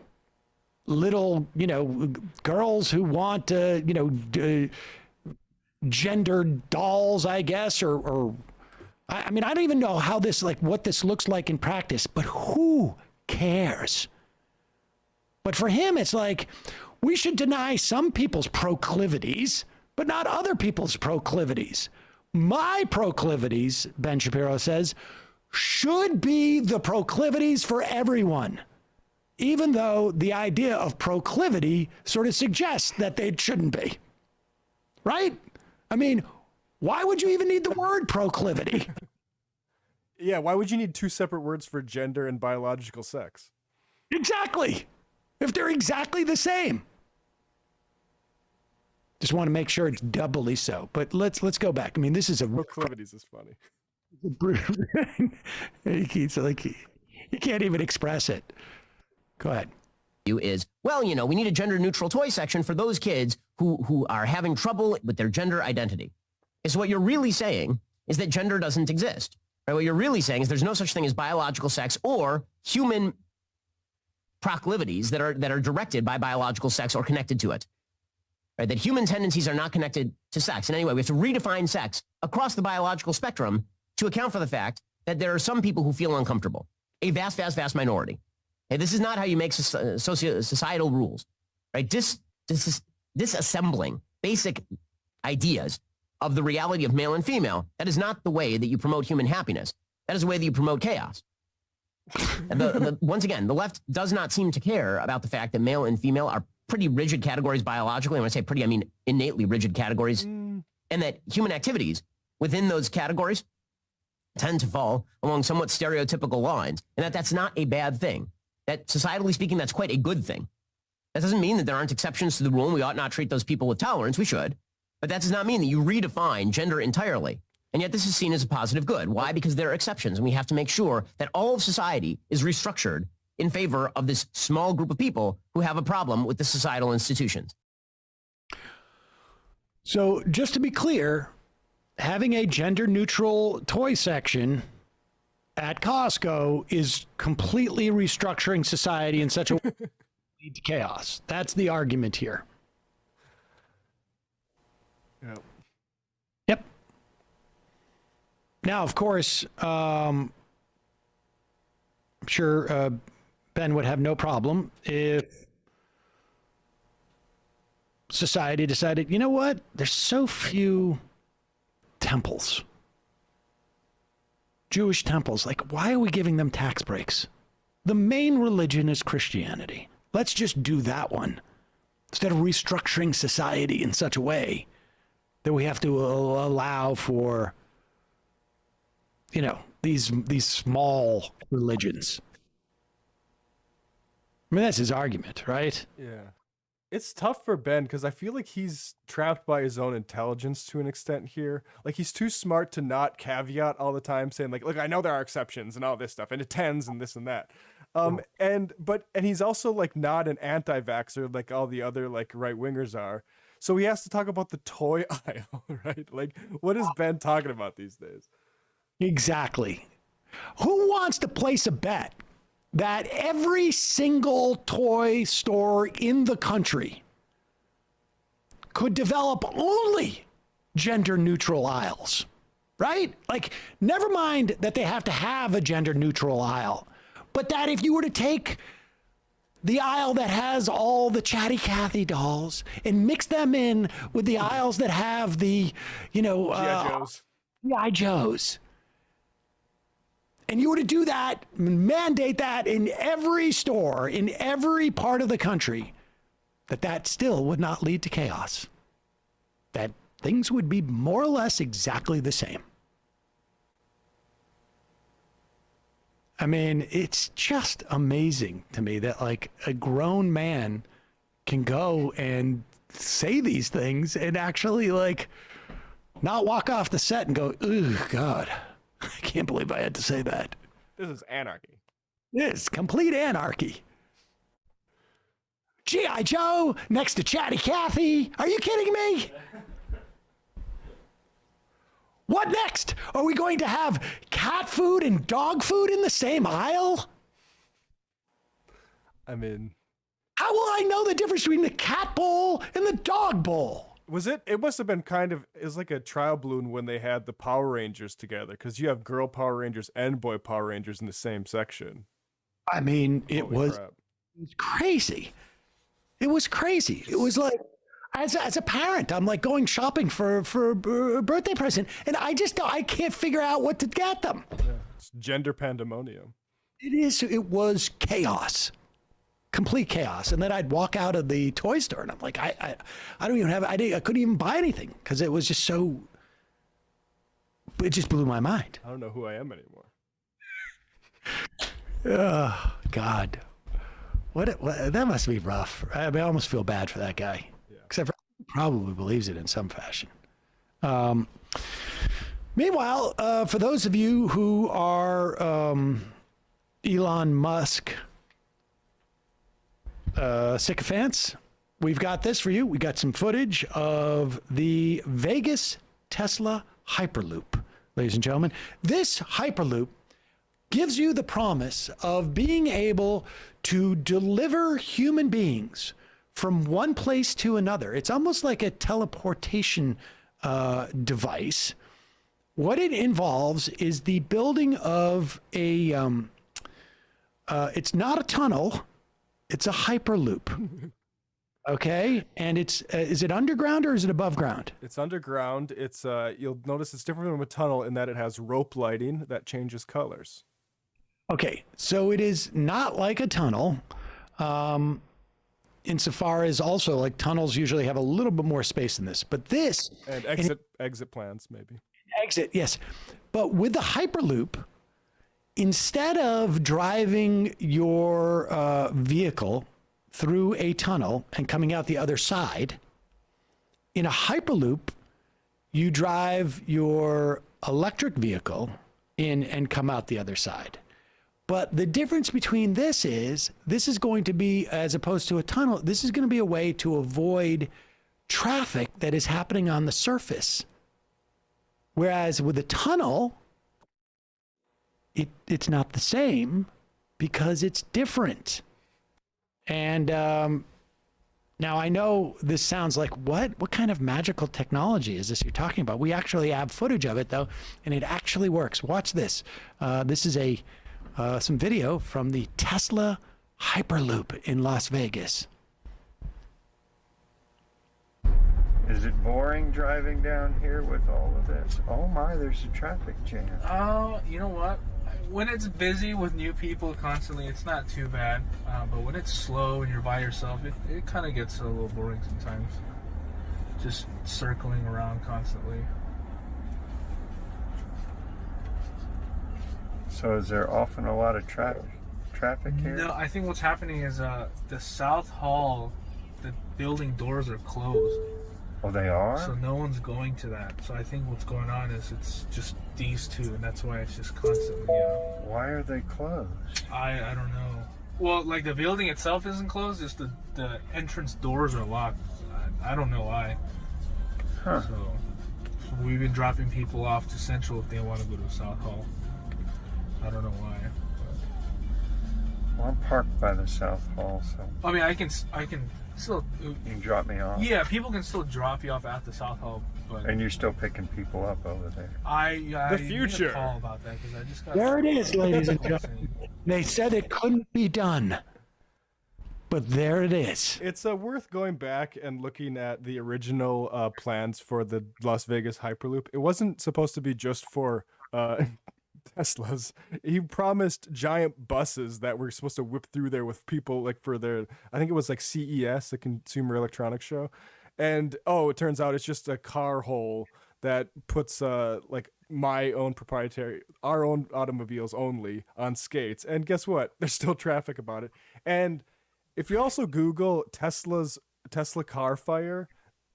[SPEAKER 2] little, girls who want, gendered dolls, I guess, or I mean, I don't even know how this, what this looks like in practice, but who cares? But for him, it's like, we should deny some people's proclivities, but not other people's proclivities. My proclivities, Ben Shapiro says, should be the proclivities for everyone, even though the idea of proclivity sort of suggests that they shouldn't be. Right? I mean, why would you even need the word proclivity?
[SPEAKER 3] Yeah, why would you need two separate words for gender and biological sex?
[SPEAKER 2] Exactly. If they're exactly the same. Just want to make sure it's doubly so. But let's go back. I mean, this is a
[SPEAKER 3] proclivities is funny.
[SPEAKER 2] He can't even express it. Go ahead.
[SPEAKER 21] Is, well, we need a gender neutral toy section for those kids who are having trouble with their gender identity. And so what you're really saying is that gender doesn't exist. Right? What you're really saying is there's no such thing as biological sex or human proclivities that are directed by biological sex or connected to it. Right? That human tendencies are not connected to sex. And anyway, we have to redefine sex across the biological spectrum to account for the fact that there are some people who feel uncomfortable. A vast, vast, vast minority. Hey, this is not how you make societal rules. Right? Disassembling basic ideas of the reality of male and female, that is not the way that you promote human happiness. That is the way that you promote chaos. Once again, the left does not seem to care about the fact that male and female are pretty rigid categories biologically. When I say pretty, I mean innately rigid categories. And that human activities within those categories tend to fall along somewhat stereotypical lines. And that's not a bad thing. That societally speaking, that's quite a good thing. That doesn't mean that there aren't exceptions to the rule and we ought not treat those people with tolerance. We should. But that does not mean that you redefine gender entirely. And yet this is seen as a positive good. Why? Because there are exceptions, and we have to make sure that all of society is restructured in favor of this small group of people who have a problem with the societal institutions.
[SPEAKER 2] So just to be clear, having a gender-neutral toy section at Costco is completely restructuring society in such a way that lead to chaos. That's the argument here. Yep. Now, of course, I'm sure Ben would have no problem if society decided, you know what? There's so few temples, Jewish temples. Like, why are we giving them tax breaks? The main religion is Christianity. Let's just do that one instead of restructuring society in such a way that we have to allow for, these small religions. I mean, that's his argument, right?
[SPEAKER 3] Yeah. It's tough for Ben because I feel like he's trapped by his own intelligence to an extent here. Like he's too smart to not caveat all the time, saying like, "Look, I know there are exceptions and all this stuff, and it tends and this and that." And he's also like not an anti-vaxxer like all the other like right wingers are. So he has to talk about the toy aisle, right? Like, what is Ben talking about these days?
[SPEAKER 2] Exactly. Who wants to place a bet that every single toy store in the country could develop only gender neutral aisles, right? Like, never mind that they have to have a gender neutral aisle, but that if you were to take the aisle that has all the Chatty Cathy dolls and mix them in with the aisles that have the, G.I. Joes. And you were to do that, mandate that in every store, in every part of the country, that still would not lead to chaos. That things would be more or less exactly the same. I mean, it's just amazing to me that like a grown man can go and say these things and actually like not walk off the set and go, "Oh God, I can't believe I had to say that."
[SPEAKER 3] This is anarchy.
[SPEAKER 2] This is complete anarchy. G.I. Joe next to Chatty Cathy. Are you kidding me? What next? Are we going to have cat food and dog food in the same aisle?
[SPEAKER 3] I mean,
[SPEAKER 2] how will I know the difference between the cat bowl and the dog bowl?
[SPEAKER 3] It must have been it was like a trial balloon when they had the Power Rangers together, because you have girl Power Rangers and boy Power Rangers in the same section.
[SPEAKER 2] I mean, it was crazy. It was crazy. It was like, as a parent, I'm like going shopping for a birthday present, and I can't figure out what to get them.
[SPEAKER 3] Yeah, it's gender pandemonium.
[SPEAKER 2] It was chaos. Complete chaos. And then I'd walk out of the toy store and I'm like, I don't even have, I couldn't even buy anything because it was just so, it just blew my mind.
[SPEAKER 3] I don't know who I am anymore.
[SPEAKER 2] Oh, God. What that must be rough. I mean, I almost feel bad for that guy. Yeah. Except for he probably believes it in some fashion. Meanwhile, for those of you who are Elon Musk sycophants, we've got this for you. We got some footage of the Vegas Tesla Hyperloop, ladies and gentlemen. This Hyperloop gives you the promise of being able to deliver human beings from one place to another. It's almost like a teleportation device. What it involves is the building of a, it's not a tunnel, it's a Hyperloop. Okay, and it's is it underground or is it above ground?
[SPEAKER 3] It's underground. It's you'll notice it's different from a tunnel in that it has rope lighting that changes colors.
[SPEAKER 2] Okay, so it is not like a tunnel, insofar as also like tunnels usually have a little bit more space than this. But this
[SPEAKER 3] and exit plans maybe.
[SPEAKER 2] Exit, yes, but with the Hyperloop, instead of driving your vehicle through a tunnel and coming out the other side, in a Hyperloop, you drive your electric vehicle in and come out the other side. But the difference between this is going to be, as opposed to a tunnel, this is going to be a way to avoid traffic that is happening on the surface. Whereas with a tunnel, it's not the same because it's different. And now I know this sounds like, what kind of magical technology is this you're talking about? We actually have footage of it though, and it actually works. Watch this. This is some video from the Tesla Hyperloop in Las Vegas.
[SPEAKER 1] Is it boring driving down here with all of this? Oh my, there's a traffic jam.
[SPEAKER 6] You know what? When it's busy with new people constantly, it's not too bad. But when it's slow and you're by yourself, it kind of gets a little boring sometimes. Just circling around constantly.
[SPEAKER 1] So is there often a lot of traffic here?
[SPEAKER 6] No, I think what's happening is the South Hall the building doors are closed.
[SPEAKER 1] Oh, they are?
[SPEAKER 6] So no one's going to that. So I think what's going on is it's just these two, and that's why it's just constantly.
[SPEAKER 1] Why are they closed?
[SPEAKER 6] I don't know. Well, like the building itself isn't closed, just the entrance doors are locked. I don't know why.
[SPEAKER 1] Huh.
[SPEAKER 6] So we've been dropping people off to Central if they want to go to South Hall. I don't know why.
[SPEAKER 1] Well, I'm parked by the South Hall, so.
[SPEAKER 6] I mean, I can still.
[SPEAKER 1] You can drop me off.
[SPEAKER 6] Yeah, people can still drop you off at the South Hall, but.
[SPEAKER 1] And you're still picking people up over there.
[SPEAKER 6] I
[SPEAKER 3] The future.
[SPEAKER 6] Need a call about that because I just got.
[SPEAKER 2] There it is, ladies and gentlemen. They said it couldn't be done, but there it is.
[SPEAKER 3] It's worth going back and looking at the original plans for the Las Vegas Hyperloop. It wasn't supposed to be just for Teslas. He promised giant buses that were supposed to whip through there with people, like for their, I think it was like CES, the Consumer Electronics Show. And it turns out it's just a car hole that puts like my own proprietary, our own automobiles only on skates. And guess what? There's still traffic about it. And if you also Google Tesla car fire,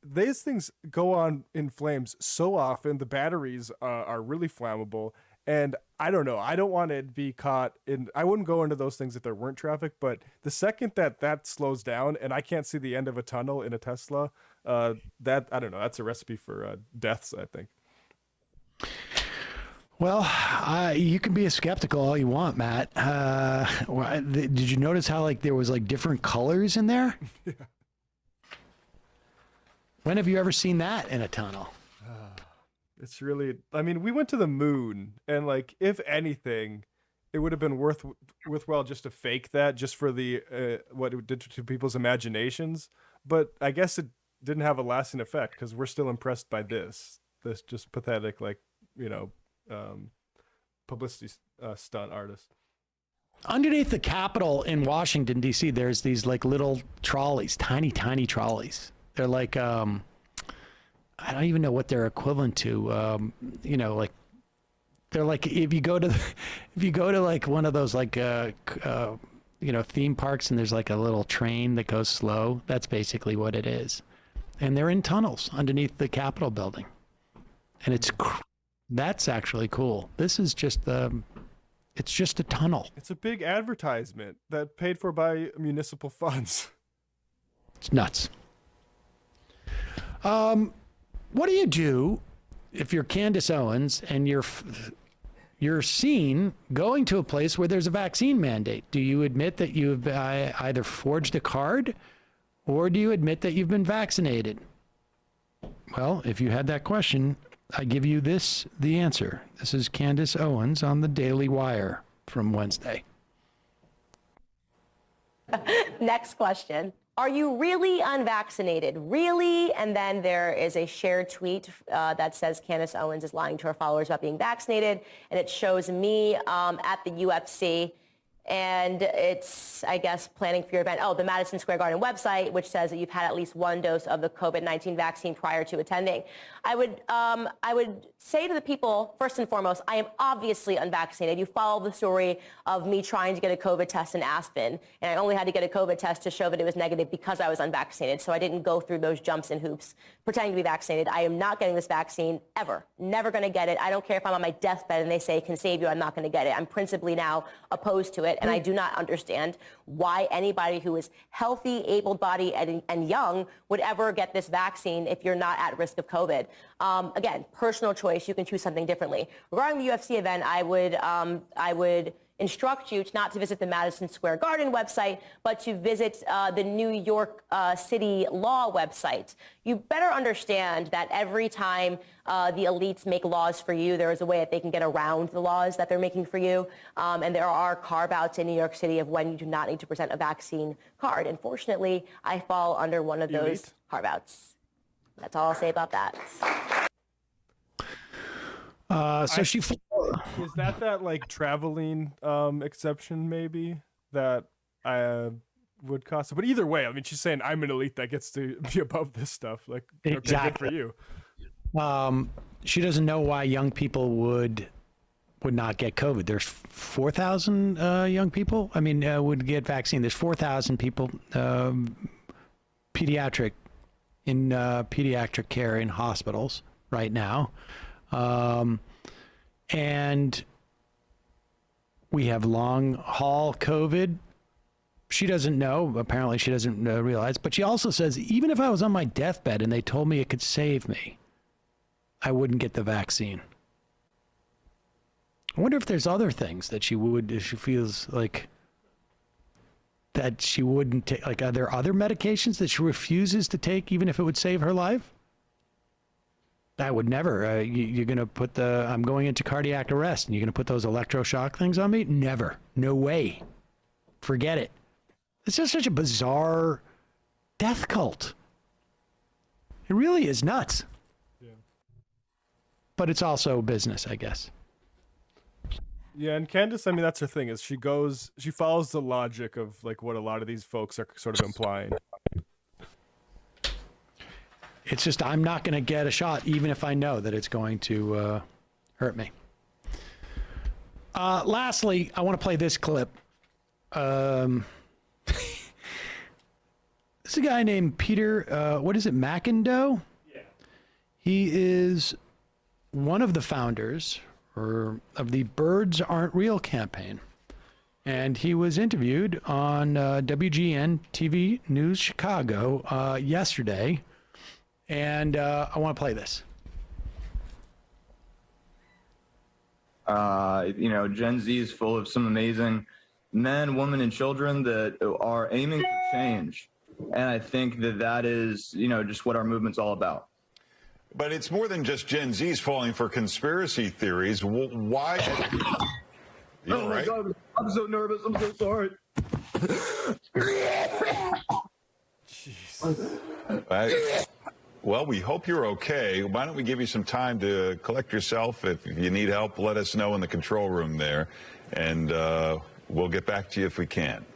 [SPEAKER 3] these things go on in flames so often. The batteries are really flammable. And I don't know. I don't want to be caught in. I wouldn't go into those things if there weren't traffic. But the second that slows down and I can't see the end of a tunnel in a Tesla, that I don't know. That's a recipe for deaths, I think.
[SPEAKER 2] Well, you can be a skeptical all you want, Matt. Did you notice how like there was like different colors in there?
[SPEAKER 3] Yeah.
[SPEAKER 2] When have you ever seen that in a tunnel?
[SPEAKER 3] It's really, I mean, we went to the moon, and like, if anything, it would have been worthwhile just to fake that, just for the what it did to people's imaginations. But I guess it didn't have a lasting effect because we're still impressed by this just pathetic, like, publicity stunt artist.
[SPEAKER 2] Underneath the Capitol in Washington, D.C., there's these like little trolleys, tiny trolleys. They're like, I don't even know what they're equivalent to. Like they're like if you go to like one of those like theme parks and there's like a little train that goes slow. That's basically what it is, and they're in tunnels underneath the Capitol building, and that's actually cool. This is just it's just a tunnel.
[SPEAKER 3] It's a big advertisement that paid for by municipal funds.
[SPEAKER 2] It's nuts. What do you do if you're Candace Owens and you're seen going to a place where there's a vaccine mandate? Do you admit that you've either forged a card, or do you admit that you've been vaccinated? Well, if you had that question, I give you the answer. This is Candace Owens on the Daily Wire from Wednesday.
[SPEAKER 4] Next question. Are you really unvaccinated? Really? And then there is a shared tweet that says Candace Owens is lying to her followers about being vaccinated. And it shows me at the UFC. And it's, I guess, planning for your event. Oh, the Madison Square Garden website, which says that you've had at least one dose of the COVID-19 vaccine prior to attending. I would say to the people, first and foremost, I am obviously unvaccinated. You follow the story of me trying to get a COVID test in Aspen, and I only had to get a COVID test to show that it was negative because I was unvaccinated. So I didn't go through those jumps and hoops pretending to be vaccinated. I am not getting this vaccine ever. Never going to get it. I don't care if I'm on my deathbed and they say it can save you. I'm not going to get it. I'm principally now opposed to it. And I do not understand why anybody who is healthy, able-bodied, and young would ever get this vaccine if you're not at risk of COVID. Again, personal choice. You can choose something differently. Regarding the UFC event, I would instruct you not to visit the Madison Square Garden website, but to visit the New York City Law website. You better understand that every time the elites make laws for you, there is a way that they can get around the laws that they're making for you. And there are carve-outs in New York City of when you do not need to present a vaccine card. Unfortunately, I fall under one of those carve-outs. That's all I'll say about that.
[SPEAKER 3] Is that like traveling exception maybe that I would cost? But either way, I mean, she's saying I'm an elite that gets to be above this stuff. Like,
[SPEAKER 2] exactly.
[SPEAKER 3] Okay, good for you.
[SPEAKER 2] She doesn't know why young people would not get COVID. There's 4,000 young people. I mean, would get vaccine. There's 4,000 people pediatric care in hospitals right now. And we have long haul COVID. She doesn't know. Apparently she doesn't realize. But she also says, even if I was on my deathbed and they told me it could save me, I wouldn't get the vaccine. I wonder if there's other things that she would, if she feels like that she wouldn't take. Like, are there other medications that she refuses to take even if it would save her life? I would never. You're going to put I'm going into cardiac arrest and you're going to put those electroshock things on me? Never. No way. Forget it. It's just such a bizarre death cult. It really is nuts. Yeah. But it's also business, I guess.
[SPEAKER 3] Yeah, and Candace, I mean, that's her thing, is she follows the logic of like what a lot of these folks are sort of implying.
[SPEAKER 2] It's just, I'm not going to get a shot, even if I know that it's going to hurt me. Lastly, I want to play this clip. This is a guy named Peter, McIndoe? Yeah. He is one of the founders of the Birds Aren't Real campaign. And he was interviewed on WGN TV News Chicago yesterday. And I want to play this.
[SPEAKER 5] Gen Z is full of some amazing men, women, and children that are aiming for change. And I think that is, just what our movement's all about.
[SPEAKER 22] But it's more than just Gen Z's falling for conspiracy theories. Why?
[SPEAKER 5] Oh my God, I'm so nervous. I'm so sorry.
[SPEAKER 22] Jeez. Well, we hope you're okay. Why don't we give you some time to collect yourself? If you need help, let us know in the control room there, and we'll get back to you if we can.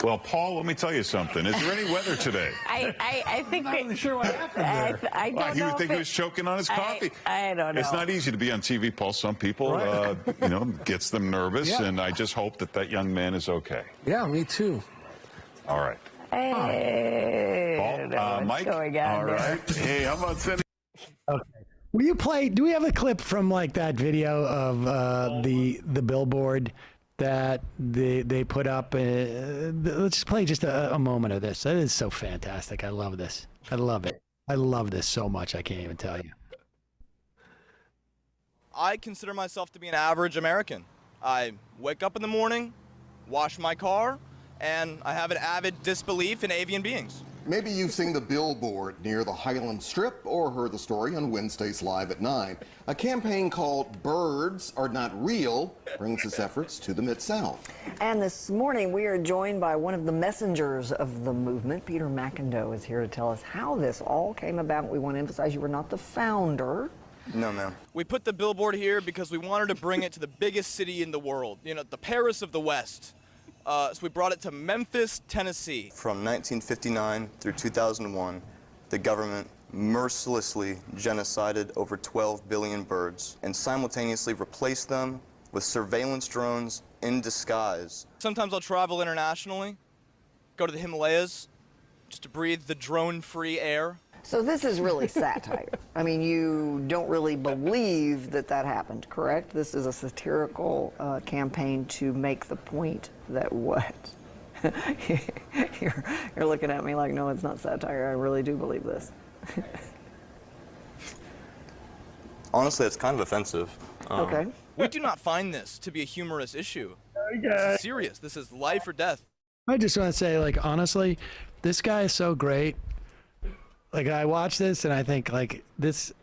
[SPEAKER 22] Well, Paul, let me tell you something. Is there any weather today?
[SPEAKER 23] I think
[SPEAKER 22] I'm not really sure what happened there.
[SPEAKER 23] I don't
[SPEAKER 22] You
[SPEAKER 23] know
[SPEAKER 22] would think he was choking on his coffee.
[SPEAKER 23] I don't know.
[SPEAKER 22] It's not easy to be on TV, Paul. Some people, gets them nervous, and I just hope that young man is okay.
[SPEAKER 24] Yeah, me too.
[SPEAKER 22] All right.
[SPEAKER 23] Hey,
[SPEAKER 22] Paul, Mike. All right. Hey, how about sending?
[SPEAKER 2] Okay. Will you play? Do we have a clip from like that video of the billboard that they put up? Let's just play just a moment of this. That is so fantastic. I love this. I love it. I love this so much. I can't even tell you.
[SPEAKER 25] I consider myself to be an average American. I wake up in the morning, wash my car, and I have an avid disbelief in avian beings.
[SPEAKER 26] Maybe you've seen the billboard near the Highland Strip or heard the story on Wednesdays Live at 9. A campaign called Birds Are Not Real brings its efforts to the Mid-South.
[SPEAKER 27] And this morning we are joined by one of the messengers of the movement. Peter McIndoe is here to tell us how this all came about. We want to emphasize you were not the founder.
[SPEAKER 25] No, ma'am. We put the billboard here because we wanted to bring it to the biggest city in the world, the Paris of the West. So we brought it to Memphis, Tennessee.
[SPEAKER 28] From 1959 through 2001, the government mercilessly genocided over 12 billion birds and simultaneously replaced them with surveillance drones in disguise.
[SPEAKER 25] Sometimes I'll travel internationally, go to the Himalayas, just to breathe the drone-free air.
[SPEAKER 27] So this is really satire. I mean, you don't really believe that happened, correct? This is a satirical campaign to make the point that what? You're looking at me like, no, it's not satire. I really do believe this.
[SPEAKER 28] Honestly, it's kind of offensive.
[SPEAKER 27] Okay.
[SPEAKER 25] We do not find this to be a humorous issue. This is serious. This is life or death.
[SPEAKER 2] I just want to say, like, honestly, this guy is so great. Like, I watch this and I think, like, this,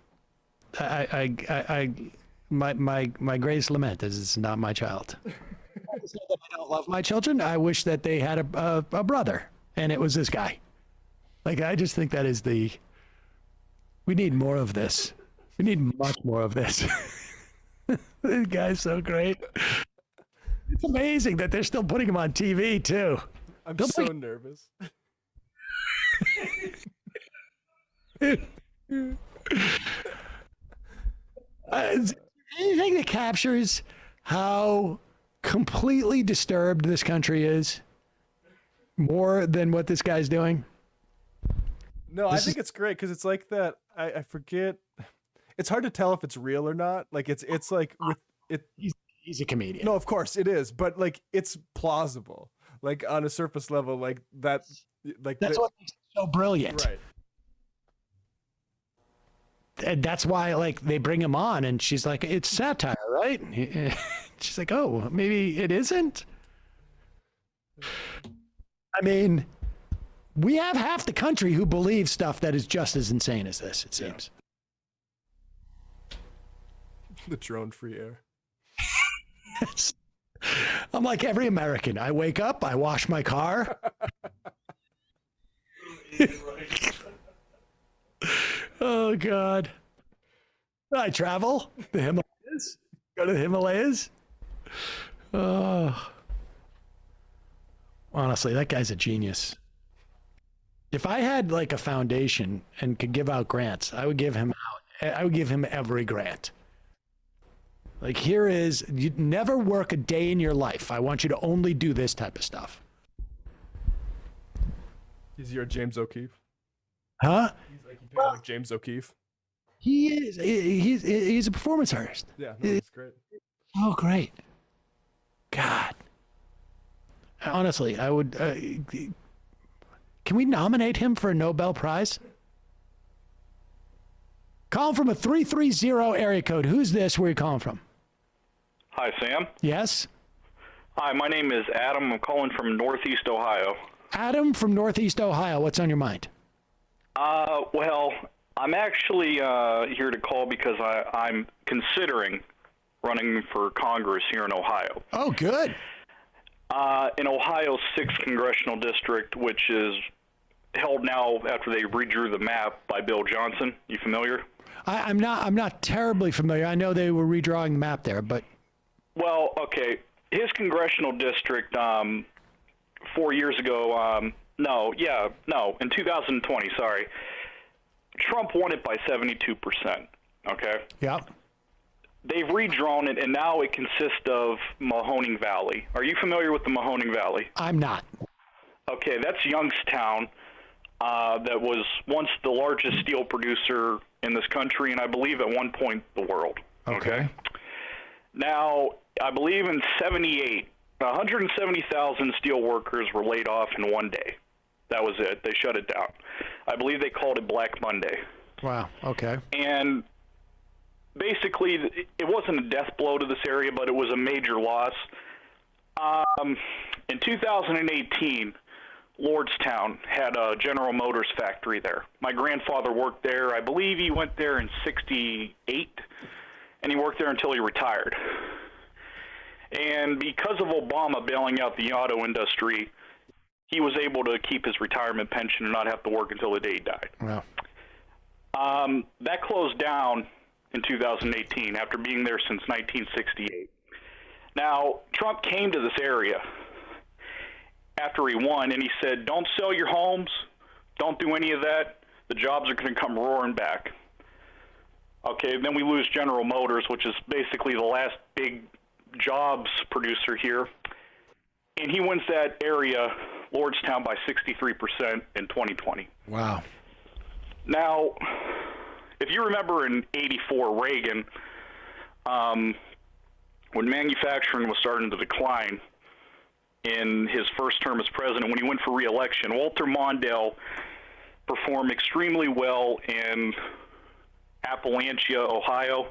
[SPEAKER 2] my greatest lament is it's not my child. It's not that I don't love my children. I wish that they had a brother, and it was this guy. Like, I just think that is we need more of this. We need much more of this. This guy's so great. It's amazing that they're still putting him on TV, too.
[SPEAKER 3] I'm so nervous.
[SPEAKER 2] Anything that captures how completely disturbed this country is? more than what this guy's doing?
[SPEAKER 3] No, I think it's great because it's like that. I forget. It's hard to tell if it's real or not. Like it's like with it.
[SPEAKER 2] He's a comedian.
[SPEAKER 3] No, of course it is, but like it's plausible. Like on a surface level, like that. Like
[SPEAKER 2] that's what makes it so brilliant.
[SPEAKER 3] Right.
[SPEAKER 2] And that's why, like, they bring him on, and she's like, "It's satire, right?" She's like, "Oh, maybe it isn't." I mean, we have half the country who believes stuff that is just as insane as this. It seems.
[SPEAKER 3] The drone-free air.
[SPEAKER 2] I'm like every American. I wake up, I wash my car. Oh God. I travel the Himalayas. Go to the Himalayas. Oh. Honestly, that guy's a genius. If I had like a foundation and could give out grants, I would give him every grant. Like, here is, you never work a day in your life. I want you to only do this type of stuff.
[SPEAKER 3] He's your James O'Keefe.
[SPEAKER 2] Huh?
[SPEAKER 3] He's like James O'Keefe.
[SPEAKER 2] He is. He's a performance artist.
[SPEAKER 3] Yeah, no, it's great.
[SPEAKER 2] Oh, great. God. Honestly, I would. Can we nominate him for a Nobel Prize? Calling from a 330 area code. Who's this? Where are you calling from?
[SPEAKER 7] Hi, Sam.
[SPEAKER 2] Yes?
[SPEAKER 7] Hi, my name is Adam. I'm calling from Northeast Ohio.
[SPEAKER 2] Adam from Northeast Ohio. What's on your mind?
[SPEAKER 7] Well, I'm actually here to call because I'm considering running for Congress here in Ohio.
[SPEAKER 2] Oh, good.
[SPEAKER 7] In Ohio's 6th congressional district, which is held now after they redrew the map by Bill Johnson. You familiar?
[SPEAKER 2] I'm not terribly familiar. I know they were redrawing the map there, but.
[SPEAKER 7] Well, okay. His congressional district, 4 years ago, in 2020, sorry, Trump won it by 72%, okay?
[SPEAKER 2] Yeah.
[SPEAKER 7] They've redrawn it, and now it consists of Mahoning Valley. Are you familiar with the Mahoning Valley?
[SPEAKER 2] I'm not.
[SPEAKER 7] Okay, that's Youngstown. That was once the largest steel producer in this country, and I believe at one point the world. Okay. Now, I believe in 78, 170,000 steel workers were laid off in one day. That was it. They shut it down. I believe they called it Black Monday.
[SPEAKER 2] Wow. Okay.
[SPEAKER 7] And basically, it wasn't a death blow to this area, but it was a major loss. In 2018, Lordstown had a General Motors factory there. My grandfather worked there. I believe he went there in 68, and he worked there until he retired. And because of Obama bailing out the auto industry, he was able to keep his retirement pension and not have to work until the day he died.
[SPEAKER 2] Wow.
[SPEAKER 7] That closed down in 2018 after being there since 1968. Now, Trump came to this area after he won, and he said, don't sell your homes, don't do any of that, the jobs are going to come roaring back. Okay, then we lose General Motors, which is basically the last big jobs producer here, and he wins that area, Lordstown, by 63% in 2020.
[SPEAKER 2] Wow.
[SPEAKER 7] Now, if you remember in 84, Reagan, when manufacturing was starting to decline in his first term as president, when he went for re-election, Walter Mondale performed extremely well in Appalachia, Ohio,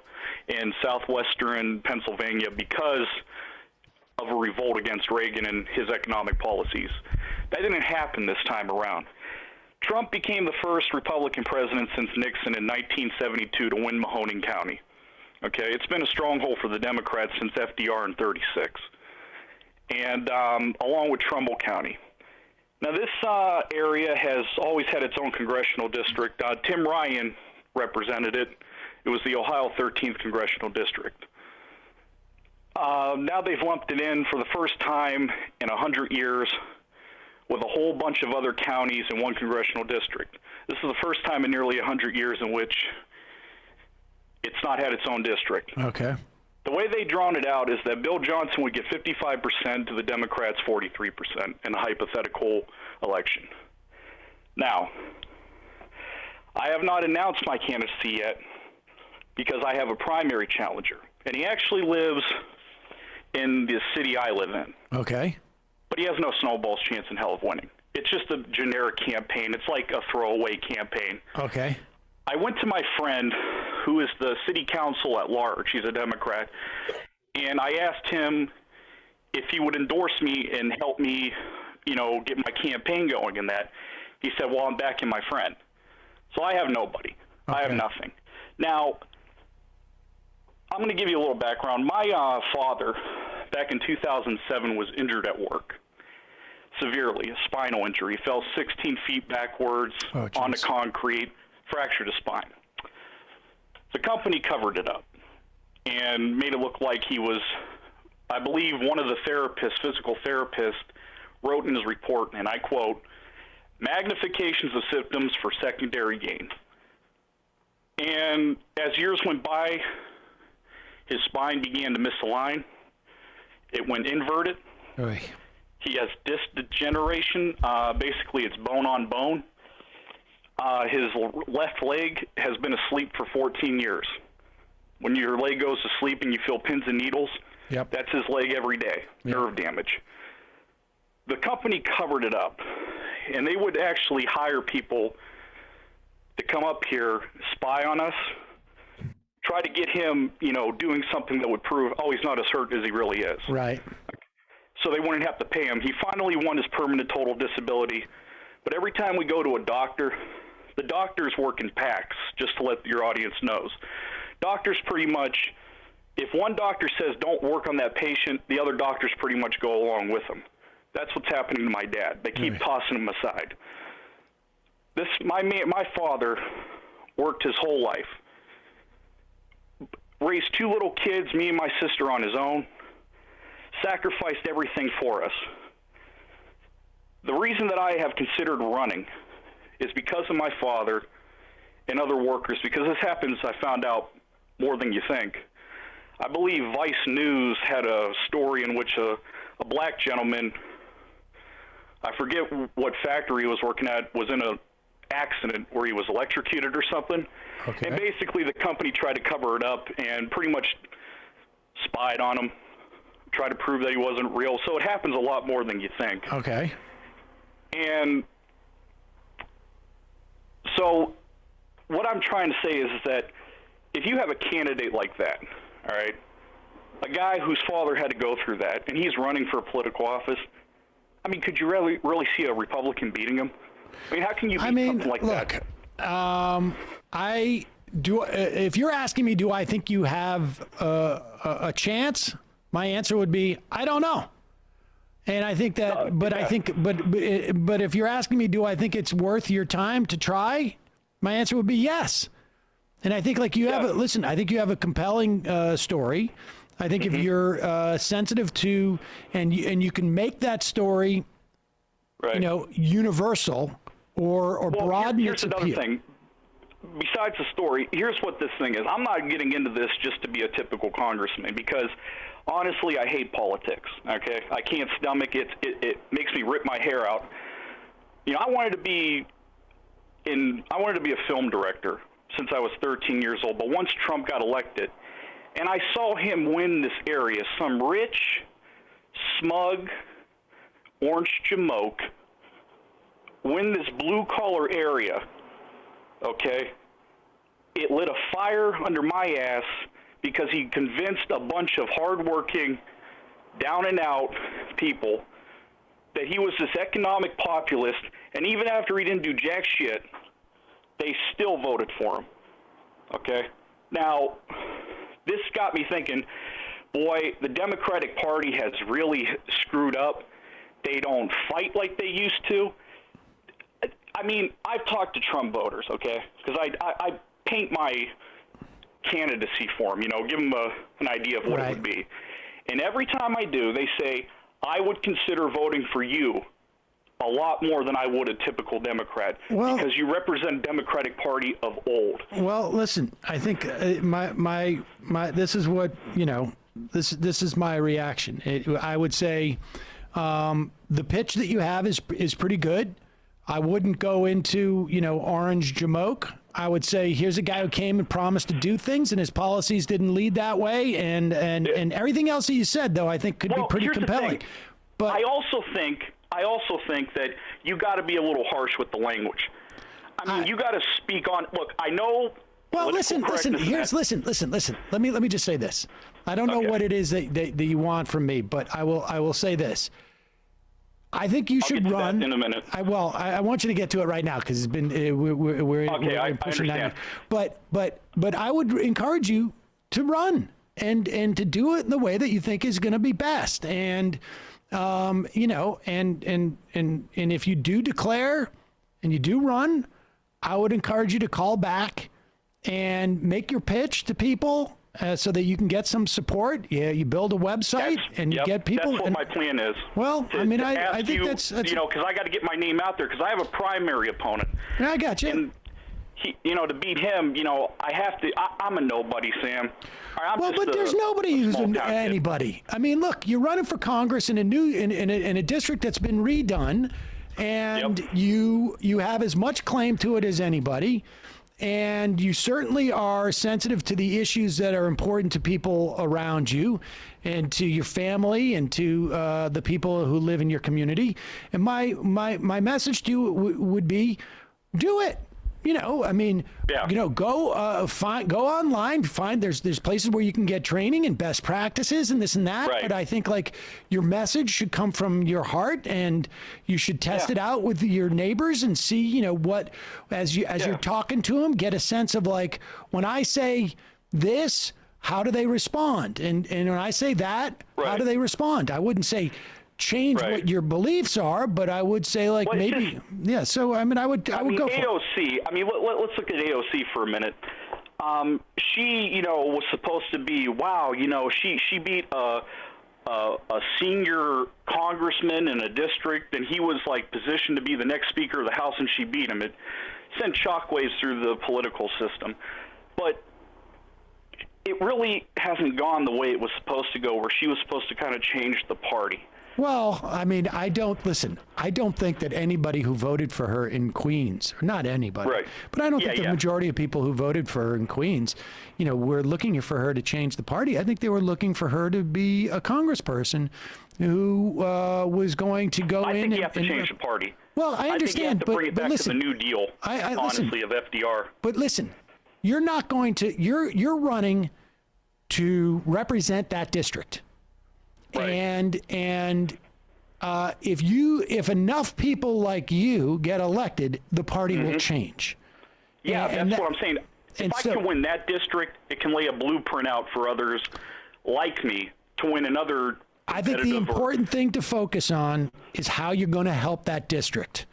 [SPEAKER 7] and southwestern Pennsylvania because of a revolt against Reagan and his economic policies. That didn't happen this time around. Trump became the first Republican president since Nixon in 1972 to win Mahoning County. Okay, it's been a stronghold for the Democrats since FDR in 36, and along with Trumbull County. Now, this area has always had its own congressional district. Tim Ryan represented it. It was the Ohio 13th congressional district. Now they've lumped it in for the first time in 100 years with a whole bunch of other counties in one congressional district. This is the first time in nearly 100 years in which it's not had its own district.
[SPEAKER 2] Okay.
[SPEAKER 7] The way they drawn it out is that Bill Johnson would get 55% to the Democrats 43% in a hypothetical election. Now, I have not announced my candidacy yet because I have a primary challenger, and he actually lives in the city I live in.
[SPEAKER 2] Okay.
[SPEAKER 7] But he has no snowball's chance in hell of winning. It's just a generic campaign. It's like a throwaway campaign.
[SPEAKER 2] Okay.
[SPEAKER 7] I went to my friend, who is the city council at large. He's a Democrat. And I asked him if he would endorse me and help me, get my campaign going in that. He said, well, I'm backing my friend. So I have nobody. Okay. I have nothing. Now, I'm going to give you a little background. My father, back in 2007, was injured at work. Severely, a spinal injury. He fell 16 feet backwards onto concrete, fractured his spine. The company covered it up and made it look like he was, I believe one of the therapists, physical therapists, wrote in his report, and I quote, magnifications of symptoms for secondary gain. And as years went by, his spine began to misalign. It went inverted.
[SPEAKER 2] Oy.
[SPEAKER 7] He has disc degeneration. Basically, it's bone on bone. His left leg has been asleep for 14 years. When your leg goes to sleep and you feel pins and needles, that's his leg every day, nerve damage. The company covered it up, and they would actually hire people to come up here, spy on us, try to get him, doing something that would prove, he's not as hurt as he really is.
[SPEAKER 2] Right.
[SPEAKER 7] So they wouldn't have to pay him. He finally won his permanent total disability. But every time we go to a doctor, the doctors work in packs, just to let your audience knows. Doctors pretty much, if one doctor says don't work on that patient, the other doctors pretty much go along with him. That's what's happening to my dad. They keep tossing him aside. My father worked his whole life. Raised 2 little kids, me and my sister on his own. Sacrificed everything for us. The reason that I have considered running is because of my father and other workers, because this happens, I found out, more than you think. I believe Vice News had a story in which a black gentleman, I forget what factory he was working at, was in an accident where he was electrocuted or something. Okay. And basically the company tried to cover it up and pretty much spied on him, tried to prove that he wasn't real. So it happens a lot more than you think.
[SPEAKER 2] Okay.
[SPEAKER 7] And so what I'm trying to say is that if you have a candidate like that, all right, a guy whose father had to go through that, and he's running for a political office, I mean, could you really see a Republican beating him? I mean, how can you beat something like that?
[SPEAKER 2] If you're asking me, do I think you have a chance? My answer would be, I don't know. And I think that, but if you're asking me, do I think it's worth your time to try? My answer would be yes. And I think I think you have a compelling story. I think if you're sensitive to, and you can make that story, universal or broaden its appeal.
[SPEAKER 7] Here's another thing. Besides the story, here's what this thing is. I'm not getting into this just to be a typical congressman because, honestly, I hate politics. Okay, I can't stomach it. It makes me rip my hair out. I wanted to be a film director since I was 13 years old. But once Trump got elected, and I saw him win this area, some rich, smug, orange jamoke win this blue-collar area, okay, it lit a fire under my ass because he convinced a bunch of hardworking, down-and-out people that he was this economic populist, and even after he didn't do jack shit, they still voted for him, okay? Now, this got me thinking, boy, the Democratic Party has really screwed up. They don't fight like they used to. I mean, I've talked to Trump voters, okay, because I paint my candidacy for them, give them an idea of what it would be. And every time I do, they say, I would consider voting for you a lot more than I would a typical Democrat, because you represent Democratic Party of old.
[SPEAKER 2] Well, listen, I think my this is what, you know, this is my reaction. I would say the pitch that you have is pretty good. I wouldn't go into, you know, orange jamoke. I would say here's a guy who came and promised to do things, and his policies didn't lead that way. And everything else that you said, though, I think could be pretty compelling. But
[SPEAKER 7] I also think that you got to be a little harsh with the language. I mean, you got to speak on. Look, I know.
[SPEAKER 2] Well, listen. Listen. Let me just say this. I don't know what it is that you want from me, but I will say this. I think you should run.
[SPEAKER 7] In a minute.
[SPEAKER 2] I want you to get to it right now, because it's been we're pushing that. But I would encourage you to run and to do it in the way that you think is going to be best. And you know, and if you do declare and you do run, I would encourage you to call back and make your pitch to people. So that you can get some support. Yeah, you build a website and you get people.
[SPEAKER 7] That's what my plan is.
[SPEAKER 2] Well, I mean, I think that's
[SPEAKER 7] you know, because I got to get my name out there, because I have a primary opponent.
[SPEAKER 2] I got you.
[SPEAKER 7] And he, you know, to beat him, you know, I have to. I'm a nobody, Sam.
[SPEAKER 2] But there's nobody who's anybody. I mean, look, you're running for Congress in a district that's been redone, and you have as much claim to it as anybody. And you certainly are sensitive to the issues that are important to people around you and to your family and to the people who live in your community. And my message to you would be, do it. You know, I mean, you know, go online, find there's places where you can get training and best practices and this and that. Right. But I think like your message should come from your heart, and you should test it out with your neighbors and see, you know, what as you're talking to them, get a sense of like, when I say this, how do they respond? And when I say that, how do they respond? I wouldn't say change what your beliefs are, but I would say like so I mean I would go for
[SPEAKER 7] AOC. I mean, let's look at AOC for a minute. She, you know, was supposed to be, wow, you know, she beat a senior congressman in a district, and he was like positioned to be the next Speaker of the House, and she beat him. It sent shockwaves through the political system, but it really hasn't gone the way it was supposed to go, where she was supposed to kind of change the party.
[SPEAKER 2] Well, I mean, I don't think that anybody who voted for her in Queens, or not anybody, but I don't think the majority of people who voted for her in Queens, you know, were looking for her to change the party. I think they were looking for her to be a congressperson who was going to go in.
[SPEAKER 7] I think you have to change the party.
[SPEAKER 2] Well, I understand,
[SPEAKER 7] I think you have to bring it back
[SPEAKER 2] listen,
[SPEAKER 7] to the New Deal, honestly, of FDR.
[SPEAKER 2] But listen, you're not going to. You're running to represent that district. Right. And if enough people like you get elected, the party will change.
[SPEAKER 7] Yeah, that's what I'm saying. If I can win that district, it can lay a blueprint out for others like me to win another.
[SPEAKER 2] I think the important thing to focus on is how you're going to help that district.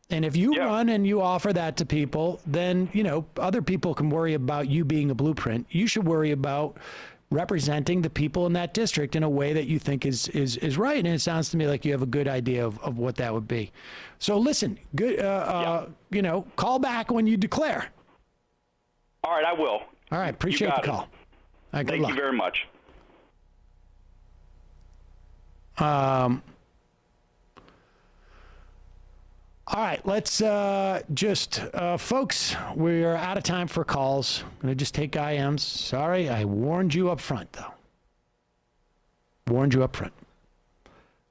[SPEAKER 2] And if you run and you offer that to people, then, you know, other people can worry about you being a blueprint. You should worry about representing the people in that district in a way that you think is right. And it sounds to me like you have a good idea of what that would be. So listen, good, you know, call back when you declare.
[SPEAKER 7] All right, I will.
[SPEAKER 2] All right, appreciate the call. All right, good luck.
[SPEAKER 7] Thank you very much.
[SPEAKER 2] All right, let's folks, we're out of time for calls. I'm going to just take IMs. Sorry, I warned you up front, though. Warned you up front.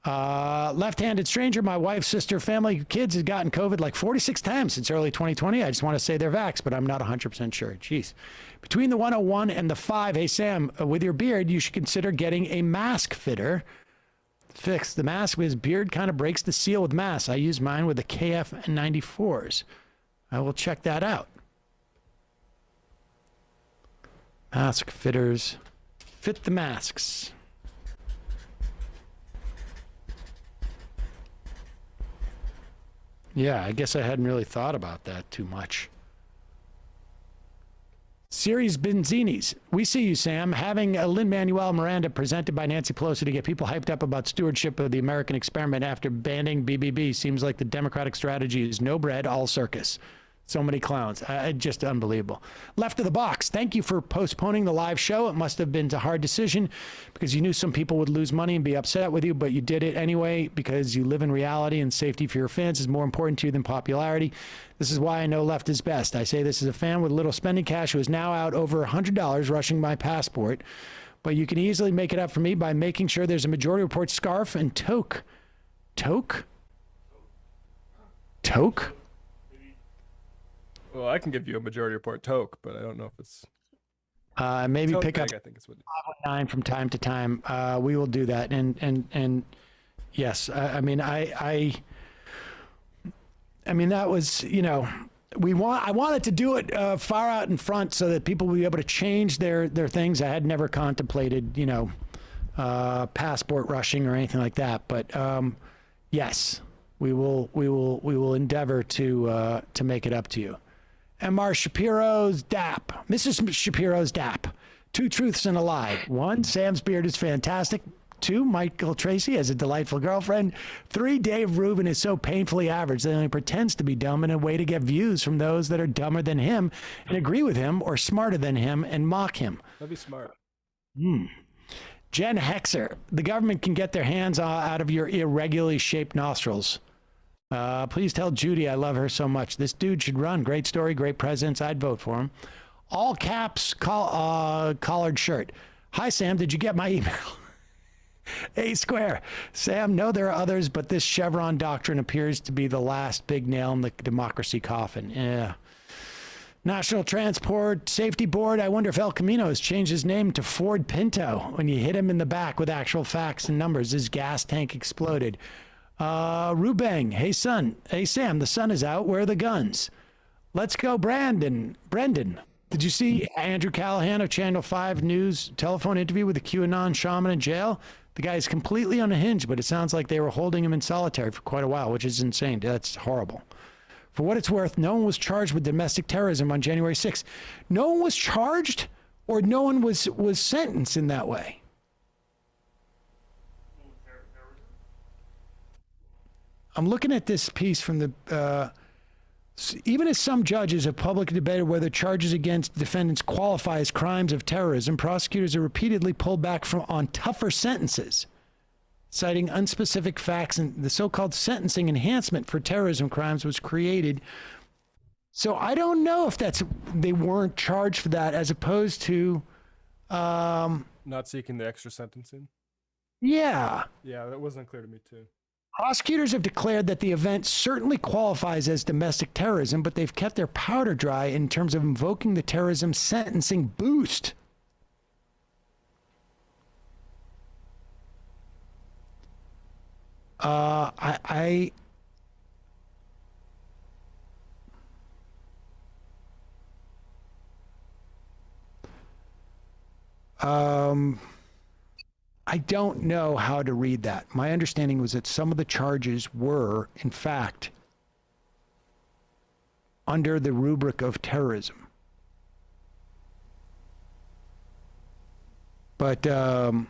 [SPEAKER 2] Left-handed stranger, my wife, sister, family, kids has gotten COVID like 46 times since early 2020. I just want to say they're vaxxed, but I'm not 100% sure. Jeez. Between the 101 and the 5, hey, Sam, with your beard, you should consider getting a mask fitter. Fix the mask with his beard kind of breaks the seal with masks. I use mine with the KF94s. I will check that out. Mask fitters fit the masks. Yeah, I guess I hadn't really thought about that too much. Series Benzinis. We see you, Sam. Having a Lin Manuel Miranda presented by Nancy Pelosi to get people hyped up about stewardship of the American experiment after banning BBB seems like the Democratic strategy is no bread, all circus. So many clowns. Just unbelievable. Left of the box. Thank you for postponing the live show. It must have been a hard decision because you knew some people would lose money and be upset with you, but you did it anyway because you live in reality and safety for your fans is more important to you than popularity. This is why I know left is best. I say this as a fan with little spending cash who is now out over $100 rushing my passport, but you can easily make it up for me by making sure there's a Majority Report scarf and toque. Toque? Toque?
[SPEAKER 3] Well, I can give you a Majority Report toque, but I don't know if it's
[SPEAKER 2] maybe pick
[SPEAKER 3] bag,
[SPEAKER 2] up
[SPEAKER 3] I think it's what
[SPEAKER 2] 9 from time to time. We will do that. And yes, I mean that was, you know, I wanted to do it far out in front so that people would be able to change their things. I had never contemplated, you know, passport rushing or anything like that. But yes, we will endeavor to make it up to you. M.R. Shapiro's DAP. Mrs. Shapiro's DAP. 2 truths and a lie. 1, Sam's beard is fantastic. 2, Michael Tracy has a delightful girlfriend. 3, Dave Rubin is so painfully average that he only pretends to be dumb in a way to get views from those that are dumber than him and agree with him or smarter than him and mock him.
[SPEAKER 3] That'd be smart.
[SPEAKER 2] Jen Hexer. The government can get their hands out of your irregularly shaped nostrils. Please tell Judy I love her so much. This dude should run. Great story, great presence. I'd vote for him. All caps, collared shirt. Hi, Sam. Did you get my email? A Square. Sam, no, there are others, but this Chevron doctrine appears to be the last big nail in the democracy coffin. Yeah. National Transport Safety Board. I wonder if El Camino has changed his name to Ford Pinto. When you hit him in the back with actual facts and numbers, his gas tank exploded. Rubang. Hey, son. Hey, Sam, the sun is out. Where are the guns? Let's go, Brendan. Did you see Andrew Callahan of Channel 5 News telephone interview with the QAnon shaman in jail? The guy is completely unhinged, but it sounds like they were holding him in solitary for quite a while, which is insane. That's horrible. For what it's worth, no one was charged with domestic terrorism on January 6th. No one was charged, or no one was sentenced in that way? I'm looking at this piece from the, even as some judges have publicly debated whether charges against defendants qualify as crimes of terrorism, prosecutors have repeatedly pulled back on tougher sentences, citing unspecific facts, and the so-called sentencing enhancement for terrorism crimes was created. So I don't know if they weren't charged for that as opposed to...
[SPEAKER 3] not seeking the extra sentencing?
[SPEAKER 2] Yeah.
[SPEAKER 3] Yeah, that wasn't clear to me too.
[SPEAKER 2] Prosecutors have declared that the event certainly qualifies as domestic terrorism, but they've kept their powder dry in terms of invoking the terrorism sentencing boost. I don't know how to read that. My understanding was that some of the charges were, in fact, under the rubric of terrorism. But I'll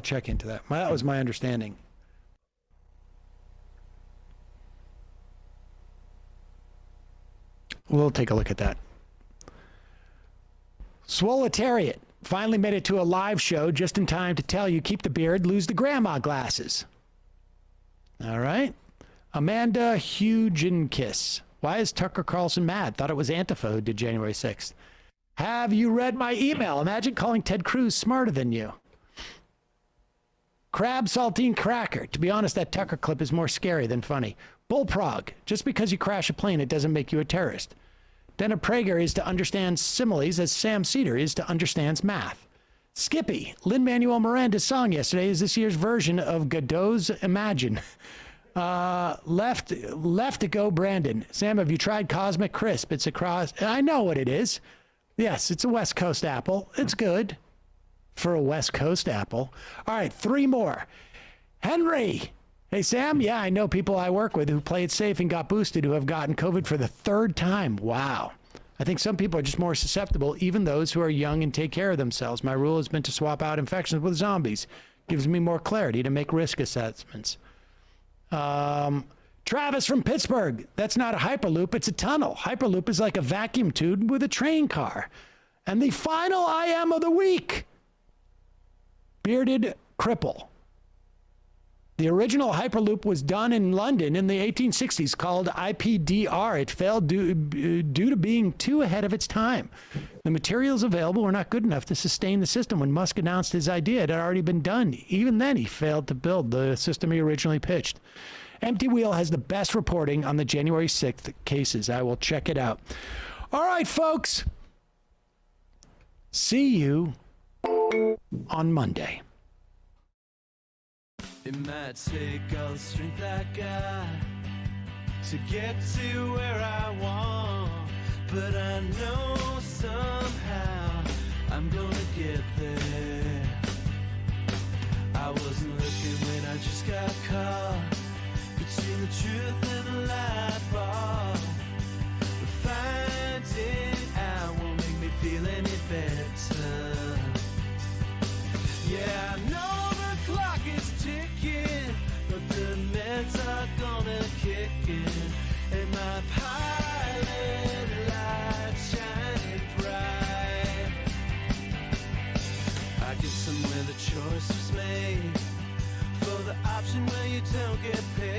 [SPEAKER 2] check into that. That was my understanding. We'll take a look at that. Swoletariat finally made it to a live show just in time to tell you keep the beard, lose the grandma glasses. All right. Amanda Hugenkiss. Why is Tucker Carlson mad? Thought it was Antifa who did January 6th. Have you read my email? Imagine calling Ted Cruz smarter than you. Crab Saltine Cracker. To be honest, that Tucker clip is more scary than funny. Bullprog. Just because you crash a plane, it doesn't make you a terrorist. Dana Prager is to understand similes as Sam Seder is to understand math. Skippy. Lin Manuel Miranda's song yesterday is this year's version of Godot's Imagine. Left to go, Brandon. Sam, have you tried Cosmic Crisp? It's across. I know what it is. Yes, it's a West Coast apple. It's good for a West Coast apple. All right, 3 more. Henry. Hey, Sam, yeah, I know people I work with who play it safe and got boosted who have gotten COVID for the 3rd time. Wow. I think some people are just more susceptible, even those who are young and take care of themselves. My rule has been to swap out infections with zombies. Gives me more clarity to make risk assessments. Travis from Pittsburgh. That's not a Hyperloop, it's a tunnel. Hyperloop is like a vacuum tube with a train car. And the final I am of the week. Bearded Cripple. The original Hyperloop was done in London in the 1860s called IPDR. It failed due to being too ahead of its time. The materials available were not good enough to sustain the system. When Musk announced his idea, it had already been done. Even then, he failed to build the system he originally pitched. Empty Wheel has the best reporting on the January 6th cases. I will check it out. All right, folks. See you on Monday.
[SPEAKER 8] It might take all the strength I got to get to where I want, but I know somehow I'm gonna get there. I wasn't looking when I just got caught between the truth and the lie bar, but finding out won't make me feel any better. Yeah, I know the clock is ticking, but the meds are gonna kick in, and my pilot light shining bright. I get somewhere the choice was made for the option where you don't get paid.